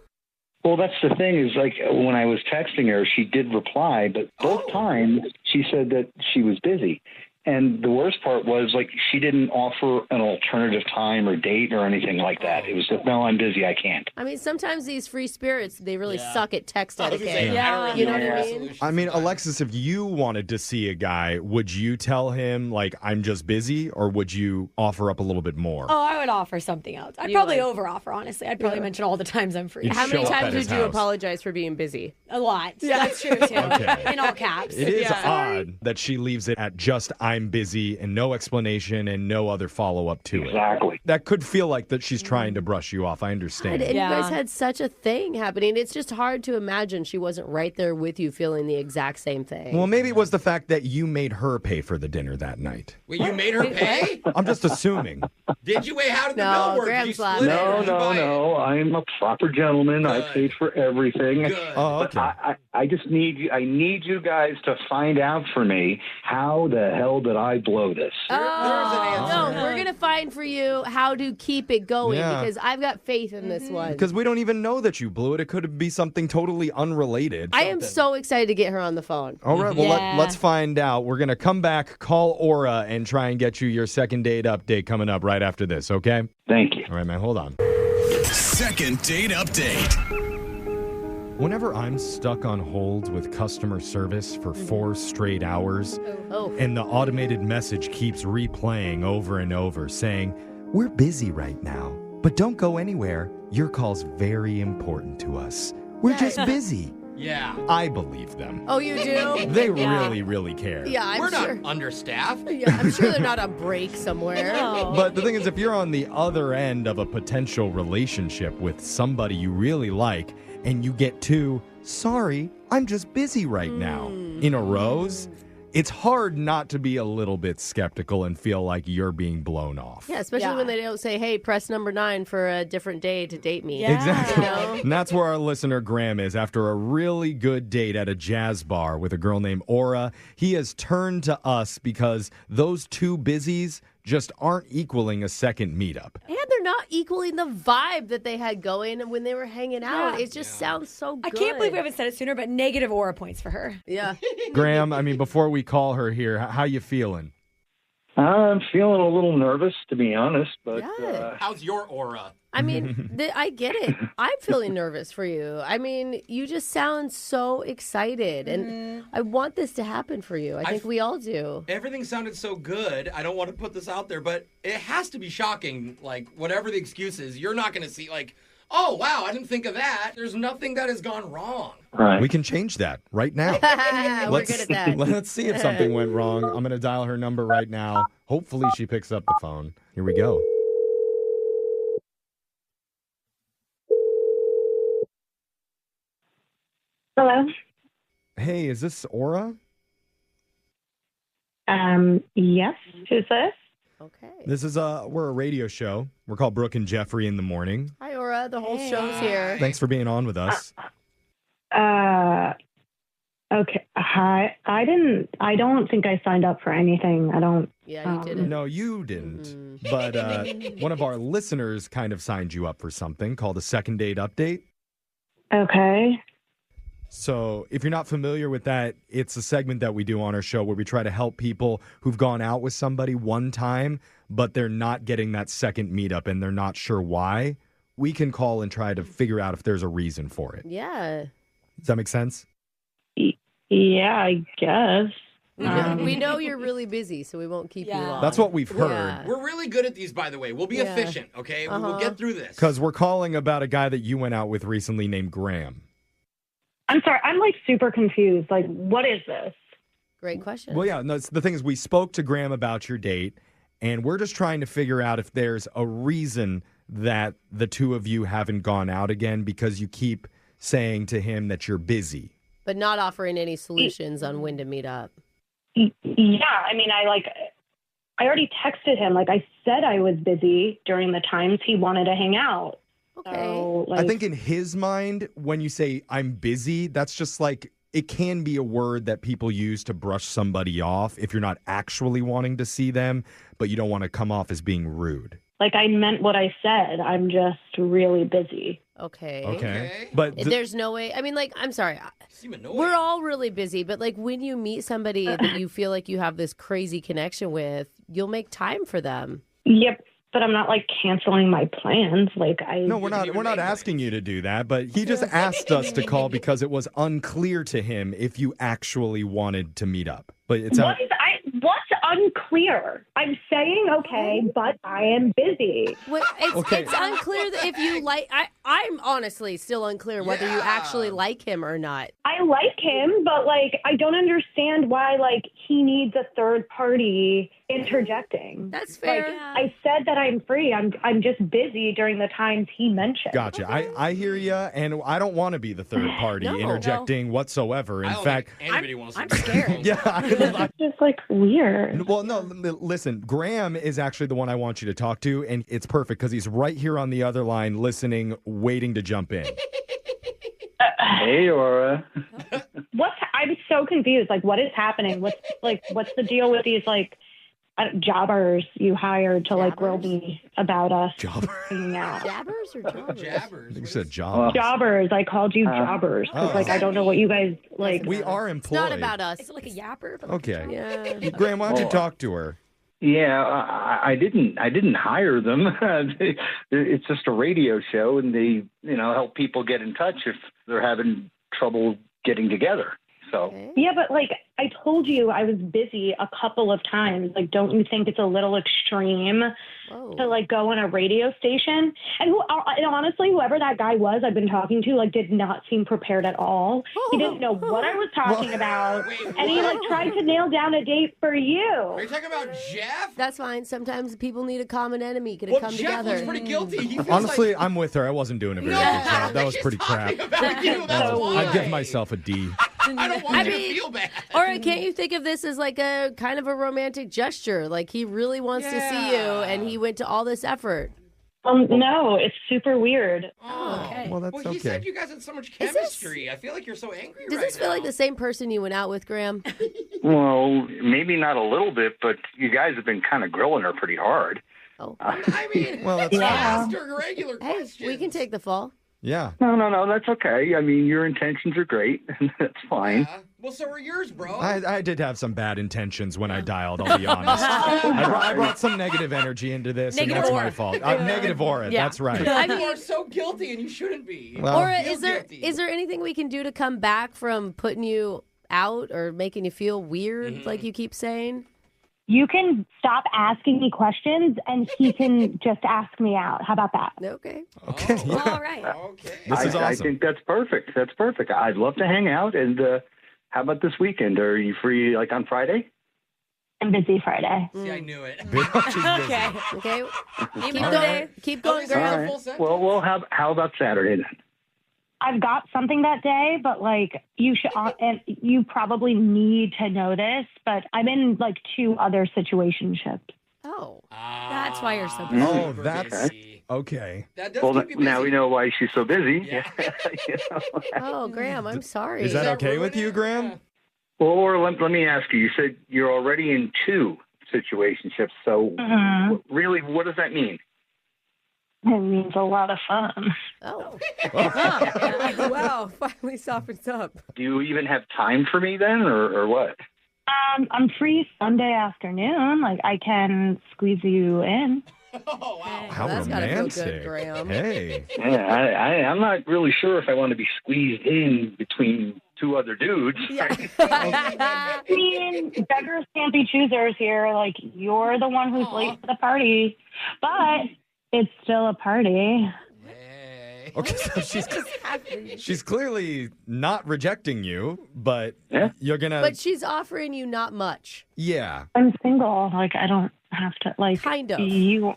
Well, that's the thing is, like, when I was texting her, she did reply, but both times she said that she was busy. And the worst part was, like, she didn't offer an alternative time or date or anything like that. It was just, no, I'm busy, I can't. I mean, sometimes these free spirits, they really suck at text etiquette. Yeah. You know what I mean? I mean, Alexis, if you wanted to see a guy, would you tell him, like, I'm just busy, or would you offer up a little bit more? Oh, I would offer something else. I'd probably over-offer, honestly. I'd probably mention all the times I'm free. You'd How many show up times at did his you house. apologize for being busy? A lot. That's true, too. Okay. In all caps. It is odd that she leaves it at just I'm busy and no explanation and no other follow-up to it. Exactly. That could feel like that she's trying to brush you off. I understand. And you guys had such a thing happening. It's just hard to imagine she wasn't right there with you feeling the exact same thing. Well, maybe it was the fact that you made her pay for the dinner that night. Wait, you made her pay? I'm just assuming. Did you? Wait, how did the bill work? Did you split it, or No, did you no, buy it? no. I'm a proper gentleman. I paid for everything. Oh, okay. But I just need you. I need you guys to find out for me how the hell did I blow this? No, we're going to find for you how to keep it going Yeah. because I've got faith in this one. Because we don't even know that you blew it. It could be something totally unrelated. I am so excited to get her on the phone. All right, well, let's find out. We're going to come back, call Aura, and try and get you your second date update coming up right after this, okay? Thank you. All right, man, hold on. Second date update. Whenever I'm stuck on hold with customer service for 4 straight hours, and the automated message keeps replaying over and over saying, we're busy right now, but don't go anywhere. Your call's very important to us. We're just busy. Yeah. I believe them. Oh, you do? They really, really care. Yeah, I'm We're sure. not understaffed. Yeah, I'm sure they're not on break somewhere. But the thing is, if you're on the other end of a potential relationship with somebody you really like, and you get 2, sorry, I'm just busy right now, in a rows, it's hard not to be a little bit skeptical and feel like you're being blown off. Yeah, especially when they don't say, hey, press number 9 for a different day to date me. Exactly. You know? And that's where our listener Graham is. After a really good date at a jazz bar with a girl named Aura, he has turned to us because those 2 busies just aren't equaling a second meetup. And they're not equaling the vibe that they had going when they were hanging out. Yeah. It just sounds so good. I can't believe we haven't said it sooner, but negative aura points for her. Yeah. Graham, I mean, before we call her here, how you feeling? I'm feeling a little nervous, to be honest, but How's your aura? I mean, I get it. I'm feeling nervous for you. I mean, you just sound so excited, and I want this to happen for you. I think we all do. Everything sounded so good. I don't want to put this out there, but it has to be shocking. Like, whatever the excuse is, you're not going to see, like, oh, wow, I didn't think of that. There's nothing that has gone wrong. Right. We can change that right now. We're good at that. Let's see if something went wrong. I'm going to dial her number right now. Hopefully she picks up the phone. Here we go. Hello. Hey, is this Aura? Yes. Who's this? Okay. This is we're a radio show. We're called Brooke and Jeffrey in the Morning. Hi, Aura. The whole show's here. Thanks for being on with us. Okay. Hi. I don't think I signed up for anything. I don't. Yeah, you didn't. No, you didn't. But one of our listeners kind of signed you up for something called a second date update. Okay. So if you're not familiar with that, it's a segment that we do on our show where we try to help people who've gone out with somebody one time, but they're not getting that second meetup and they're not sure why. We can call and try to figure out if there's a reason for it. Yeah. Does that make sense? Yeah, I guess. We know you're really busy, so we won't keep you long. That's what we've heard. Yeah. We're really good at these, by the way. We'll be efficient, okay? We'll get through this. Because we're calling about a guy that you went out with recently named Graham. I'm sorry. I'm like super confused. Like, what is this? Great question. Well, yeah, no, the thing is we spoke to Graham about your date, and we're just trying to figure out if there's a reason that the two of you haven't gone out again because you keep saying to him that you're busy. But not offering any solutions on when to meet up. Yeah. I mean, I already texted him. Like, I said I was busy during the times he wanted to hang out. Okay. So, I think in his mind, when you say I'm busy, that's just like, it can be a word that people use to brush somebody off if you're not actually wanting to see them, but you don't want to come off as being rude. Like, I meant what I said. I'm just really busy. Okay. But there's no way. I mean, like, I'm sorry. We're all really busy, but like when you meet somebody that you feel like you have this crazy connection with, you'll make time for them. Yep. But I'm not like canceling my plans. Like No, we're not asking you to do that, but he just asked us to call because it was unclear to him if you actually wanted to meet up. But it's what's unclear? I'm saying okay, but I am busy. It's unclear that if you like. I'm honestly still unclear whether you actually like him or not. I like him, but like I don't understand why like he needs a third party interjecting. That's fair. Like, I said that I'm free. I'm just busy during the times he mentioned. Gotcha. I hear you, and I don't want to be the third party interjecting whatsoever. In fact, I'm scared. Yeah. It's just like weird. Well, no, listen, Graham is actually the one I want you to talk to, and it's perfect because he's right here on the other line listening, waiting to jump in. Hey, Aura. I'm so confused. Like, what is happening? What's the deal with these like jobbers you hired to like grill me about us hanging out? Jabbers or jobbers? Jabbers. I think you said job. Jobbers. I called you jobbers because like I don't know what you guys like. We are employed. It's not about us. Is it like a yapper? Okay. Yeah. Graham, why don't you talk to her? Yeah, I didn't hire them. It's just a radio show, and they help people get in touch if they're having trouble getting together. So Yeah, but like I told you I was busy a couple of times. Like, don't you think it's a little extreme to like go on a radio station? And honestly, whoever that guy was I've been talking to like did not seem prepared at all. He didn't know what I was talking about. And he like tried to nail down a date for you. Are you talking about Jeff? That's fine. Sometimes people need a common enemy. Could come Jeff together. looks pretty guilty. He feels Honestly, I'm with her. I wasn't doing a very good job. That was pretty crap. I'd give myself a D. I don't want you to feel bad. Or can't you think of this as like a kind of a romantic gesture? Like he really wants to see you and he went to all this effort. No, it's super weird. Oh, okay. Well, that's Well, he okay. said you guys had so much chemistry. I feel like you're so angry Does right this feel like the same person you went out with, Graham? Well, maybe not a little bit, but you guys have been kind of grilling her pretty hard. Oh. I mean, Well, that's I fine. asked her regular Hey, questions. we can take the fall. Yeah. No, that's okay. I mean, your intentions are great. That's fine. Yeah. Well, so are yours, bro. I did have some bad intentions when I dialed, I'll be honest. I brought some negative energy into this, Negative and that's aura. my fault. Negative aura, Yeah. that's right. I You mean, are so guilty, and you shouldn't be. Well- Laura, Feel is there guilty. is there anything we can do to come back from putting you out or making you feel weird, like you keep saying? You can stop asking me questions and he can just ask me out. How about that? Okay. Okay. Oh, Yeah. All right. Okay. This is I awesome. think that's perfect. That's perfect. I'd love to hang out. And how about this weekend? Are you free like on Friday? I'm busy Friday. See, I knew it. Okay. Okay. Keep All going. right. Keep going, least I girl. got All a right. full sentence. Well, how about Saturday then? I've got something that day, but like you should, and you probably need to know this, but I'm in like 2 other situationships. Oh. That's why you're so busy. Oh, Super that's busy. okay. That does Well, keep you busy. now we know why she's so busy. Yeah. You know? Oh, Graham, I'm sorry. Is that that okay with ruin you, it? Graham? Yeah. Well, or let me ask you. You said you're already in 2 situationships. So really, what does that mean? It means a lot of fun. Oh. Wow. Finally softens up. Do you even have time for me then, or what? I'm free Sunday afternoon. Like I can squeeze you in. Oh, wow. How That's gotta feel romantic. good, Graham. Hey. Yeah, I'm not really sure if I want to be squeezed in between 2 other dudes. I mean, beggars can't be choosers here. Like you're the one who's late to the party, but it's still a party. Hey. Okay, so she's clearly not rejecting you, but Yeah. you're gonna. But she's offering you not much. Yeah. I'm single. Like I don't have to. Like Kind of. you.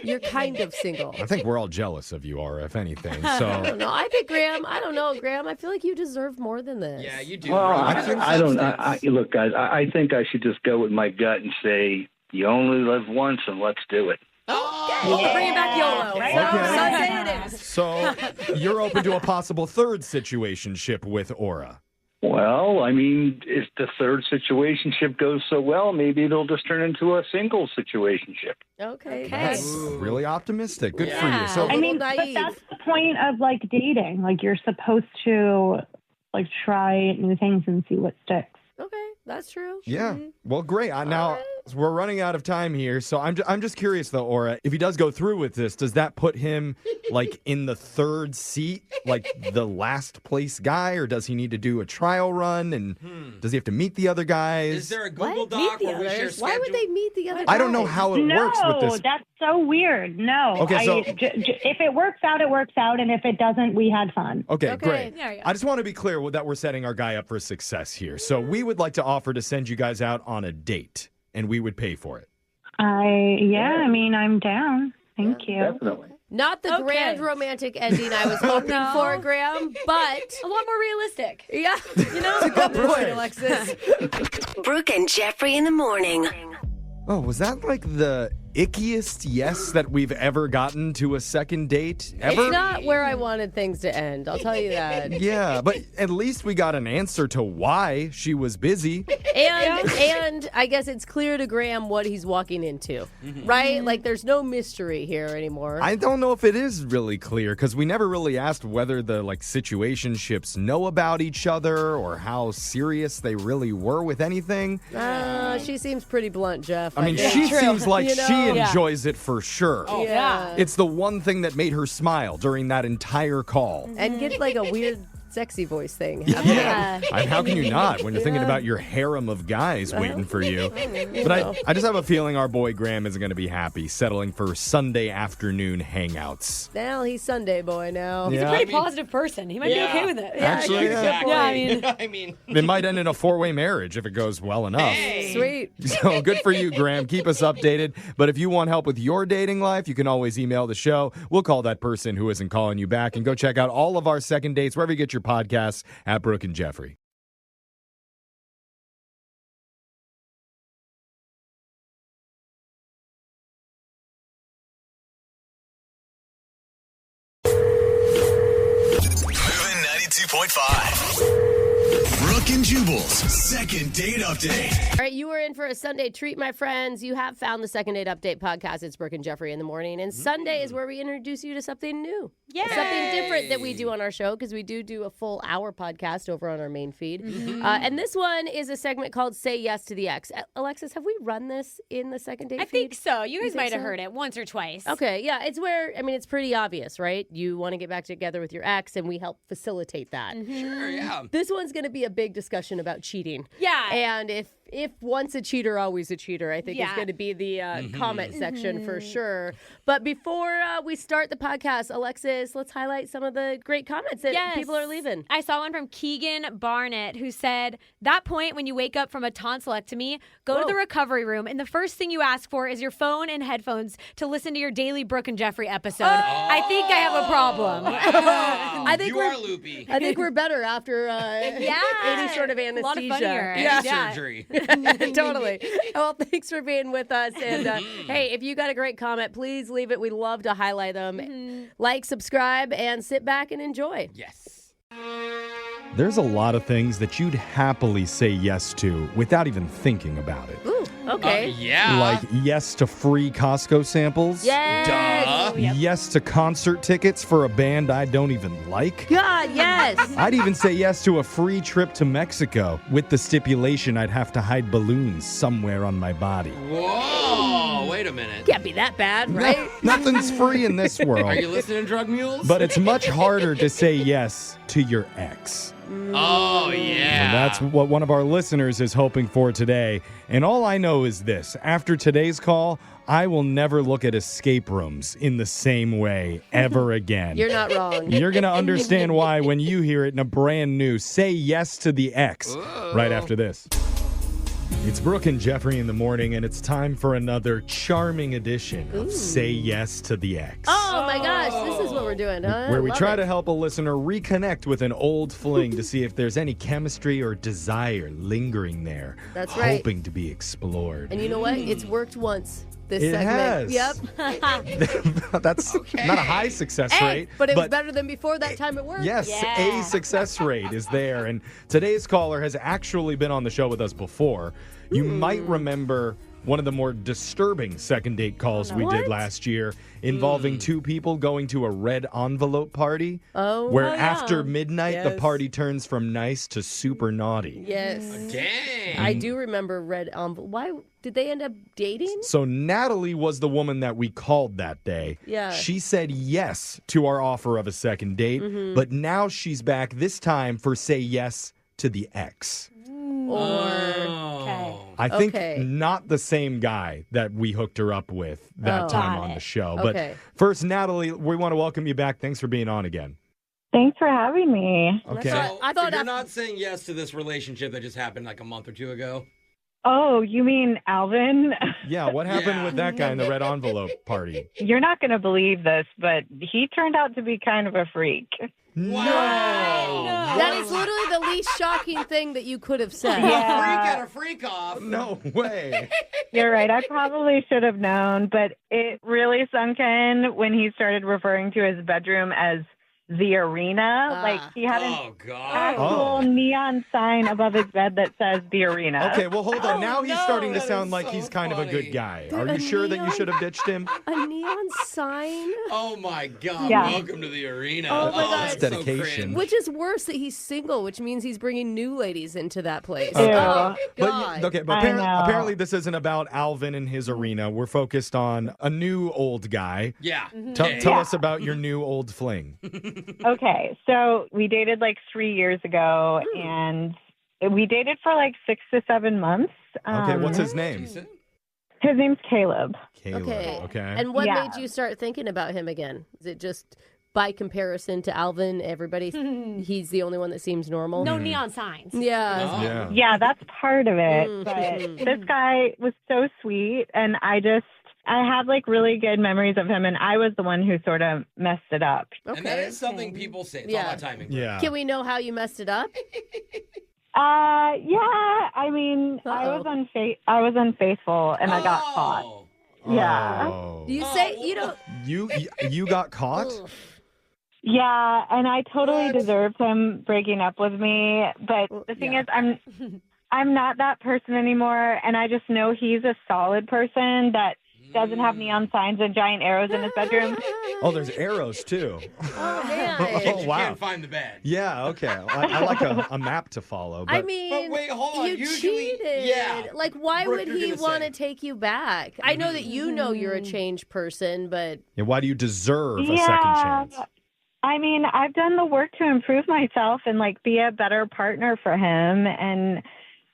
You're kind of single. I think we're all jealous of you, Aura, if anything. I So don't know. I think Graham. I don't know, Graham. I feel like you deserve more than this. Yeah, you do. Well, bro. I, You deserve I don't. substance. Look, guys. I think I should just go with my gut and say you only live once, and let's do it. Okay. Bring it back YOLO. Right So, on. Sunday it is. So you're open to a possible third situationship with Aura. Well, I mean, if the third situationship goes so well, maybe it'll just turn into a single situationship. Okay. That's really optimistic. Good for you. Yeah. So I mean, but naive. that's the point of like dating. Like you're supposed to like try new things and see what sticks. Okay, that's true. yeah, well, great. Now we're running out of time here, so I'm just curious though, Aura. If he does go through with this, does that put him like in the 3rd seat, like the last place guy, or does he need to do a trial run? And does he have to meet the other guys? Is there a Google What? Doc Meet the where we share others? Why would schedule- they meet the other I don't know guys? how it No, works with this. that's so weird. No. Okay, so- if it works out, it works out, and if it doesn't, we had fun. Okay, Okay. great. There you go. I just want to be clear that we're setting our guy up for success here. So we would like to offer to send you guys out on a date, and we would pay for it. I mean, I'm down. Thank you. Definitely. Not the Okay. grand romantic ending I was hoping No. for, Graham, but A lot more realistic. yeah, You know? good point, Alexis. Brooke and Jeffrey in the morning. Oh, was that like the ickiest yes that we've ever gotten to a second date ever? It's not where I wanted things to end. I'll tell you that. Yeah, but at least we got an answer to why she was busy. And I guess it's clear to Graham what he's walking into, right? Like there's no mystery here anymore. I don't know if it is really clear because we never really asked whether the like situationships know about each other or how serious they really were with anything. She seems pretty blunt, Jeff. I mean, think. she seems like You know? she enjoys it for sure. Oh, yeah. It's the one thing that made her smile during that entire call. And get like a weird sexy voice thing. Yeah. How can you not when you're thinking about your harem of guys waiting for you? But I just have a feeling our boy Graham isn't going to be happy settling for Sunday afternoon hangouts. Well, he's Sunday boy now. He's Yeah. a pretty positive person. He might be okay with it. Actually, yeah. Exactly. Yeah, I mean- I mean, It might end in a 4-way marriage if it goes well enough. hey. Sweet. So good for you, Graham. Keep us updated. But if you want help with your dating life, you can always email the show. We'll call that person who isn't calling you back. And go check out all of our second dates wherever you get your podcasts at Brooke and Jeffrey. 104.5. Brooke and Jubal's second date update. All right, you are in for a Sunday treat, my friends. You have found the Second Date Update podcast. It's Brooke and Jeffrey in the morning. And Sunday is where we introduce you to something new. Yeah. Something different that we do on our show, because we do a full hour podcast over on our main feed. And this one is a segment called Say Yes to the Ex. Alexis, have we run this in the Second Date I feed? think so. You guys think might have so? heard it once or twice. Okay, yeah, it's where, I mean, it's pretty obvious, right? You want to get back together with your ex, and we help facilitate that. Sure, yeah. This one's going to be a big discussion about cheating. Yeah. And if once a cheater, always a cheater, I think is Yeah. going to be the comment section for sure. But before we start the podcast, Alexis, let's highlight some of the great comments that people are leaving. I saw one from Keegan Barnett who said, that point when you wake up from a tonsillectomy, go to the recovery room, and the first thing you ask for is your phone and headphones to listen to your daily Brooke and Jeffrey episode. I think I have a problem. I think you are loopy. I think we're better after any sort of anesthesia. A lot of funnier. Yeah. Surgery. Totally. Well, thanks for being with us. And hey, if you got a great comment, please leave it. We love to highlight them. Like, subscribe, and sit back and enjoy. Yes. There's a lot of things that you'd happily say yes to without even thinking about it. Ooh, okay. Yeah. Like yes to free Costco samples. Yes. Duh. Yes to concert tickets for a band I don't even like. God, yes. I'd even say yes to a free trip to Mexico with the stipulation I'd have to hide balloons somewhere on my body. Whoa, wait a minute. Can't be that bad, right? Nothing's free in this world. Are you listening to Drug Mules? But it's much harder to say yes to your ex. Oh, yeah. And that's what one of our listeners is hoping for today. And all I know is this. After today's call, I will never look at escape rooms in the same way ever again. You're not wrong. You're going to understand why when you hear it in a brand new Say Yes to the Ex right after this. It's Brooke and Jeffrey in the morning, and it's time for another charming edition of Say Yes to the Ex. Oh my gosh, this is what we're doing, huh? Where we Love try it. to help a listener reconnect with an old fling to see if there's any chemistry or desire lingering there. That's right. Hoping to be explored. And you know what? It's worked once. This It segment. has. Yep. That's not a high success rate. But it was better than before that time it worked. Yes, a success rate is there. And today's caller has actually been on the show with us before. You might remember one of the more disturbing second date calls we did last year involving two people going to a red envelope party where after midnight the party turns from nice to super naughty. Yes. Dang. I do remember red envelope. Why did they end up dating? So Natalie was the woman that we called that day. Yeah. She said yes to our offer of a second date, but now she's back this time for say yes to the ex. I think not the same guy that we hooked her up with that time on the show. But first, Natalie, we want to welcome you back. Thanks for being on again. Thanks for having me. Okay. So, I thought you're not saying yes to this relationship that just happened like a month or two ago. Oh, you mean Alvin? Yeah, what happened with that guy in the red envelope party? You're not going to believe this, but he turned out to be kind of a freak. No. That is literally the least shocking thing that you could have said. Yeah. Freak at a freak off. No way. You're right. I probably should have known, but it really sunk in when he started referring to his bedroom as the arena. Like he had an actual neon sign above his bed that says the arena. Okay, well, hold on. Now he's starting to sound like he's kind of a good guy. Are you sure that you should have ditched him? A neon sign? Oh my God! Yeah. Welcome to the arena. Oh my God. That's dedication. Which is worse that he's single, which means he's bringing new ladies into that place. Okay. Oh, But, God. but apparently this isn't about Alvin and his arena. We're focused on a new old guy. Yeah. Tell us about your new old fling. Okay, so we dated like 3 years ago, and we dated for like 6 to 7 months. Okay, what's his name? His name's Caleb. Caleb. Okay. And what Yeah. made you start thinking about him again? Is it just by comparison to Alvin, he's the only one that seems normal? No neon signs. Yeah. Yeah, that's part of it. But this guy was so sweet, and I have like really good memories of him, and I was the one who sort of messed it up. And that is something people say. It's all about timing. Yeah. Can we know how you messed it up? Yeah. I mean, I was unfaithful, and I got caught. Yeah. Oh. You say you don't. You got caught? Yeah, and I totally deserved him breaking up with me. But the thing is, I'm not that person anymore, and I just know he's a solid person that doesn't have neon signs and giant arrows in his bedroom. Oh, there's arrows too. Oh, man. Oh, You wow. can't find the bed. Yeah, okay. I like a map to follow. But I mean, But wait, hold on. you Usually- cheated. yeah. Like, why Brooke, would you're he gonna want to say. take you back? I know that you know you're a changed person, but yeah, why do you deserve a second Yeah. chance? I mean, I've done the work to improve myself and like be a better partner for him. And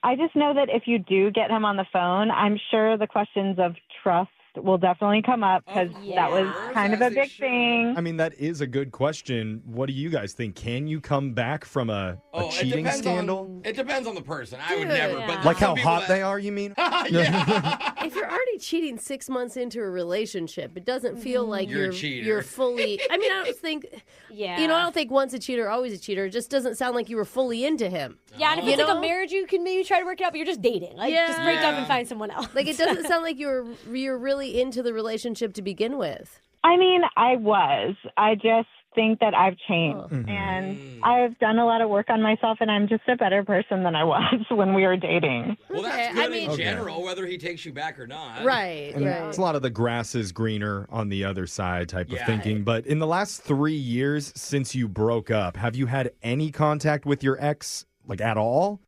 I just know that if you do get him on the phone, I'm sure the questions of trust will definitely come up because that was kind of a big thing. I mean, that is a good question. What do you guys think? Can you come back from a cheating scandal? It depends on the person. I would Dude, never. yeah. But Like some how people hot that- they are, you mean? if you're already cheating 6 months into a relationship, it doesn't feel like You're a cheater. you're fully. I mean, I don't think. Yeah. You know, I don't think once a cheater, always a cheater. It just doesn't sound like you were fully into him. Yeah, and if You it's like know? a marriage, you can maybe try to work it out, but you're just dating. Like, just break up and find someone else. Like, it doesn't sound like you're really into the relationship to begin with. I mean, I was. I just think that I've changed. And I've done a lot of work on myself, and I'm just a better person than I was when we were dating. Well, that's Okay, good I mean- in general, whether he takes you back or not. Right, And it's a lot of the grass is greener on the other side type of Yeah. thinking. But in the last 3 years since you broke up, have you had any contact with your ex, like at all?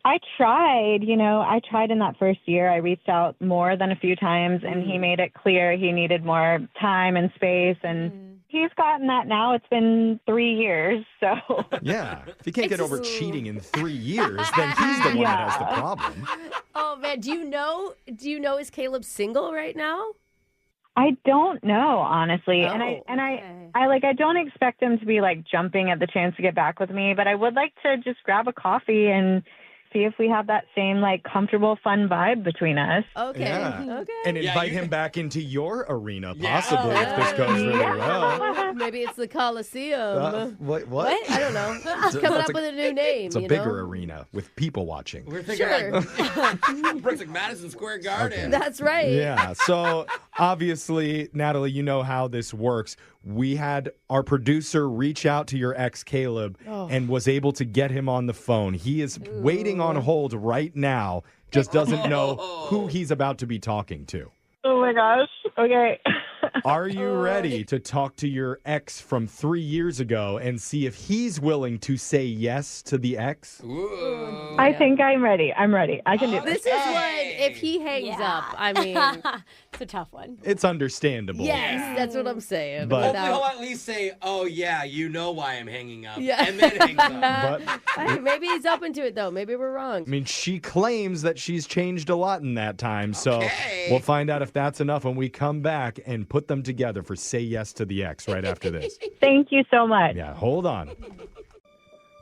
I tried in that first year. I reached out more than a few times, and he made it clear he needed more time and space, and he's gotten that now. It's been 3 years, so. Yeah. If you can't get over cheating in 3 years, then he's the one that has the problem. Oh man, do you know? Is Caleb single right now? I don't know, honestly. And Oh, I don't expect him to be like jumping at the chance to get back with me, but I would like to just grab a coffee and see if we have that same like comfortable, fun vibe between us. Okay. Yeah. Okay. And invite him back into your arena, possibly, if this goes really well. Maybe it's the Coliseum. What? I don't know. It's Coming up with a new name. It's a you bigger know? arena with people watching. We're thinking like Brooks, like Madison Square Garden. That's right. Yeah. So obviously, Natalie, you know how this works. We had our producer reach out to your ex, Caleb, and was able to get him on the phone. He is waiting on hold right now, just doesn't know who he's about to be talking to. Oh my gosh. Okay. Are you ready to talk to your ex from 3 years ago and see if he's willing to say yes to the ex? I think I'm ready. I'm ready. I can do This this. is when, if he hangs up, I mean, it's a tough one. It's understandable. yes, that's what I'm saying. But- Hopefully he'll Without- at least say, "Oh yeah, you know why I'm hanging up," Yeah. and then hangs up. But Hey, maybe he's open to it though. Maybe we're wrong. I mean, she claims that she's changed a lot in that time. So Okay. we'll find out if that's enough when we come back and put them together for Say Yes to the Ex right after this. Thank you so much. Yeah, hold on.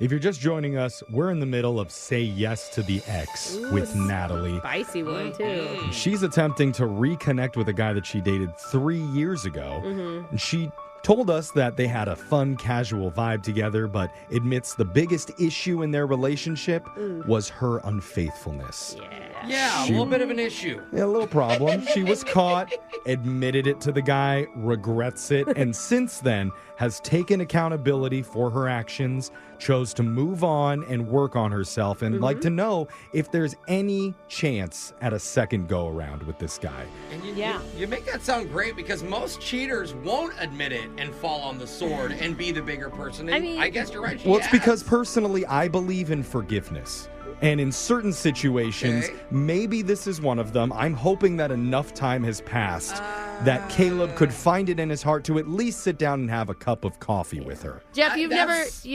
If you're just joining us, we're in the middle of Say Yes to the Ex with Natalie. Spicy one too. She's attempting to reconnect with a guy that she dated 3 years ago. Mm-hmm. And she told us that they had a fun, casual vibe together, but admits the biggest issue in their relationship was her unfaithfulness. Yeah, a She- little bit of an issue. Yeah, a little problem. She was caught, admitted it to the guy, regrets it, and since then has taken accountability for her actions, chose to move on and work on herself, and like to know if there's any chance at a second go around with this guy. And you make that sound great because most cheaters won't admit it and fall on the sword and be the bigger person. And I mean- I guess you're right. Well, it's because personally, I believe in forgiveness. And in certain situations, maybe this is one of them. I'm hoping that enough time has passed that Caleb could find it in his heart to at least sit down and have a cup of coffee with her. Jeff, you've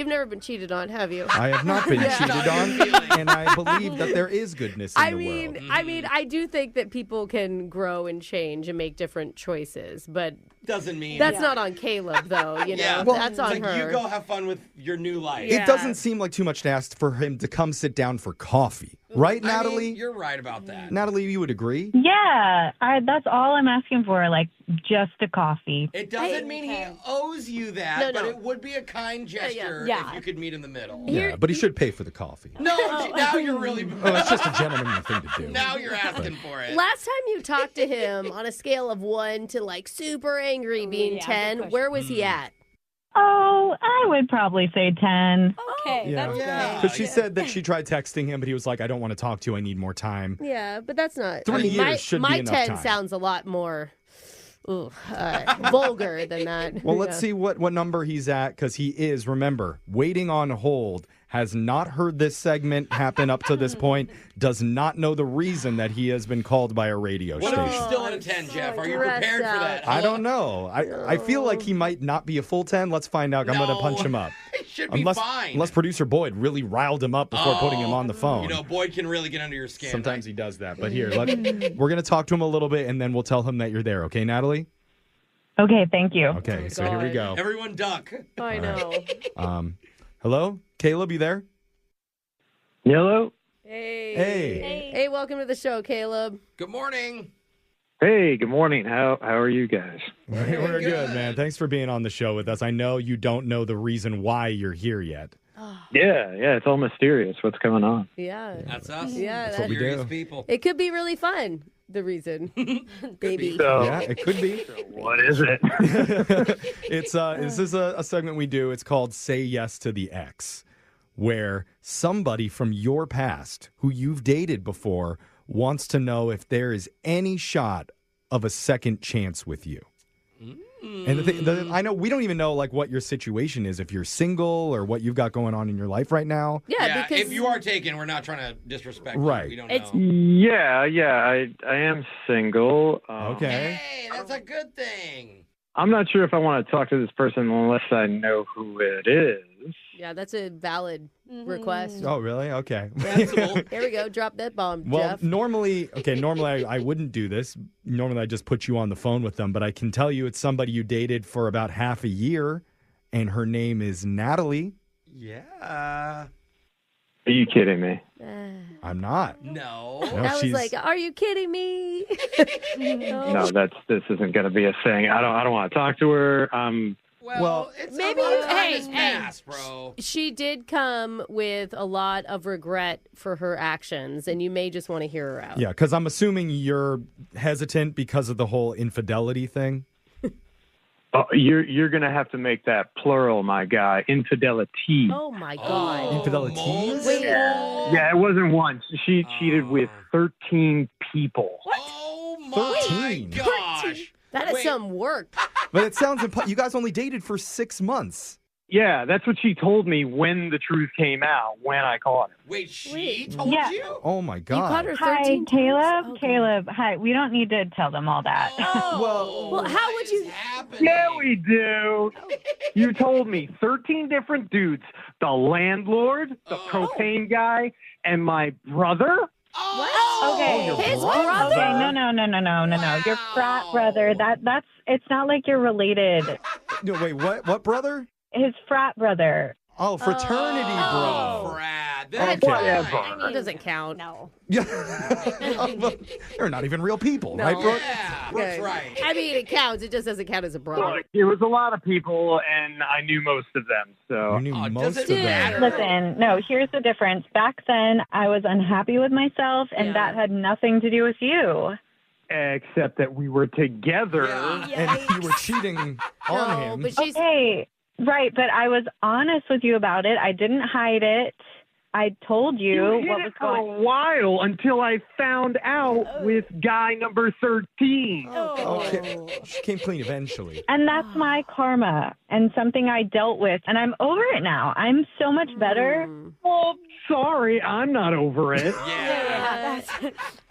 never been cheated on, have you? I have not been cheated on, and I believe that there is goodness in the world. I mean, I do think that people can grow and change and make different choices, but doesn't mean that's not on Caleb, though. You know, Yeah, that's it's on like her. you go have fun with your new life. It doesn't seem like too much to ask for him to come sit down for coffee. Right, Natalie? I mean, you're right about that. Natalie, you would agree? Yeah, that's all I'm asking for, like just a coffee. It doesn't mean he owes you that, No, but no. it would be a kind gesture Yeah. if you could meet in the middle. Yeah, but he should pay for the coffee. No, now you're really. Oh, it's just a gentlemanly thing to do. Now you're asking for it. Last time you talked to him on a scale of 1 to like super angry being 10, where was he at? Oh, I would probably say 10. Okay, Yeah. that's good. Because she said that she tried texting him, but he was like, I don't want to talk to you. I need more time. Yeah, but that's not. 3 years should be my enough 10 time. sounds a lot more vulgar than that. Well, let's Yeah. see what number he's at, because he is, remember, waiting on hold, has not heard this segment happen up to this point, does not know the reason that he has been called by a radio What if he's station. still in a 10, Jeff? Are you prepared for that? I don't know. I feel like he might not be a full 10. Let's find out. I'm going to punch him up. It should be fine. Unless producer Boyd really riled him up before putting him on the phone. You know, Boyd can really get under your skin. Sometimes he does that. But here, we're going to talk to him a little bit, and then we'll tell him that you're there. Okay, Natalie? Okay, thank you. Okay, so here we go. Everyone duck. I know. Hello? Caleb, you there? Hello? Hey, welcome to the show, Caleb. Good morning. Hey, good morning. How are you guys? We're good, man. Thanks for being on the show with us. I know you don't know the reason why you're here yet. Yeah, it's all mysterious. What's going on? Yeah. That's us. Yeah, That's what we do. People. It could be really fun, the reason. Baby. Yeah, it could be. What is it? This is a segment we do. It's called Say Yes to the Ex, where somebody from your past who you've dated before wants to know if there is any shot of a second chance with you. And I know we don't even know like what your situation is, if you're single or what you've got going on in your life right now. Yeah, because if you are taken, we're not trying to disrespect Right. you. We don't know. Yeah, I am single. Okay. Hey, that's a good thing. I'm not sure if I want to talk to this person unless I know who it is. Yeah, that's a valid request. Oh, really? Okay. There we go. Drop that bomb, Well, Jeff. normally I wouldn't do this. Normally I just put you on the phone with them, but I can tell you it's somebody you dated for about half a year, and her name is Natalie. Yeah. Are you kidding me? I'm not. No. I was like, are you kidding me? No, this isn't going to be a thing. I don't want to talk to her. Well, it's maybe a lot of time hey, has passed, bro. She did come with a lot of regret for her actions, and you may just want to hear her out. Yeah, because I'm assuming you're hesitant because of the whole infidelity thing. You're going to have to make that plural, my guy. Infidelity. Oh, my God. Infidelities? Wait, Yeah, it wasn't once. She cheated with 13 people. Oh, my 13? gosh. that is some work. But it sounds you guys only dated for 6 months. Yeah, that's what she told me when the truth came out, when I caught her. Wait, she told Yeah. you? Oh, my God. You caught her Hi, 13 Caleb. times? Okay. Caleb, hi. We don't need to tell them all that. Well, how would you? Yeah, we do. You told me 13 different dudes. The landlord, the propane guy, and my brother. Okay. your His brother? brother? Okay, no. Your frat brother. That's it's not like you're related. No, wait, what brother? His frat brother. Oh, fraternity, bro. Brad. Okay. That doesn't count. No. Yeah. They're not even real people, right, Brooke? Yeah, Brooke's right. I mean, it counts. It just doesn't count as a brother. Look, it was a lot of people, and I knew most of them. So You knew most of does it them. matter? Listen, no, here's the difference. Back then, I was unhappy with myself, and that had nothing to do with you. except that we were together. And you were cheating on him. But she's Okay, right, but I was honest with you about it. I didn't hide it. I told you hid what it was for going a while until I found out with guy number 13. Okay. She came clean eventually. And that's my karma and something I dealt with. And I'm over it now. I'm so much better. Well, sorry, I'm not over it.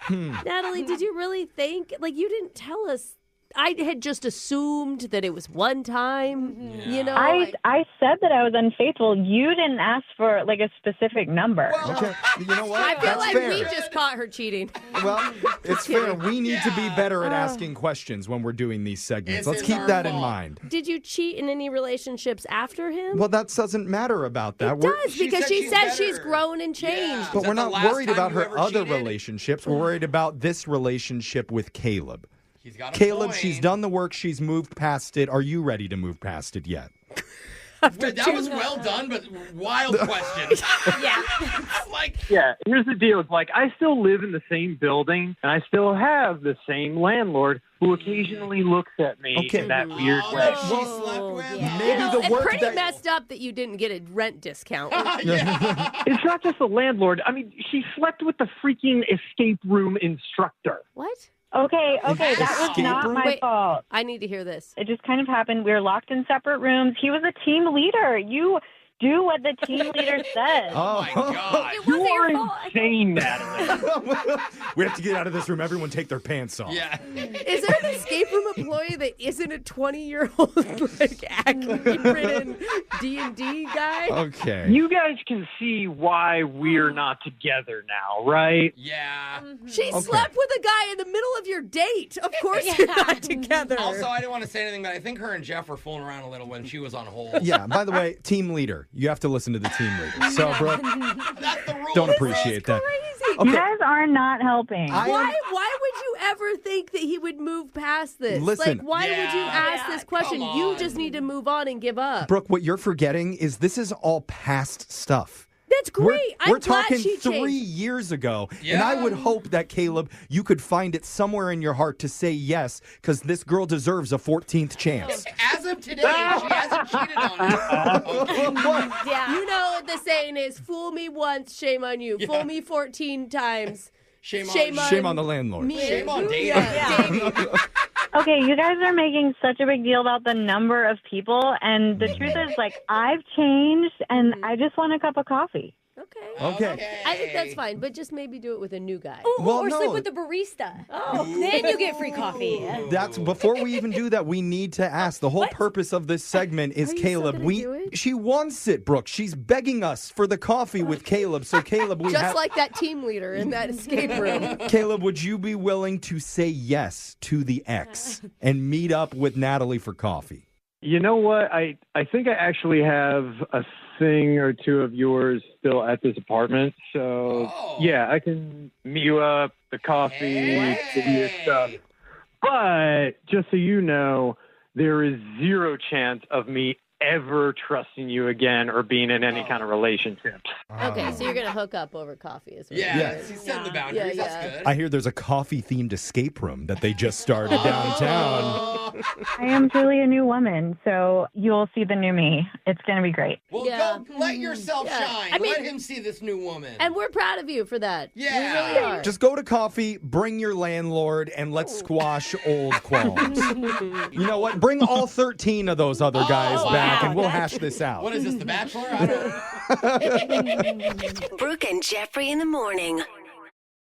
Natalie, did you really think? Like, you didn't tell us. I had just assumed that it was one time, you know? I said that I was unfaithful. You didn't ask for, like, a specific number. Okay, you know what? I feel That's like fair. we just caught her cheating. Well, it's fair. We need to be better at asking questions when we're doing these segments. Let's It's keep our that in fault. mind. Did you cheat in any relationships after him? Well, that doesn't matter about that. It does, because she says she's grown and changed. But we're not worried about her other relationships. We're worried about this relationship with Caleb. He's got a Caleb, point. she's done the work. She's moved past it. Are you ready to move past it yet? That was well done, but wild question. Yeah. Yeah, here's the deal. It's like I still live in the same building, and I still have the same landlord who occasionally looks at me in that weird way. Maybe the it's work pretty that messed up that you didn't get a rent discount. It's not just the landlord. I mean, she slept with the freaking escape room instructor. What? Okay, that was not my fault. I need to hear this. It just kind of happened. We were locked in separate rooms. He was a team leader. You do what the team leader says. Oh, my God. You are insane, Natalie. We have to get out of this room. Everyone take their pants off. Yeah. Is there an escape room employee that isn't a 20-year-old like acne-ridden D&D guy? Okay. You guys can see why we're not together now, right? Yeah. She slept with a guy in the middle of your date. Of course you're not together. Also, I didn't want to say anything, but I think her and Jeff were fooling around a little when she was on hold. Yeah, by the way, team leader. You have to listen to the team leader. So, Brooke, That's the rule. don't appreciate that. You guys are not helping. Why would you ever think that he would move past this? Listen. Like, why would you ask this question? come You on. just need to move on and give up. Brooke, what you're forgetting is this is all past stuff. That's great. We're I'm glad talking she 3 changed. years ago. Yeah. And I would hope that, Caleb, you could find it somewhere in your heart to say yes, because this girl deserves a 14th chance. As of today, she hasn't cheated on her. Yeah. You know what the saying is, fool me once, shame on you. Fool me 14 times. Shame on the landlord. Me. Shame on David. Yeah. Okay, you guys are making such a big deal about the number of people, and the truth is, like, I've changed, and I just want a cup of coffee. Okay. I think that's fine, but just maybe do it with a new guy. Or sleep with the barista. Then you get free coffee. That's before we even do that. We need to ask. The whole purpose of this segment is Are you Caleb. still gonna do it? She wants it, Brooke. She's begging us for the coffee with Caleb. So Caleb, we Just have. like that team leader in that escape room. Caleb, would you be willing to say yes to the ex and meet up with Natalie for coffee? You know what? I think I actually have a thing or two of yours still at this apartment. So, yeah, I can meet you up, the coffee, give you your stuff. But just so you know, there is zero chance of me ever trusting you again or being in any kind of relationship. Okay, so you're going to hook up over coffee. Is what Yeah, it is. she's setting the boundaries. Yeah, That's good. I hear there's a coffee-themed escape room that they just started downtown. I am truly a new woman, so you'll see the new me. It's going to be great. Well, go let yourself shine. I mean- let him see this new woman. And we're proud of you for that. Yeah. We really are. Just go to coffee, bring your landlord, and let's squash old qualms. You know what? Bring all 13 of those other guys back, and we'll hash this out. What is this, The Bachelor? I don't know. Brooke and Jeffrey in the morning.